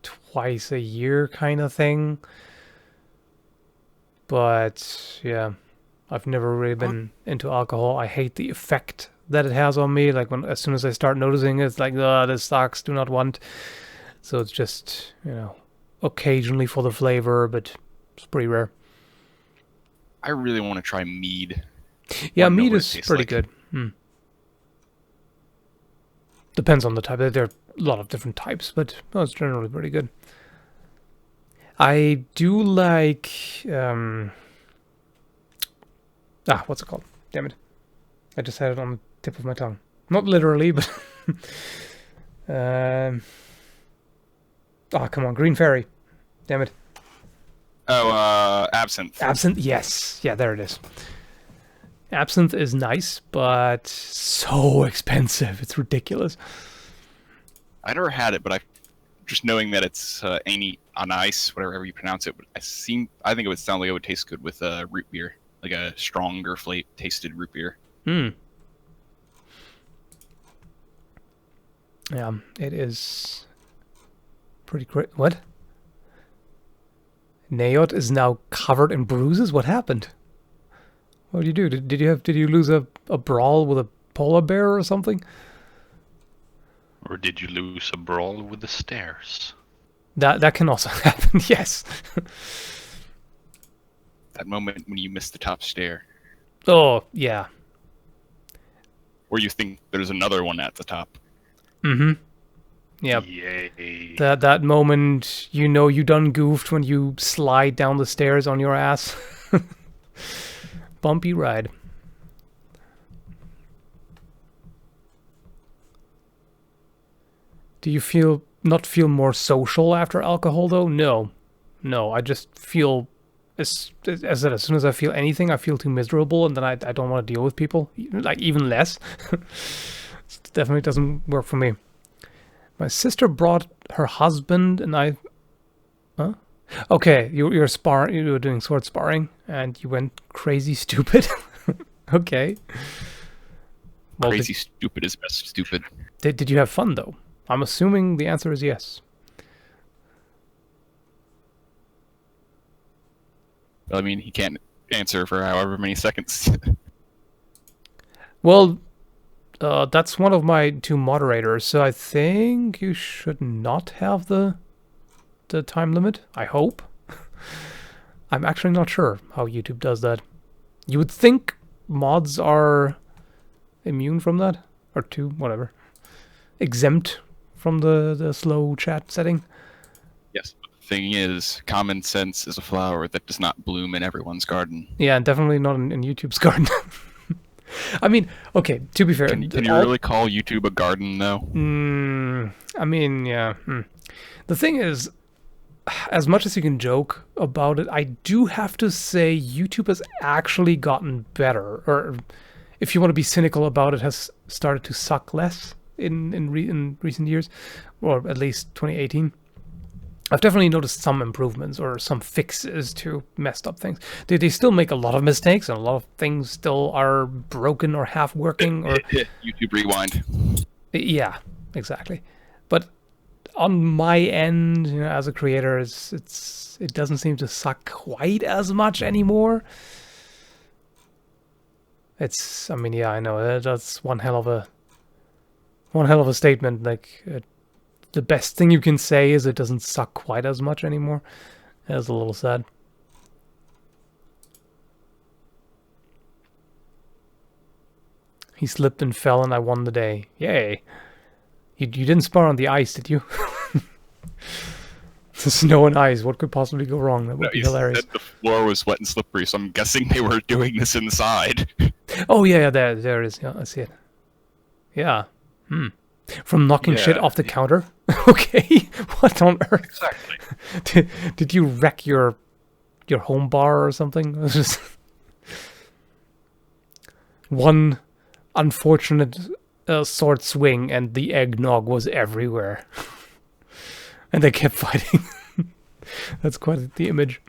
twice a year kind of thing. But yeah, I've never really been into alcohol. I hate the effect that it has on me. As soon as I start noticing it, it's this sucks, do not want. So it's just, occasionally for the flavor, but it's pretty rare. I really want to try mead. Yeah, mead is pretty good. Depends on the type. There are a lot of different types, but it's generally pretty good. I do like... what's it called? Damn it. I just had it on the tip of my tongue. Not literally, but... come on. Green Fairy. Damn it. Oh, absinthe. Absinthe, yes. Yeah, there it is. Absinthe is nice, but so expensive. It's ridiculous. I never had it, but just knowing that it's on ice, whatever you pronounce it, I think it would sound like it would taste good with root beer, like a stronger tasted root beer. Yeah, it is pretty great. What? Nayot is now covered in bruises? What happened? What did you do? Did you lose a brawl with a polar bear or something? Or did you lose a brawl with the stairs? That can also happen, yes. That moment when you miss the top stair. Oh, yeah. Or you think there's another one at the top. Mm-hmm. Yep. Yay. That moment you know you done goofed when you slide down the stairs on your ass. Bumpy ride. Do you not feel more social after alcohol though? No. I just feel as soon as I feel anything, I feel too miserable, and then I don't want to deal with people, like even less. It definitely doesn't work for me. My sister brought her husband, and I. Huh? Okay, you were doing sword sparring, and you went crazy stupid. Okay. Well, Crazy stupid is best stupid. Did you have fun though? I'm assuming the answer is yes. Well, I mean, he can't answer for however many seconds. Well, that's one of my two moderators, so I think you should not have the time limit. I hope. I'm actually not sure how YouTube does that. You would think mods are immune from that, or whatever, exempt from the slow chat setting. Yes, but the thing is, common sense is a flower that does not bloom in everyone's garden. Yeah, and definitely not in YouTube's garden. I mean, okay, to be fair... Can you really call YouTube a garden, though? I mean, yeah. The thing is, as much as you can joke about it, I do have to say YouTube has actually gotten better. Or, if you want to be cynical about it, has started to suck less in recent years, or at least 2018. I've definitely noticed some improvements or some fixes to messed up things. They still make a lot of mistakes, and a lot of things still are broken or half working. Or YouTube Rewind. Yeah, exactly. But on my end, as a creator, it doesn't seem to suck quite as much anymore. I mean, yeah, I know that's one hell of a statement. Like, the best thing you can say is it doesn't suck quite as much anymore. That's a little sad. He slipped and fell, and I won the day. Yay! You didn't spar on the ice, did you? The snow and ice. What could possibly go wrong? That would be hilarious. The floor was wet and slippery, so I'm guessing they were doing this inside. Oh yeah, there it is. Yeah, I see it. Yeah. From knocking shit off the counter. Okay. What on earth? Exactly. Did you wreck your home bar or something? It was just one unfortunate sword swing, and the eggnog was everywhere. And they kept fighting. That's quite the image.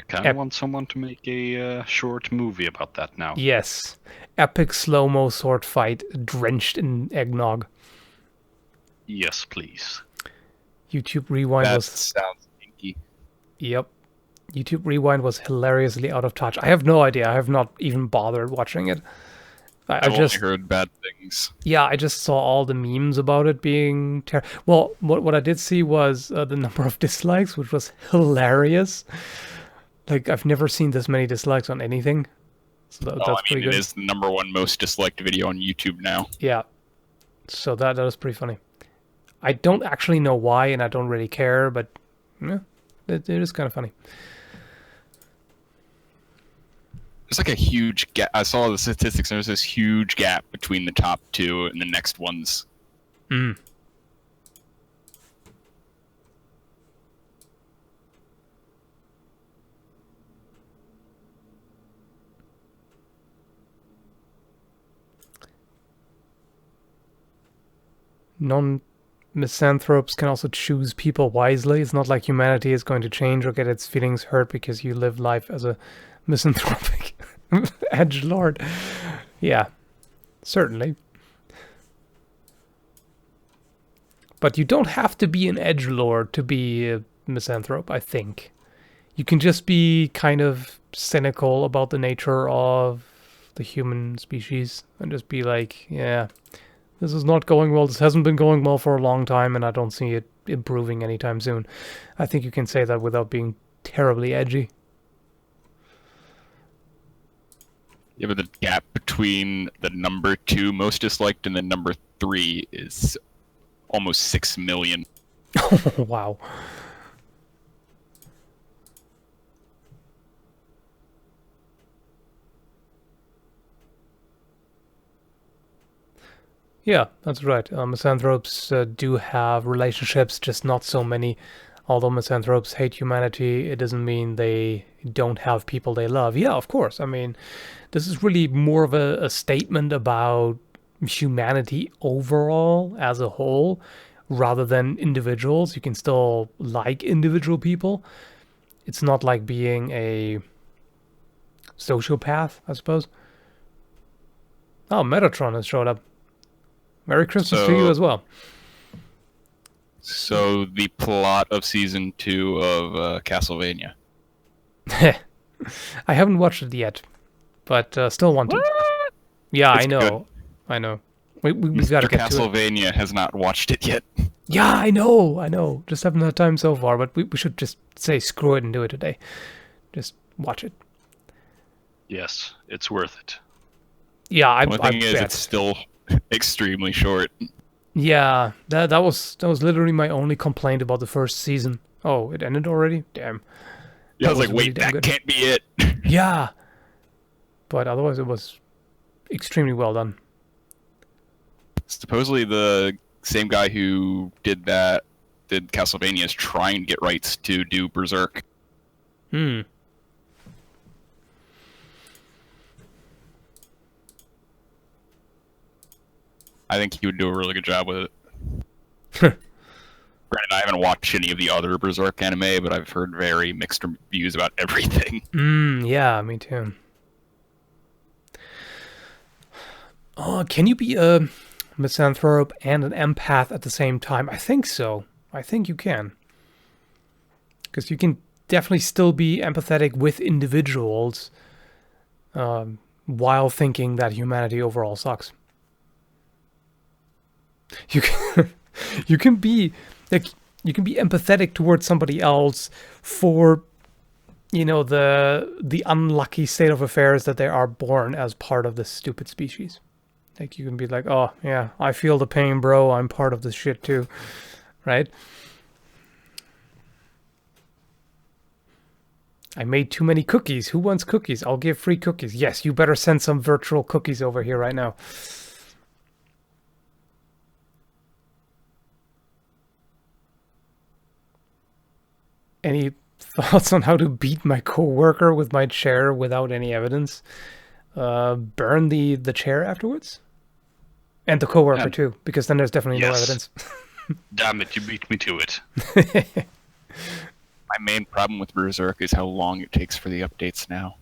I kind of want someone to make a short movie about that now. Yes. Epic slow-mo sword fight drenched in eggnog. Yes, please. YouTube Rewind That was... sounds kinky. Yep. YouTube Rewind was hilariously out of touch. I have no idea. I have not even bothered watching it. I've only heard bad things. Yeah, I just saw all the memes about it being terrible. Well, what I did see was the number of dislikes, which was hilarious. Like, I've never seen this many dislikes on anything. So that's pretty good. It is the #1 most disliked video on YouTube now. Yeah. So that was pretty funny. I don't actually know why, and I don't really care, but yeah, it is kind of funny. There's like a huge gap. I saw the statistics, and there's this huge gap between the top two and the next ones. Non-misanthropes can also choose people wisely. It's not like humanity is going to change or get its feelings hurt because you live life as a misanthropic edgelord. Yeah. certainly. But you don't have to be an edgelord to be a misanthrope, I think. You can just be kind of cynical about the nature of the human species and just be like, yeah, this is not going well. This hasn't been going well for a long time, and I don't see it improving anytime soon. I think you can say that without being terribly edgy. Yeah, but the gap between the number 2 most disliked and the number 3 is almost 6 million. Wow. Yeah, that's right. Misanthropes do have relationships, just not so many. Although misanthropes hate humanity, it doesn't mean they don't have people they love. Yeah, of course. I mean, this is really more of a statement about humanity overall as a whole, rather than individuals. You can still like individual people. It's not like being a sociopath, I suppose. Oh, Metatron has showed up. Merry Christmas to you as well. So the plot of season 2 of Castlevania. I haven't watched it yet, but still want to. What? Yeah, It's I know. good. I know. We've got to get to it. Castlevania has not watched it yet. Yeah, I know. Just haven't had time so far, but we should just say screw it and do it today. Just watch it. Yes, it's worth it. Yeah, I The thing is, bet. it's still extremely short. Yeah, that was literally my only complaint about the first season. Oh, it ended already? Damn. Yeah, I That was like, was really wait, damn that good. can't be it. Yeah. But otherwise it was extremely well done. Supposedly the same guy who did Castlevania is trying to get rights to do Berserk. I think he would do a really good job with it. Granted, I haven't watched any of the other Berserk anime, but I've heard very mixed reviews about everything. Yeah, me too. Oh, can you be a misanthrope and an empath at the same time? I think so. I think you can. Because you can definitely still be empathetic with individuals while thinking that humanity overall sucks. You can, you can be empathetic towards somebody else for, you know, the unlucky state of affairs that they are born as part of this stupid species. Like, you can be like, oh yeah, I feel the pain, bro. I'm part of this shit too, right? I made too many cookies. Who wants cookies? I'll give free cookies. Yes, you better send some virtual cookies over here right now. Any thoughts on how to beat my coworker with my chair without any evidence? Burn the chair afterwards? And the coworker too, because then there's definitely no evidence. Damn it, you beat me to it. My main problem with Berserk is how long it takes for the updates now.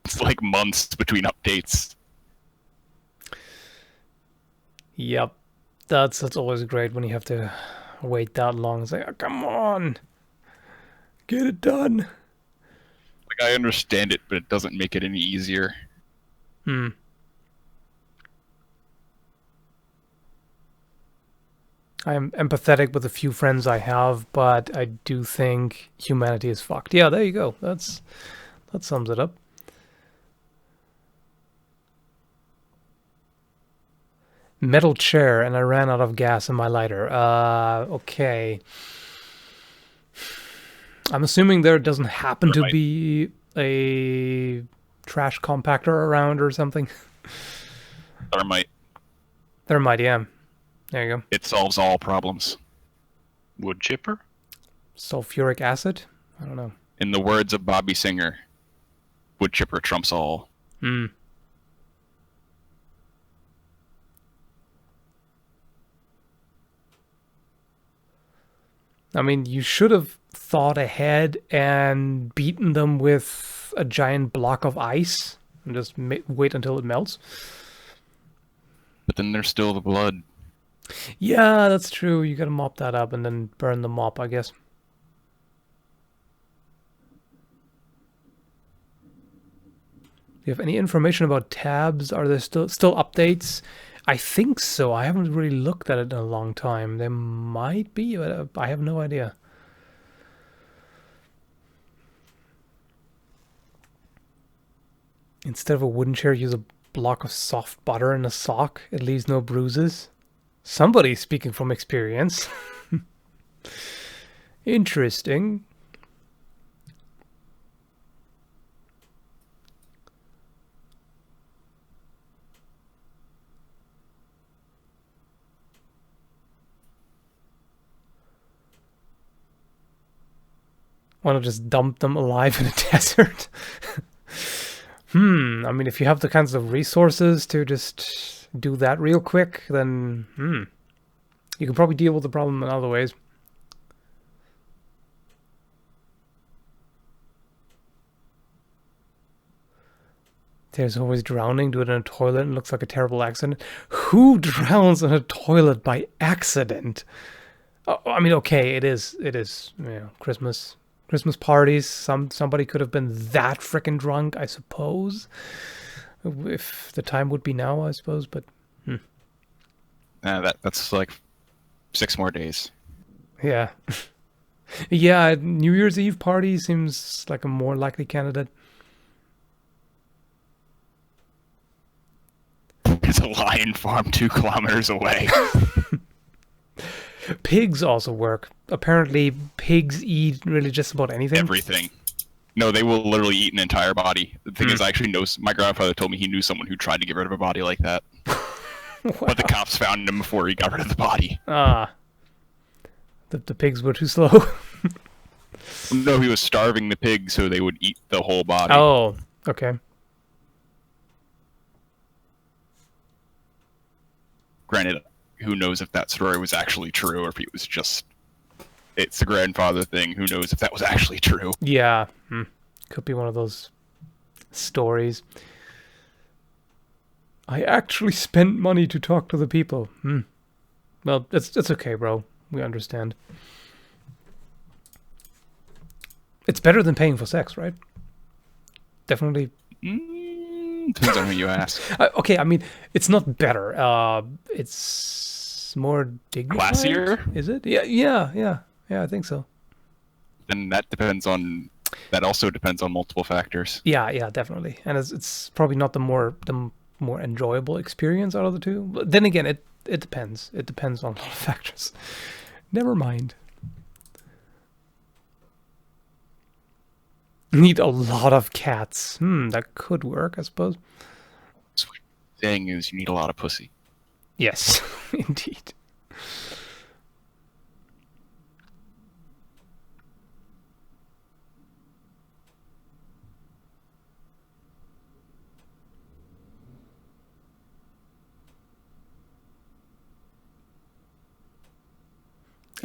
It's like months between updates. Yep. That's always great when you have to wait that long. It's like, oh, come on. Get it done. Like, I understand it, but it doesn't make it any easier. I am empathetic with a few friends I have, but I do think humanity is fucked. Yeah, there you go. That sums it up. Metal chair, and I ran out of gas in my lighter. Okay. I'm assuming there doesn't happen to be a trash compactor around or something. Thermite. Thermite, yeah. There you go. It solves all problems. Wood chipper? Sulfuric acid? I don't know. In the words of Bobby Singer, wood chipper trumps all. I mean, you should have thought ahead and beaten them with a giant block of ice and just wait until it melts. But then there's still the blood. Yeah, that's true. You gotta mop that up and then burn the mop, I guess. Do you have any information about tabs? Are there still updates? I think so. I haven't really looked at it in a long time. There might be, but I have no idea. Instead of a wooden chair, use a block of soft butter and a sock. It leaves no bruises. Somebody's speaking from experience. Interesting. Why not just dump them alive in a desert? I mean, if you have the kinds of resources to just do that real quick, then you can probably deal with the problem in other ways. There's always drowning. Do it in a toilet and it looks like a terrible accident. Who drowns in a toilet by accident? Oh, I mean, okay, it is, Christmas parties. Somebody could have been that frickin' drunk, I suppose. If the time would be now, I suppose, but... That's like 6 more days. Yeah. Yeah, New Year's Eve party seems like a more likely candidate. There's a lion farm 2 kilometers away. Pigs also work. Apparently, pigs eat really just about anything. Everything. No, they will literally eat an entire body. The thing is, I actually know... My grandfather told me he knew someone who tried to get rid of a body like that. Wow. But the cops found him before he got rid of the body. Ah. The pigs were too slow. No, he was starving the pigs so they would eat the whole body. Oh, okay. Granted, who knows if that story was actually true or if it was just... It's the grandfather thing. Who knows if that was actually true? Yeah. Could be one of those stories. I actually spent money to talk to the people. Well, it's okay, bro. We understand. It's better than paying for sex, right? Definitely. Depends on who you ask. Okay, I mean, it's not better. It's more dignified. Classier? Is it? Yeah, I think so. Then that depends on... That also depends on multiple factors. Yeah, definitely. And it's probably not the more enjoyable experience out of the two. But then again, it depends. It depends on a lot of factors. Never mind. Need a lot of cats. That could work, I suppose. So what you're saying is you need a lot of pussy. Yes, indeed.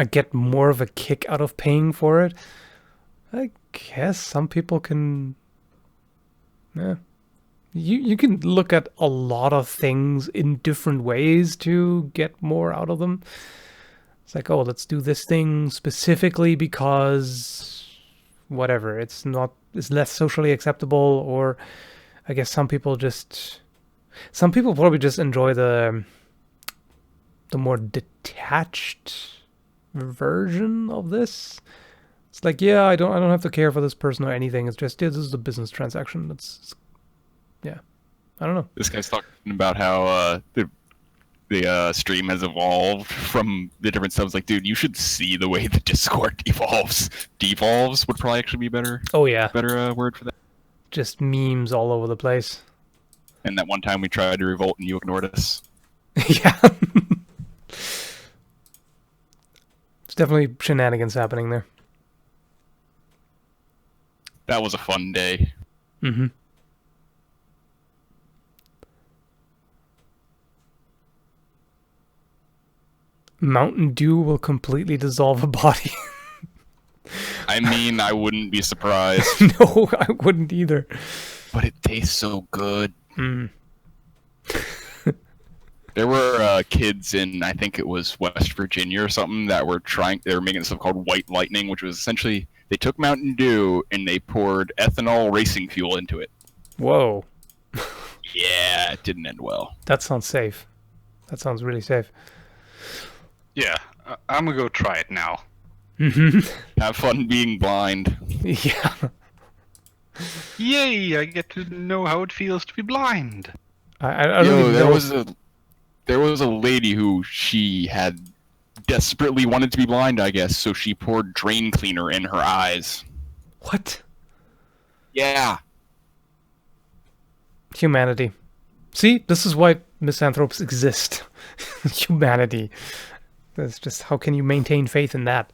I get more of a kick out of paying for it. I guess some people can... Yeah. You can look at a lot of things in different ways to get more out of them. It's like, oh, let's do this thing specifically because... whatever. It's less socially acceptable, or... I guess some people probably just enjoy the more detached version of this. It's like, yeah, I don't have to care for this person or anything. It's just, this is a business transaction. Yeah, I don't know. This guy's talking about how the stream has evolved from the different stuff. It's like, dude, you should see the way the Discord evolves. Devolves would probably actually be better. Oh yeah, better word for that. Just memes all over the place. And that one time we tried to revolt and you ignored us. Yeah. Definitely shenanigans happening there. That was a fun day. Mountain Dew will completely dissolve a body. I mean, I wouldn't be surprised. No, I wouldn't either. But it tastes so good. Mm. There were kids in, I think it was West Virginia or something, that were making stuff called White Lightning, which was essentially, they took Mountain Dew and they poured ethanol racing fuel into it. Whoa. Yeah, it didn't end well. That sounds safe. That sounds really safe. Yeah, I'm gonna go try it now. Have fun being blind. Yeah. Yay! I get to know how it feels to be blind. I don't even know. There was a lady who she had desperately wanted to be blind, I guess, so she poured drain cleaner in her eyes. What? Yeah. Humanity. See, this is why misanthropes exist. Humanity. That's just, how can you maintain faith in that?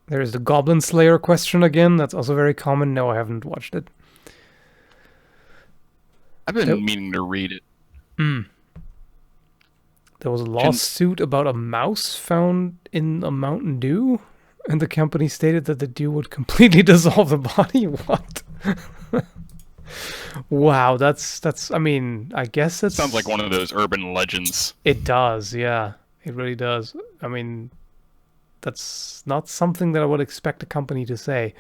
There's the Goblin Slayer question again. That's also very common. No, I haven't watched it. I've been meaning to read it. There was a lawsuit about a mouse found in a Mountain Dew, and the company stated that the dew would completely dissolve the body. What? Wow, that's. I mean, I guess it sounds like one of those urban legends. It does, yeah. It really does. I mean, that's not something that I would expect a company to say.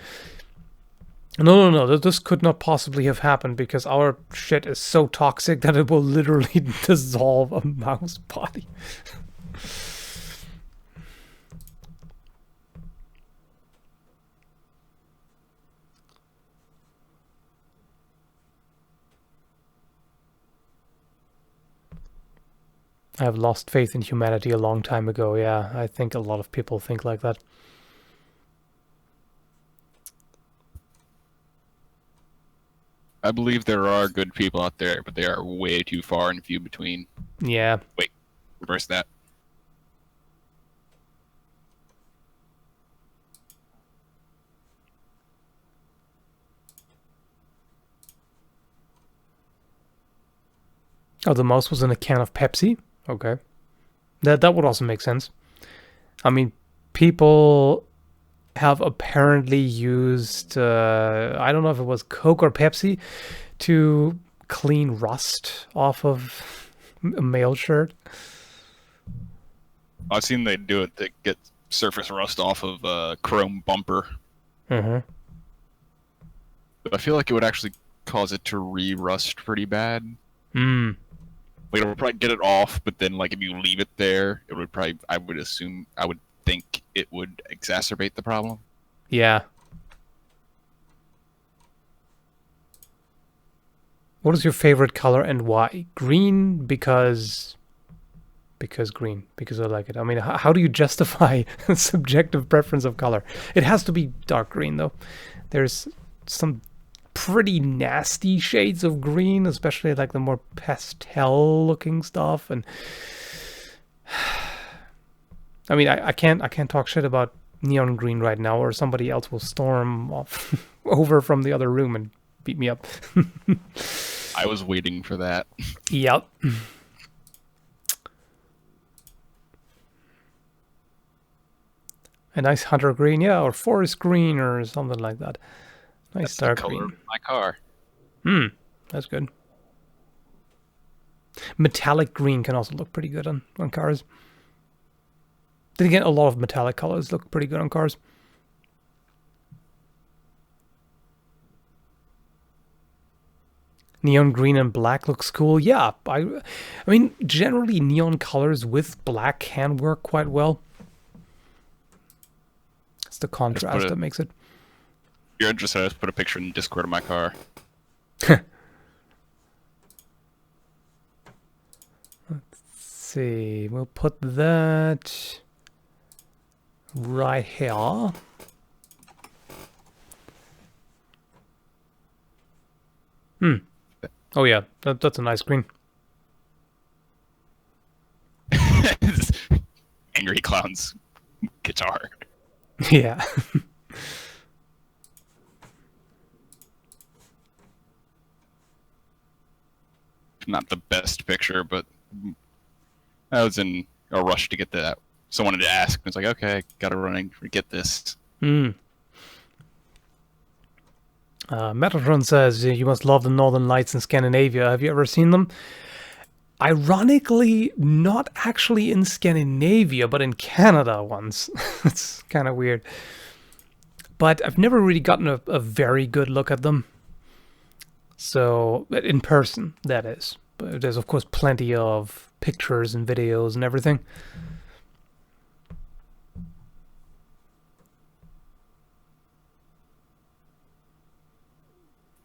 No. This could not possibly have happened because our shit is so toxic that it will literally dissolve a mouse body. I've lost faith in humanity a long time ago, yeah. I think a lot of people think like that. I believe there are good people out there, but they are way too far and few between. Yeah. Wait, reverse that. Oh, the mouse was in a can of Pepsi? Okay. That would also make sense. I mean, people have apparently used, I don't know if it was Coke or Pepsi, to clean rust off of a mail shirt. I've seen they do it to get surface rust off of a chrome bumper. Mm-hmm. But I feel like it would actually cause it to re-rust pretty bad. Mm. Like, it would probably get it off, but then, like, if you leave it there, it would probably, I would think it would exacerbate the problem. Yeah. What is your favorite color and why? Green because green, because I like it. I mean, how do you justify subjective preference of color? It has to be dark green, though. There's some pretty nasty shades of green, especially like the more pastel looking stuff. And I mean, I can't talk shit about neon green right now, or somebody else will storm off over from the other room and beat me up. I was waiting for that. Yep. A nice hunter green, yeah, or forest green or something like that. Nice. That's dark the color green. Of my car. That's good. Metallic green can also look pretty good on cars. Then again, a lot of metallic colors look pretty good on cars. Neon green and black looks cool. Yeah, I mean, generally neon colors with black can work quite well. It's the contrast that makes it. If you're interested, I just put a picture in Discord of my car. Let's see. We'll put that right here. Oh yeah, that's a nice green. Angry Clown's guitar. Yeah. not the best picture, but I was in a rush to get that. So I wanted to ask. It's like, okay, gotta run and get this. Metatron says, you must love the Northern Lights in Scandinavia. Have you ever seen them? Ironically, not actually in Scandinavia, but in Canada once. It's kind of weird. But I've never really gotten a very good look at them. So, in person, that is. But there's, of course, plenty of pictures and videos and everything.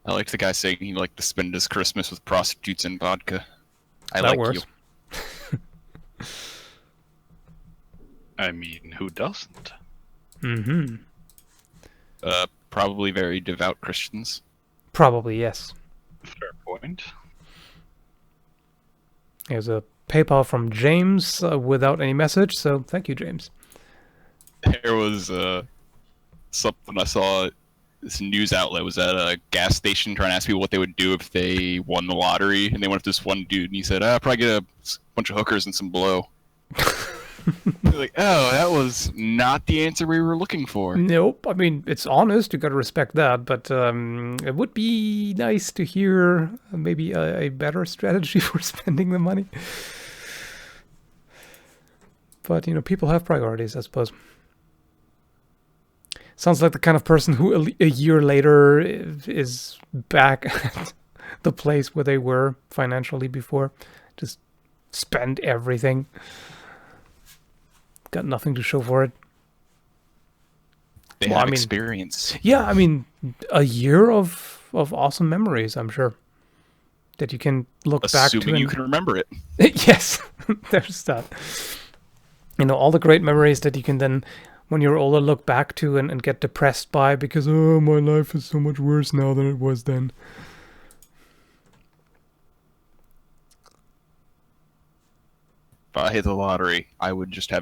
I like the guy saying he liked to spend his Christmas with prostitutes and vodka. I That like works. you. I mean, who doesn't? Mm-hmm. Probably very devout Christians. Probably, yes. Fair point. Here's a PayPal from James without any message, so thank you, James. There was something I saw. This news outlet was at a gas station trying to ask people what they would do if they won the lottery, and they went up to this one dude, and he said, "I'll probably get a bunch of hookers and some blow." They're like, oh, that was not the answer we were looking for. Nope. I mean, it's honest. You got to respect that. But it would be nice to hear maybe a better strategy for spending the money. But, you know, people have priorities, I suppose. Sounds like the kind of person who a year later is back at the place where they were financially before. Just spend everything. Got nothing to show for it. They have experience. Yeah, I mean, a year of awesome memories, I'm sure. That you can look back to. Assuming you can remember it. Yes, there's that. You know, all the great memories that you can then, when you're older, look back to and get depressed by because, oh, my life is so much worse now than it was then. If I hit the lottery, I would just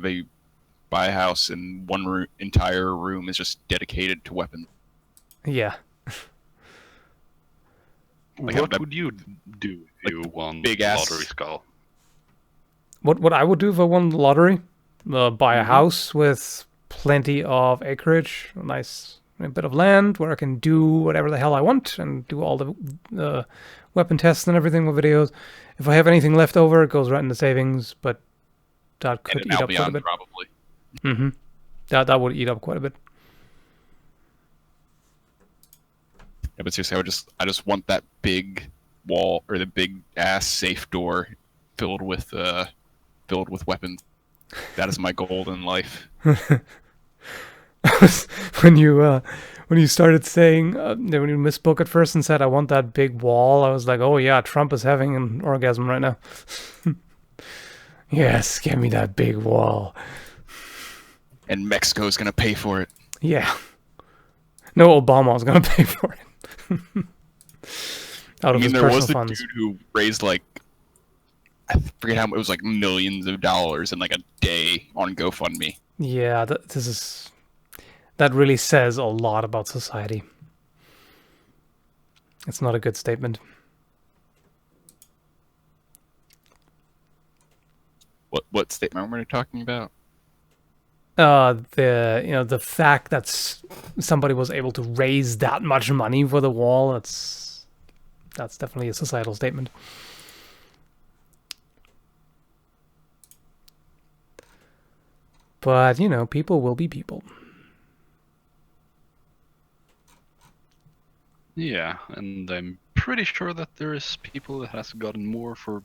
buy a house and one entire room is just dedicated to weapons. Yeah. What would you do if you won the lottery, Skull? What I would do if I won the lottery? Buy a house with plenty of acreage, a bit of land where I can do whatever the hell I want and do all the weapon tests and everything with videos. If I have anything left over, it goes right into savings, but that could eat up quite a bit. Probably. Mm-hmm. That would eat up quite a bit. Yeah, but seriously, I just want that big wall or the big ass safe door filled with weapons. That is my goal in life. When you started saying when you misspoke at first and said I want that big wall, I was like, oh yeah, Trump is having an orgasm right now. Yes, give me that big wall. And Mexico's gonna pay for it. Yeah. No, Obama's gonna pay for it. Out of his there personal was the funds. dude who raised I forget how it was millions of dollars in a day on GoFundMe. Yeah, that really says a lot about society. It's not a good statement. What statement were we talking about? The fact that somebody was able to raise that much money for the wall, that's definitely a societal statement. But, people will be people. Yeah, and I'm pretty sure that there is people that has gotten more for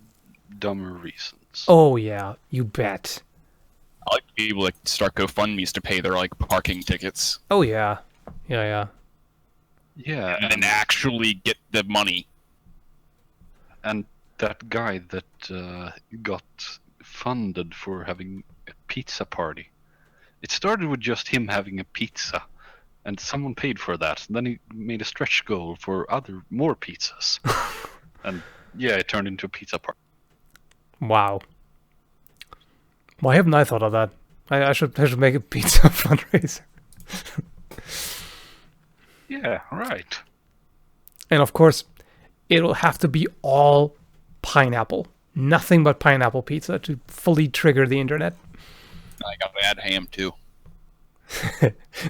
dumber reasons. Oh, yeah, you bet. I like people that start GoFundMes to pay their parking tickets. Oh, yeah. Yeah. Yeah, and then actually get the money. And that guy that got funded for having a pizza party. It started with just him having a pizza, and someone paid for that. And then he made a stretch goal for more pizzas. And yeah, it turned into a pizza party. Wow. Why haven't I thought of that? I should make a pizza fundraiser. Yeah, right. And of course, it'll have to be all pineapple. Nothing but pineapple pizza to fully trigger the internet. I gotta add ham too.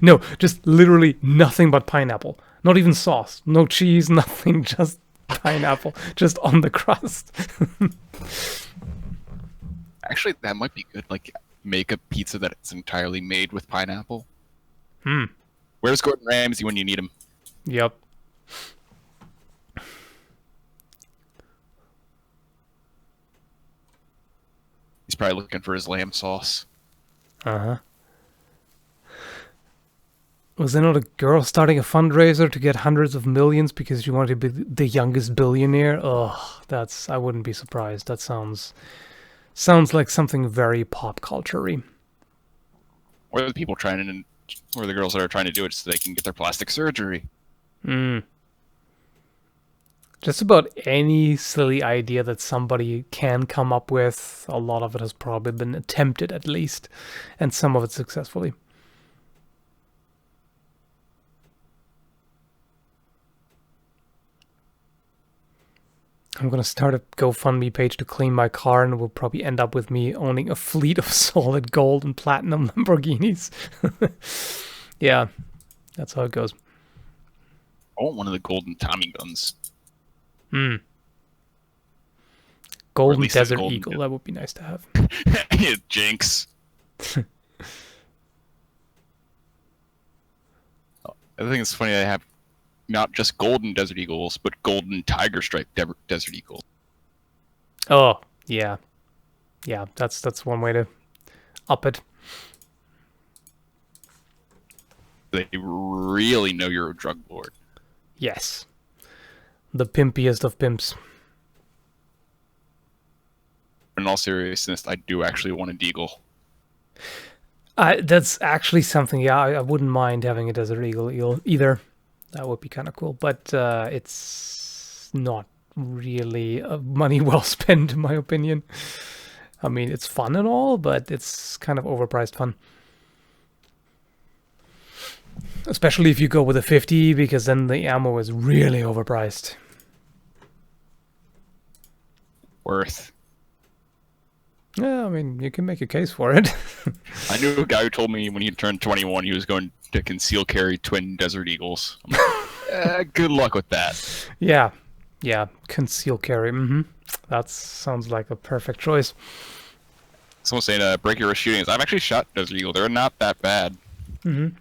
No, just literally nothing but pineapple. Not even sauce. No cheese, nothing. Just pineapple. Just on the crust. Actually, that might be good. Like, make a pizza that's entirely made with pineapple. Where's Gordon Ramsay when you need him? Yep. He's probably looking for his lamb sauce. Uh-huh. Was there not a girl starting a fundraiser to get hundreds of millions because she wanted to be the youngest billionaire? Oh, I wouldn't be surprised. That sounds like something very pop culture-y. Or the people or the girls that are trying to do it so they can get their plastic surgery. Just about any silly idea that somebody can come up with, a lot of it has probably been attempted at least, and some of it successfully. I'm going to start a GoFundMe page to clean my car, and it will probably end up with me owning a fleet of solid gold and platinum Lamborghinis. Yeah, that's how it goes. I want one of the golden Tommy guns. Golden Desert Eagle, that would be nice to have. Jinx. I think it's funny I have not just golden Desert Eagles, but golden Tiger Stripe Desert Eagles. Oh, yeah. Yeah, that's one way to up it. They really know you're a drug lord. Yes. The pimpiest of pimps. In all seriousness, I do actually want a deagle. That's actually something, yeah, I wouldn't mind having a Desert Eagle either. That would be kind of cool, but it's not really money well spent, in my opinion. I mean, it's fun and all, but it's kind of overpriced fun. Especially if you go with a 50, because then the ammo is really overpriced. Worth. Yeah, I mean, you can make a case for it. I knew a guy who told me when he turned 21 he was going to conceal carry twin Desert Eagles. I'm like, good luck with that. Yeah, conceal carry. That sounds like a perfect choice. Someone's saying break your wrist shootings. I've actually shot Desert Eagle. They're not that bad. Now,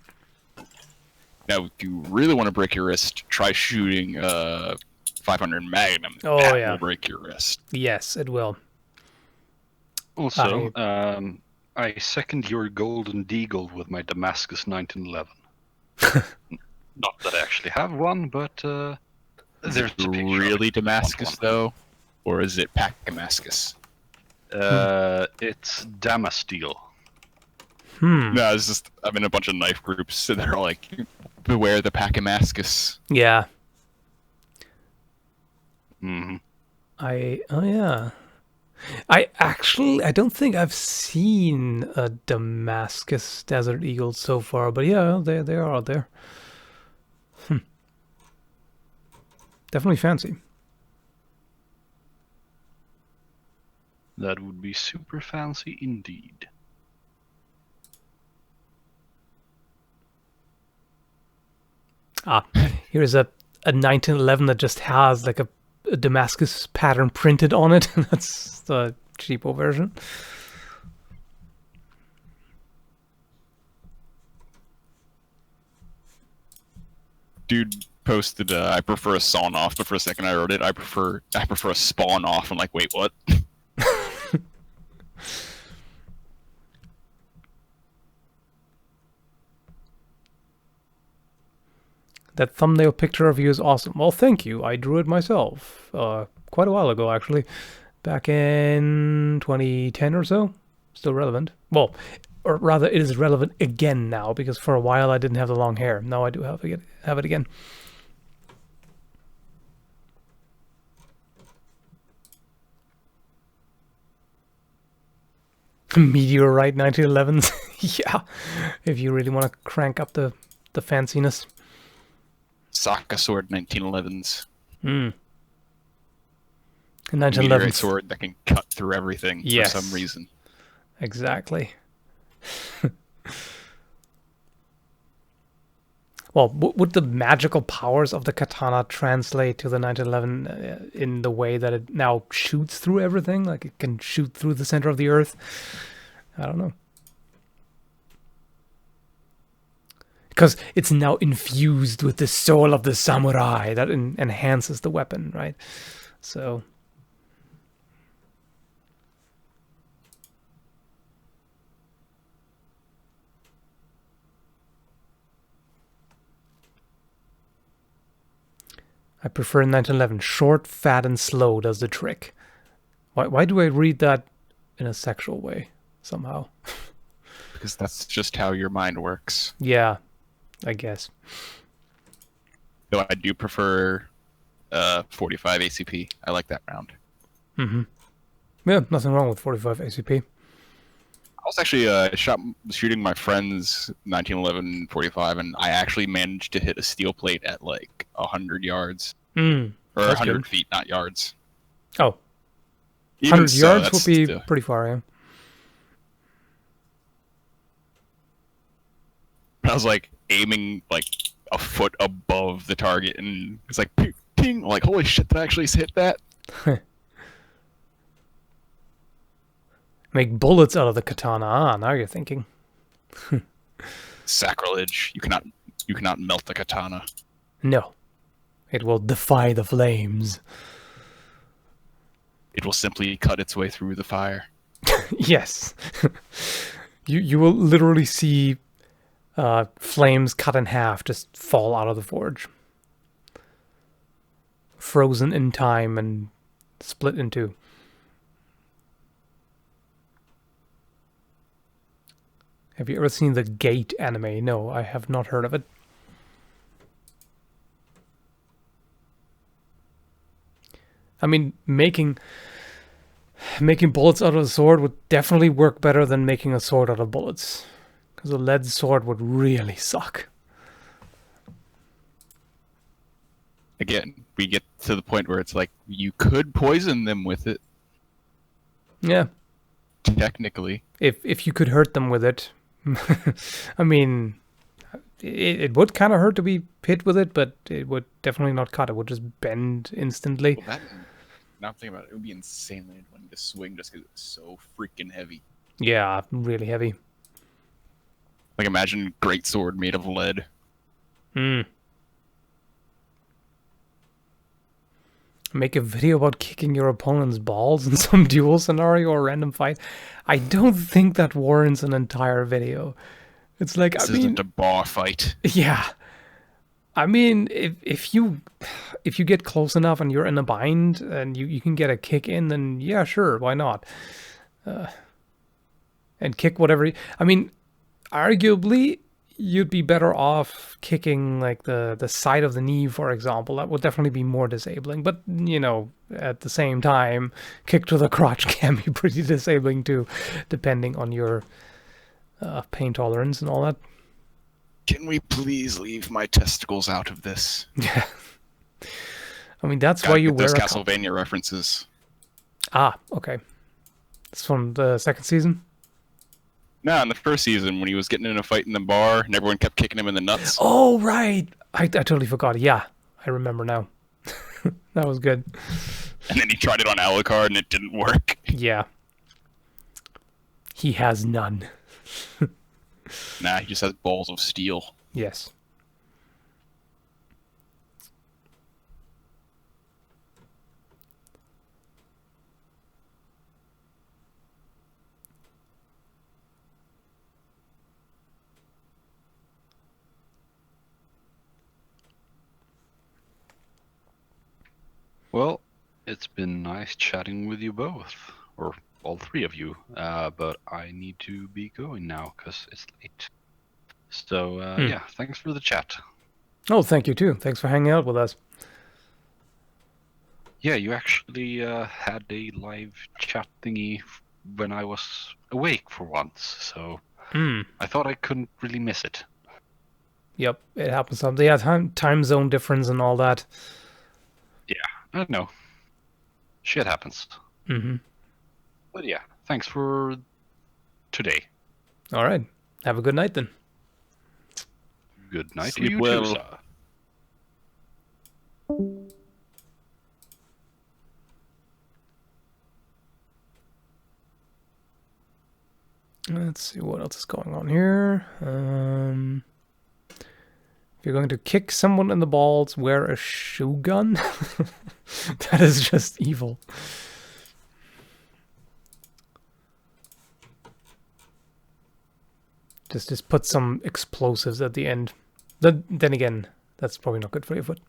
if you really want to break your wrist, try shooting 500 Magnum. Oh, that yeah. will break your wrist. Yes, it will. Also, I second your golden deagle with my Damascus 1911. Not that I actually have one, but Is there's it a picture really of it. Damascus, though? Or is it Pack Damascus? It's Damasteel. No, it's just, I'm in a bunch of knife groups that are like, beware the Pack Damascus. Yeah. Mm-hmm. Yeah. I don't think I've seen a Damascus Desert Eagle so far, but yeah, they are out there. Definitely fancy. That would be super fancy indeed. Here's a 1911 that just has like a Damascus pattern printed on it. That's the cheapo version. Dude posted, I prefer a sawn off, but for a second I wrote it, I prefer a spawn off. I'm like, wait, what? That thumbnail picture of you is awesome. Well, thank you. I drew it myself quite a while ago, actually. Back in 2010 or so. Still relevant. Well, or rather, it is relevant again now, because for a while I didn't have the long hair. Now I do have it again. Meteorite 1911s. Yeah, if you really want to crank up the fanciness. Saka Sword 1911s. A meteorite 1911 sword that can cut through everything Yes. for some reason. Exactly. Well, would the magical powers of the katana translate to the 1911 in the way that it now shoots through everything? Like it can shoot through the center of the earth? I don't know. Because it's now infused with the soul of the samurai that enhances the weapon, right? So... I prefer 1911. Short, fat, and slow does the trick. Why do I read that in a sexual way, somehow? Because that's just how your mind works. Yeah, I guess. Though I do prefer 45 ACP. I like that round. Mm-hmm. Yeah, nothing wrong with 45 ACP. I was actually shooting my friend's 1911 45, and I actually managed to hit a steel plate at like 100 yards. Or 100 good. feet, not yards. Oh. Even 100 so, yards that's would be still... pretty far, yeah. I was like aiming like a foot above the target, and it's like ping, ping, like holy shit, did I actually hit that? Make bullets out of the katana. Ah, now you're thinking. Sacrilege. You cannot melt the katana. No. It will defy the flames. It will simply cut its way through the fire. Yes. You will literally see flames cut in half just fall out of the forge. Frozen in time and split in two. Have you ever seen the Gate anime? No, I have not heard of it. I mean, making bullets out of a sword would definitely work better than making a sword out of bullets. Because a lead sword would really suck. Again, we get to the point where it's like, you could poison them with it. Yeah. Technically. If you could hurt them with it. I mean, it would kind of hurt to be hit with it, but it would definitely not cut. It would just bend instantly. Well, now I'm thinking about it, it would be insanely annoying to swing just because it's so freaking heavy. Yeah, really heavy. Like imagine a great sword made of lead. Make a video about kicking your opponent's balls in some duel scenario or random fight. I don't think that warrants an entire video. It's like, This I mean, isn't a bar fight. Yeah. I mean, if you get close enough and you're in a bind and you can get a kick in, then yeah, sure, why not? And kick whatever. I mean, arguably, you'd be better off kicking like the side of the knee, for example. That would definitely be more disabling. But, you know, at the same time, kick to the crotch can be pretty disabling too, depending on your pain tolerance and all that. Can we please leave my testicles out of this? Yeah. I mean, that's why you wear those a Castlevania references. Ah, okay. It's from the second season? No, in the first season when he was getting in a fight in the bar and everyone kept kicking him in the nuts. Oh, right. I totally forgot. Yeah, I remember now. That was good. And then he tried it on Alucard and it didn't work. Yeah. He has none. Nah, he just has balls of steel. Yes. Well, it's been nice chatting with you both, or all three of you, but I need to be going now because it's late. So, yeah, thanks for the chat. Oh, thank you too. Thanks for hanging out with us. Yeah, you actually had a live chat thingy when I was awake for once, so I thought I couldn't really miss it. Yep, it happens sometimes. Yeah, time zone difference and all that. Yeah, I know. Shit happens. Mm-hmm. But yeah, thanks for today. All right. Have a good night then. Good night to Sleep you well. too, sir. Let's see what else is going on here. If you're going to kick someone in the balls, wear a shoe gun. That is just evil. Just put some explosives at the end. Then again, that's probably not good for your foot.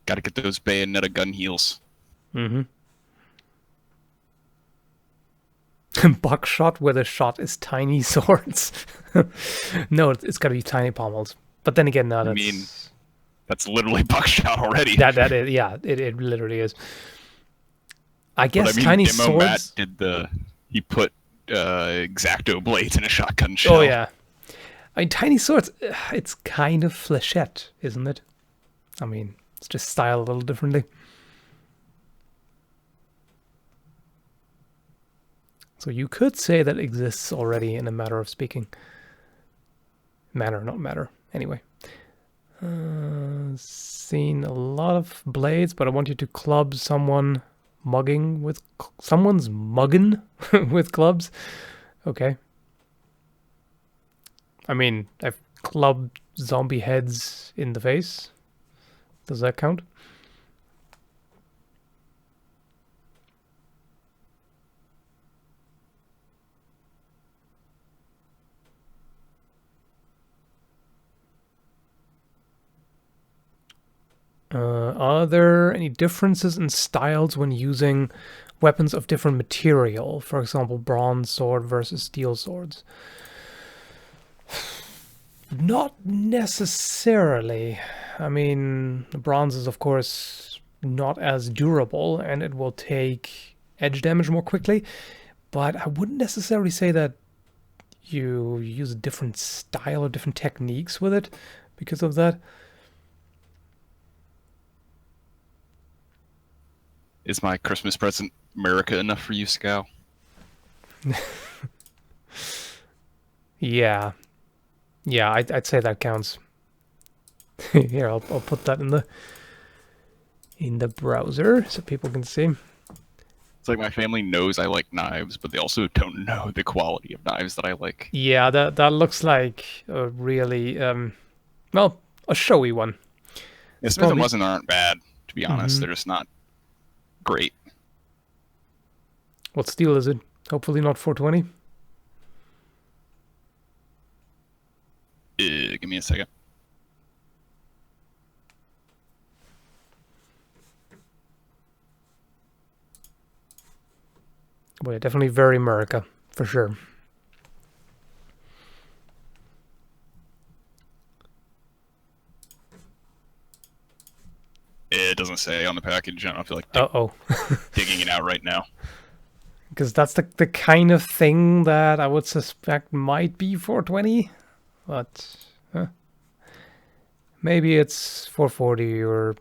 Gotta get those Bayonetta gun heels. Mm-hmm. Buckshot where the shot is tiny swords. No, it's got to be tiny pommels. But then again, no, that's... I mean, that's literally buckshot already. That is, yeah, it literally is. I guess but I mean, tiny Demo swords... Matt did he put X-Acto blades in a shotgun shell. Oh, yeah. I mean, tiny swords, it's kind of flechette, isn't it? I mean, it's just styled a little differently. So you could say that exists already in a matter of speaking. Manner, not matter. Anyway. Seen a lot of blades, but I want you to club someone mugging with... Someone's mugging with clubs? Okay. I mean, I've clubbed zombie heads in the face. Does that count? Are there any differences in styles when using weapons of different material? For example, bronze sword versus steel swords. Not necessarily. I mean, the bronze is, of course, not as durable, and it will take edge damage more quickly. But I wouldn't necessarily say that you use a different style or different techniques with it because of that. Is my Christmas present America enough for you, Scow? Yeah. Yeah, I'd say that counts. Here, I'll put that in the browser so people can see. It's like my family knows I like knives, but they also don't know the quality of knives that I like. Yeah, that looks like a really well, a showy one. Yeah, Smith & Wesson aren't bad, to be honest. They're just not great. What steel is it? Hopefully not 420. Give me a second. Well, yeah, definitely very America, for sure. It doesn't say on the package. I don't feel like digging it out right now. Because that's the kind of thing that I would suspect might be 420. But maybe it's 440 or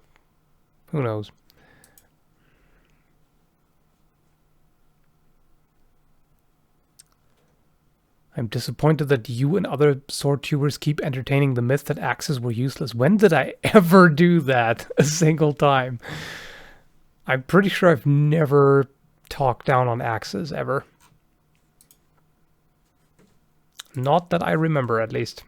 who knows. I'm disappointed that you and other sword tubers keep entertaining the myth that axes were useless. When did I ever do that a single time? I'm pretty sure I've never talked down on axes ever. Not that I remember, at least.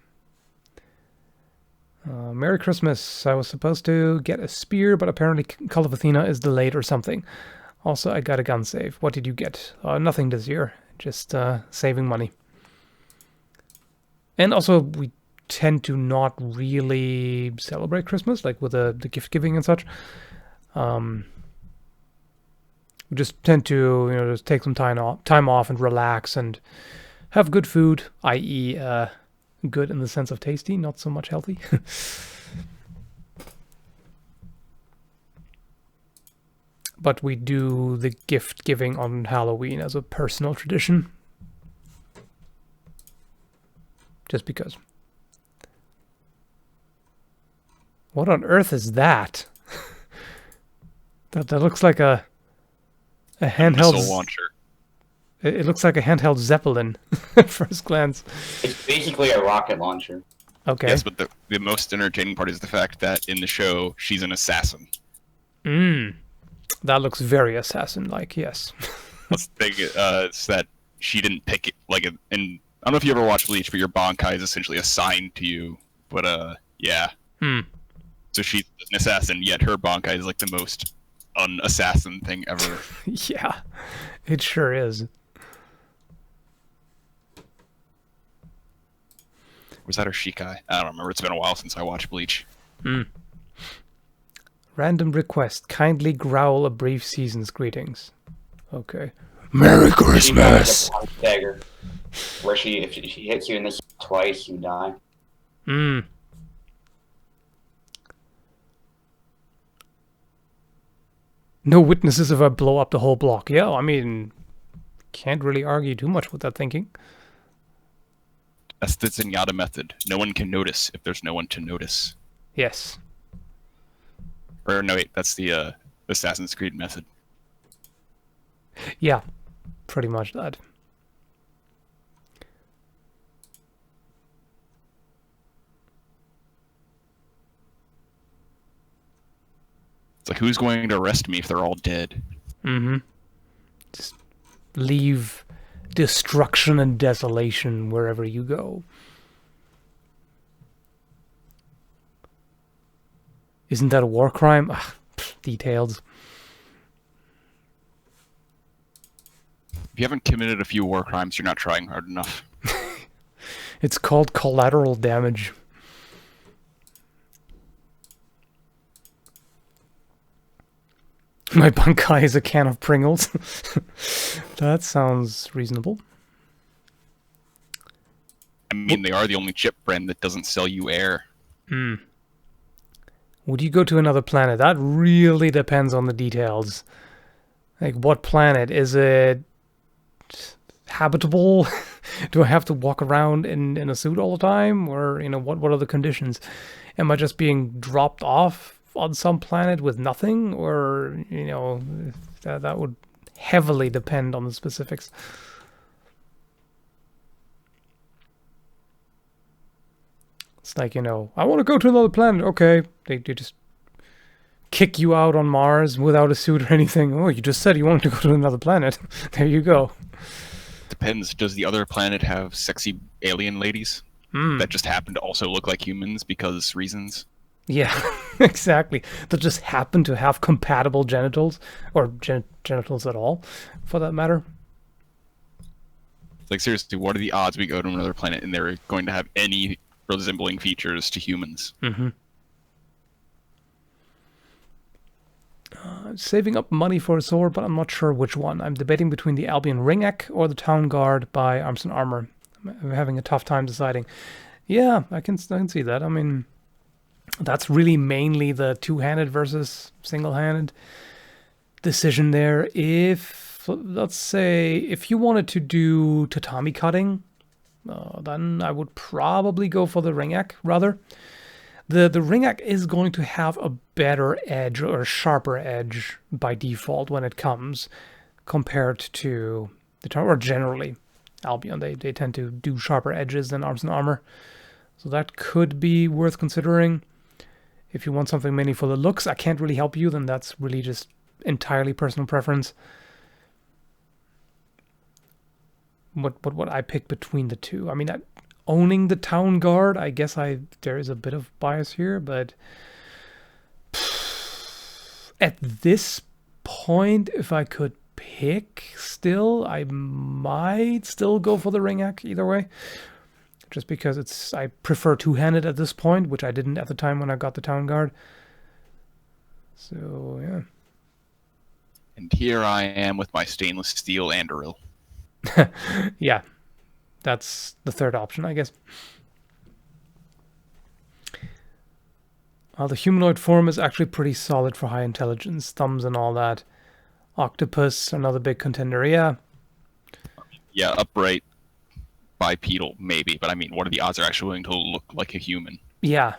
Merry Christmas. I was supposed to get a spear, but apparently Cult of Athena is delayed or something. Also, I got a gun save. What did you get? Nothing this year. Just saving money. And also, we tend to not really celebrate Christmas, like with the gift giving and such. We just tend to, just take some time off and relax and have good food, i.e., good in the sense of tasty, not so much healthy. But we do the gift giving on Halloween as a personal tradition. Just because. What on earth is that? That looks like a handheld missile launcher. It looks like a handheld Zeppelin at first glance. It's basically a rocket launcher. Okay. Yes, but the most entertaining part is the fact that in the show she's an assassin. That looks very assassin-like. Yes. Let's think it's that she didn't pick it like and I don't know if you ever watched Bleach, but your Bankai is essentially assigned to you. But yeah. So she's an assassin, yet her Bankai is like the most un-assassin thing ever. Yeah, it sure is. Was that her Shikai? I don't remember. It's been a while since I watched Bleach. Random request. Kindly growl a brief season's greetings. Okay. Merry Christmas! Punch dagger, where if she hits you in this twice, you die. No witnesses if I blow up the whole block. Yeah, I mean, can't really argue too much with that thinking. That's the Zenyatta method. No one can notice if there's no one to notice. Yes. Or no, wait, that's the Assassin's Creed method. Yeah, pretty much that. It's like, who's going to arrest me if they're all dead? Just leave destruction and desolation wherever you go. Isn't that a war crime? Details. If you haven't committed a few war crimes, you're not trying hard enough. It's called collateral damage. My Bankai is a can of Pringles. That sounds reasonable. I mean, they are the only chip brand that doesn't sell you air. Would you go to another planet? That really depends on the details. Like, what planet? Is it habitable? Do I have to walk around in a suit all the time? Or, what are the conditions? Am I just being dropped off on some planet with nothing? Or, that would heavily depend on the specifics. It's like, I want to go to another planet. Okay. They just kick you out on Mars without a suit or anything. Oh, you just said you wanted to go to another planet. There you go. Depends. Does the other planet have sexy alien ladies that just happen to also look like humans because reasons? Yeah, exactly. That just happen to have compatible genitals, or genitals at all, for that matter. Like, seriously, what are the odds we go to another planet and they're going to have any resembling features to humans? Saving up money for a sword, but I'm not sure which one. I'm debating between the Albion Ringak or the Town Guard by Arms and Armor. I'm having a tough time deciding. Yeah, I can see that. I mean, that's really mainly the two-handed versus single-handed decision there. Let's say, if you wanted to do tatami cutting, then I would probably go for the Ringak, rather. The Ringak is going to have a better edge, or a sharper edge, by default when it comes, compared to the Town, or generally, Albion. They tend to do sharper edges than Arms and Armor. So that could be worth considering. If you want something mainly for the looks, I can't really help you, then that's really just entirely personal preference. What I pick between the two. I mean, owning the Town Guard, I guess there is a bit of bias here, but at this point, if I could pick still, I might still go for the Ringak either way. Just because I prefer two-handed at this point, which I didn't at the time when I got the Town Guard. So, yeah. And here I am with my stainless steel Anduril. Yeah, that's the third option, I guess. The humanoid form is actually pretty solid for high intelligence, thumbs and all that. Octopus, another big contender, yeah. Yeah, upright, bipedal, maybe, but I mean, what are the odds they're actually going to look like a human? Yeah,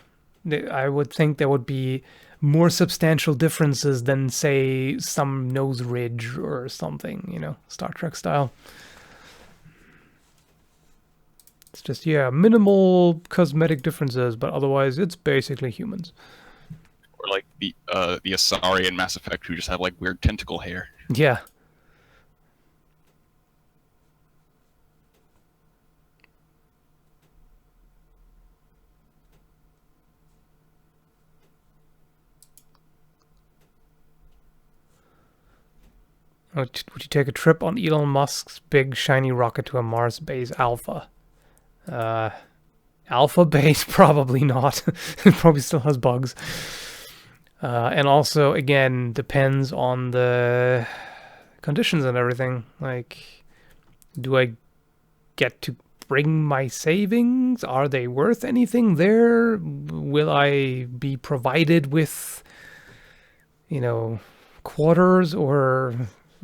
I would think there would be more substantial differences than, say, some nose ridge or something, you know, Star Trek style. It's just, yeah, minimal cosmetic differences, but otherwise it's basically humans. Or like the Asari in Mass Effect who just have like weird tentacle hair. Yeah. Would you take a trip on Elon Musk's big shiny rocket to a Mars base Alpha? Alpha base? Probably not. It probably still has bugs. And also, again, depends on the conditions and everything. Like, do I get to bring my savings? Are they worth anything there? Will I be provided with, you know, quarters or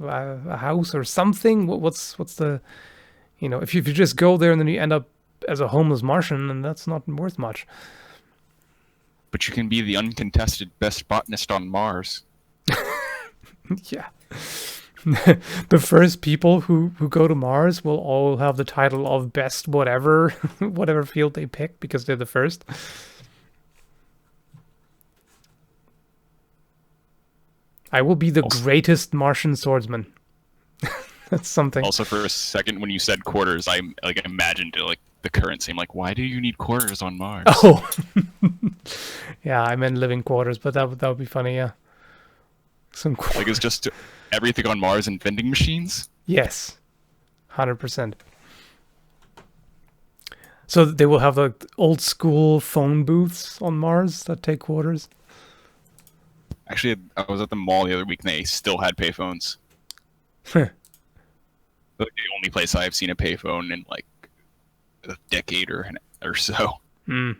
a house or something? What's the, you know, if you just go there and then you end up as a homeless Martian, then that's not worth much. But you can be the uncontested best botanist on Mars. Yeah. The first people who go to Mars will all have the title of best whatever, whatever field they pick, because they're the first. I will be the greatest Martian swordsman. That's something. Also, for a second, when you said quarters, I imagined like the currency. I'm like, why do you need quarters on Mars? Oh, yeah, I meant living quarters, but that would be funny. Yeah, some quarters. Like it's just everything on Mars and vending machines. Yes, 100%. So they will have the old school phone booths on Mars that take quarters. Actually, I was at the mall the other week and they still had payphones. Huh. Like the only place I've seen a payphone in like a decade or so. Hmm.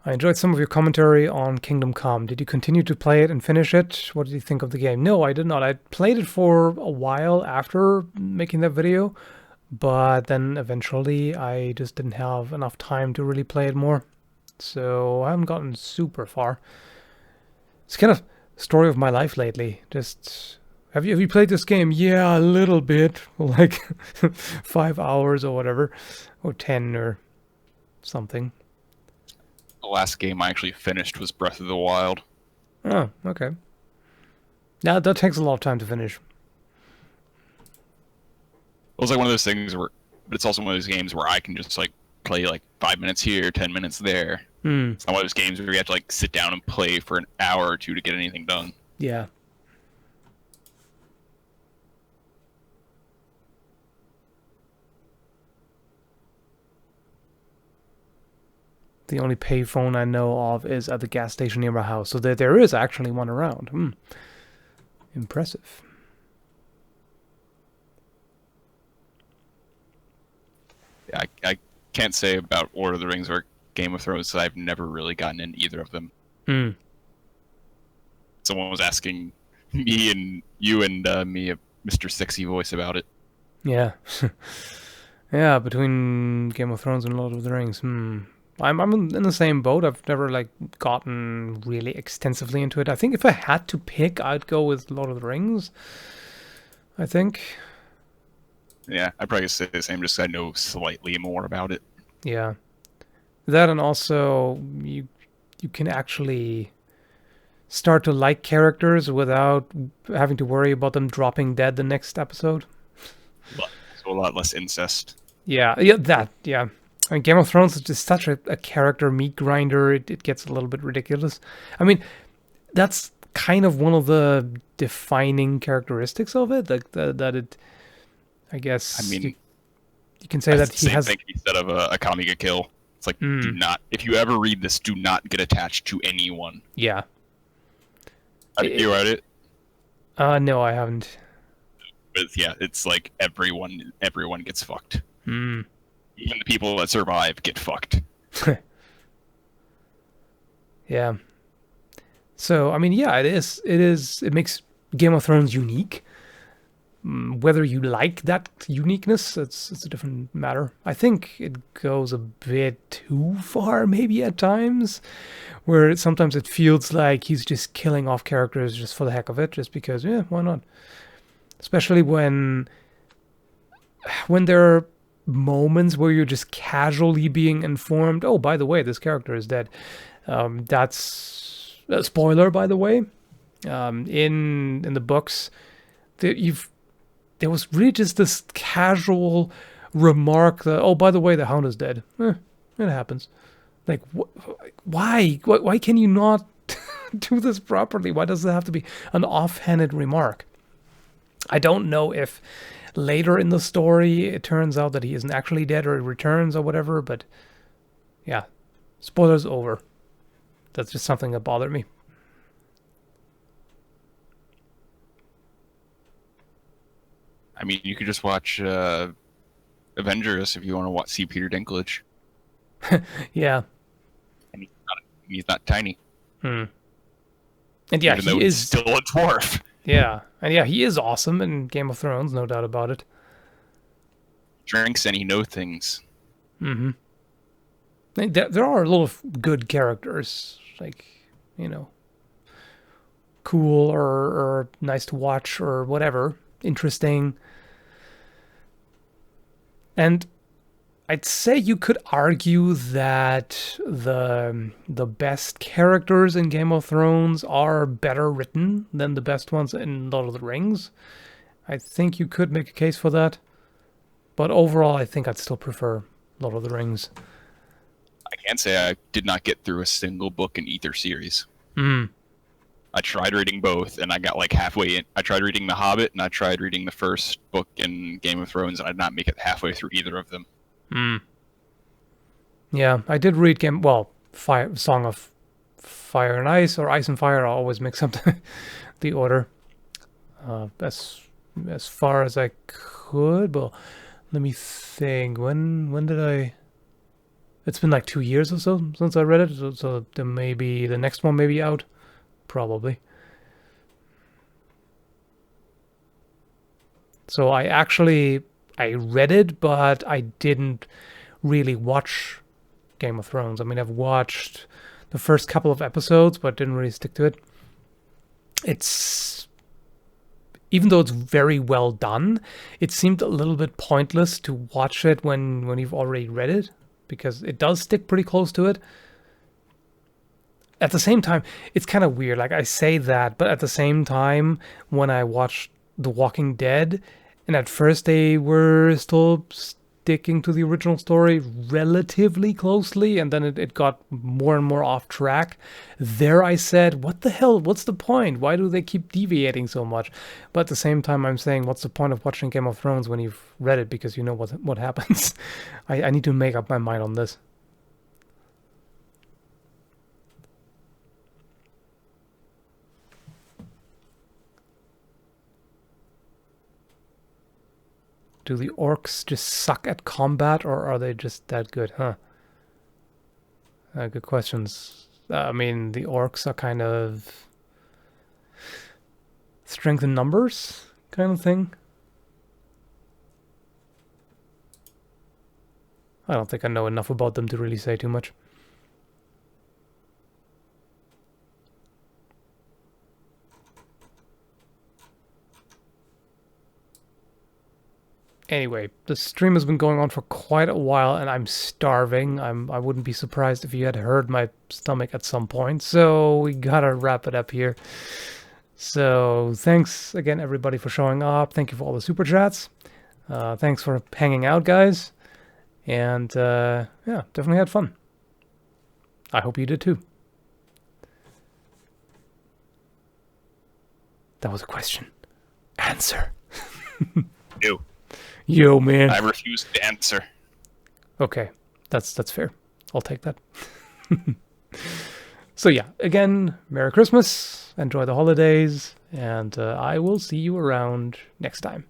I enjoyed some of your commentary on Kingdom Come. Did you continue to play it and finish it? What did you think of the game? No, I did not. I played it for a while after making that video, but then eventually I just didn't have enough time to really play it more. So I haven't gotten super far. It's kind of story of my life lately. Just have you played this game? Yeah, a little bit, like 5 hours or whatever, or 10 or something. The last game I actually finished was Breath of the Wild. Oh, okay. Yeah, that takes a lot of time to finish. It was like one of those things where, but it's also one of those games where I can just like play like 5 minutes here, 10 minutes there. It's not one of those games where you have to like sit down and play for an hour or two to get anything done. Yeah. The only payphone I know of is at the gas station near my house, so there is actually one around. Impressive. Yeah, I can't say about Lord of the Rings or Game of Thrones, I've never really gotten in either of them. Someone was asking me and you and me, a Mr. Sexy Voice, about it. Yeah. Yeah, between Game of Thrones and Lord of the Rings. I'm in the same boat. I've never like gotten really extensively into it. I think if I had to pick, I'd go with Lord of the Rings. I think. Yeah, I'd probably say the same, just 'cause I know slightly more about it. Yeah. That, and also you can actually start to like characters without having to worry about them dropping dead the next episode. So a lot less incest. Yeah. I mean, Game of Thrones is just such a character meat grinder. It gets a little bit ridiculous. I mean, that's kind of one of the defining characteristics of it. Like that it, I guess. I mean, you can say that he has. Same thing instead of a Kamiga kill. It's like, do not. If you ever read this, do not get attached to anyone. Yeah. You read it? No, I haven't. But yeah, it's like everyone gets fucked. Even the people that survive get fucked. Yeah. So, I mean, yeah, it makes Game of Thrones unique. Whether you like that uniqueness, it's a different matter. I think it goes a bit too far, maybe at times, where sometimes it feels like he's just killing off characters just for the heck of it, just because, yeah, why not? Especially when there are moments where you're just casually being informed, oh, by the way, this character is dead. That's a spoiler, by the way. In the books, there was really just this casual remark that, oh, by the way, the Hound is dead. It happens. Like, why? Why can you not do this properly? Why does it have to be an offhanded remark? I don't know if later in the story it turns out that he isn't actually dead or he returns or whatever, but yeah, spoilers over. That's just something that bothered me. I mean, you could just watch Avengers if you want to see Peter Dinklage. Yeah. And he's not tiny. And yeah, even though he he's is still a dwarf. Yeah, and yeah, he is awesome in Game of Thrones, no doubt about it. Drinks and he knows things. Mm-hmm. There are a lot of good characters, like, you know, cool or nice to watch or whatever, interesting. And I'd say you could argue that the best characters in Game of Thrones are better written than the best ones in Lord of the Rings. I think you could make a case for that. But overall, I think I'd still prefer Lord of the Rings. I can't say I did not get through a single book in either series. I tried reading both, and I got like halfway in. I tried reading The Hobbit, and I tried reading the first book in Game of Thrones, and I did not make it halfway through either of them. Yeah, I did read Song of Fire and Ice, or Ice and Fire. I always mix up the order. As far as I could, but let me think. When did I? It's been like 2 years or so since I read it, so there may be the next one may be out, probably. So I read it, but I didn't really watch Game of Thrones. I mean, I've watched the first couple of episodes, but didn't really stick to it. Even though it's very well done, it seemed a little bit pointless to watch it when you've already read it, because it does stick pretty close to it. At the same time, it's kind of weird. Like, I say that, but at the same time, when I watched The Walking Dead, and at first they were still sticking to the original story relatively closely, and then it got more and more off track. There I said, what the hell? What's the point? Why do they keep deviating so much? But at the same time, I'm saying, what's the point of watching Game of Thrones when you've read it, because you know what happens? I need to make up my mind on this. Do the orcs just suck at combat, or are they just that good, huh? Good questions. I mean, the orcs are kind of strength in numbers kind of thing. I don't think I know enough about them to really say too much. Anyway, the stream has been going on for quite a while, and I'm starving. I wouldn't be surprised if you had heard my stomach at some point, so we gotta wrap it up here. So thanks again, everybody, for showing up. Thank you for all the super chats. Thanks for hanging out, guys. And yeah, definitely had fun. I hope you did too. That was a question. Answer. No. Yo, man. I refuse to answer. Okay, that's fair. I'll take that. So yeah, again, Merry Christmas. Enjoy the holidays, and I will see you around next time.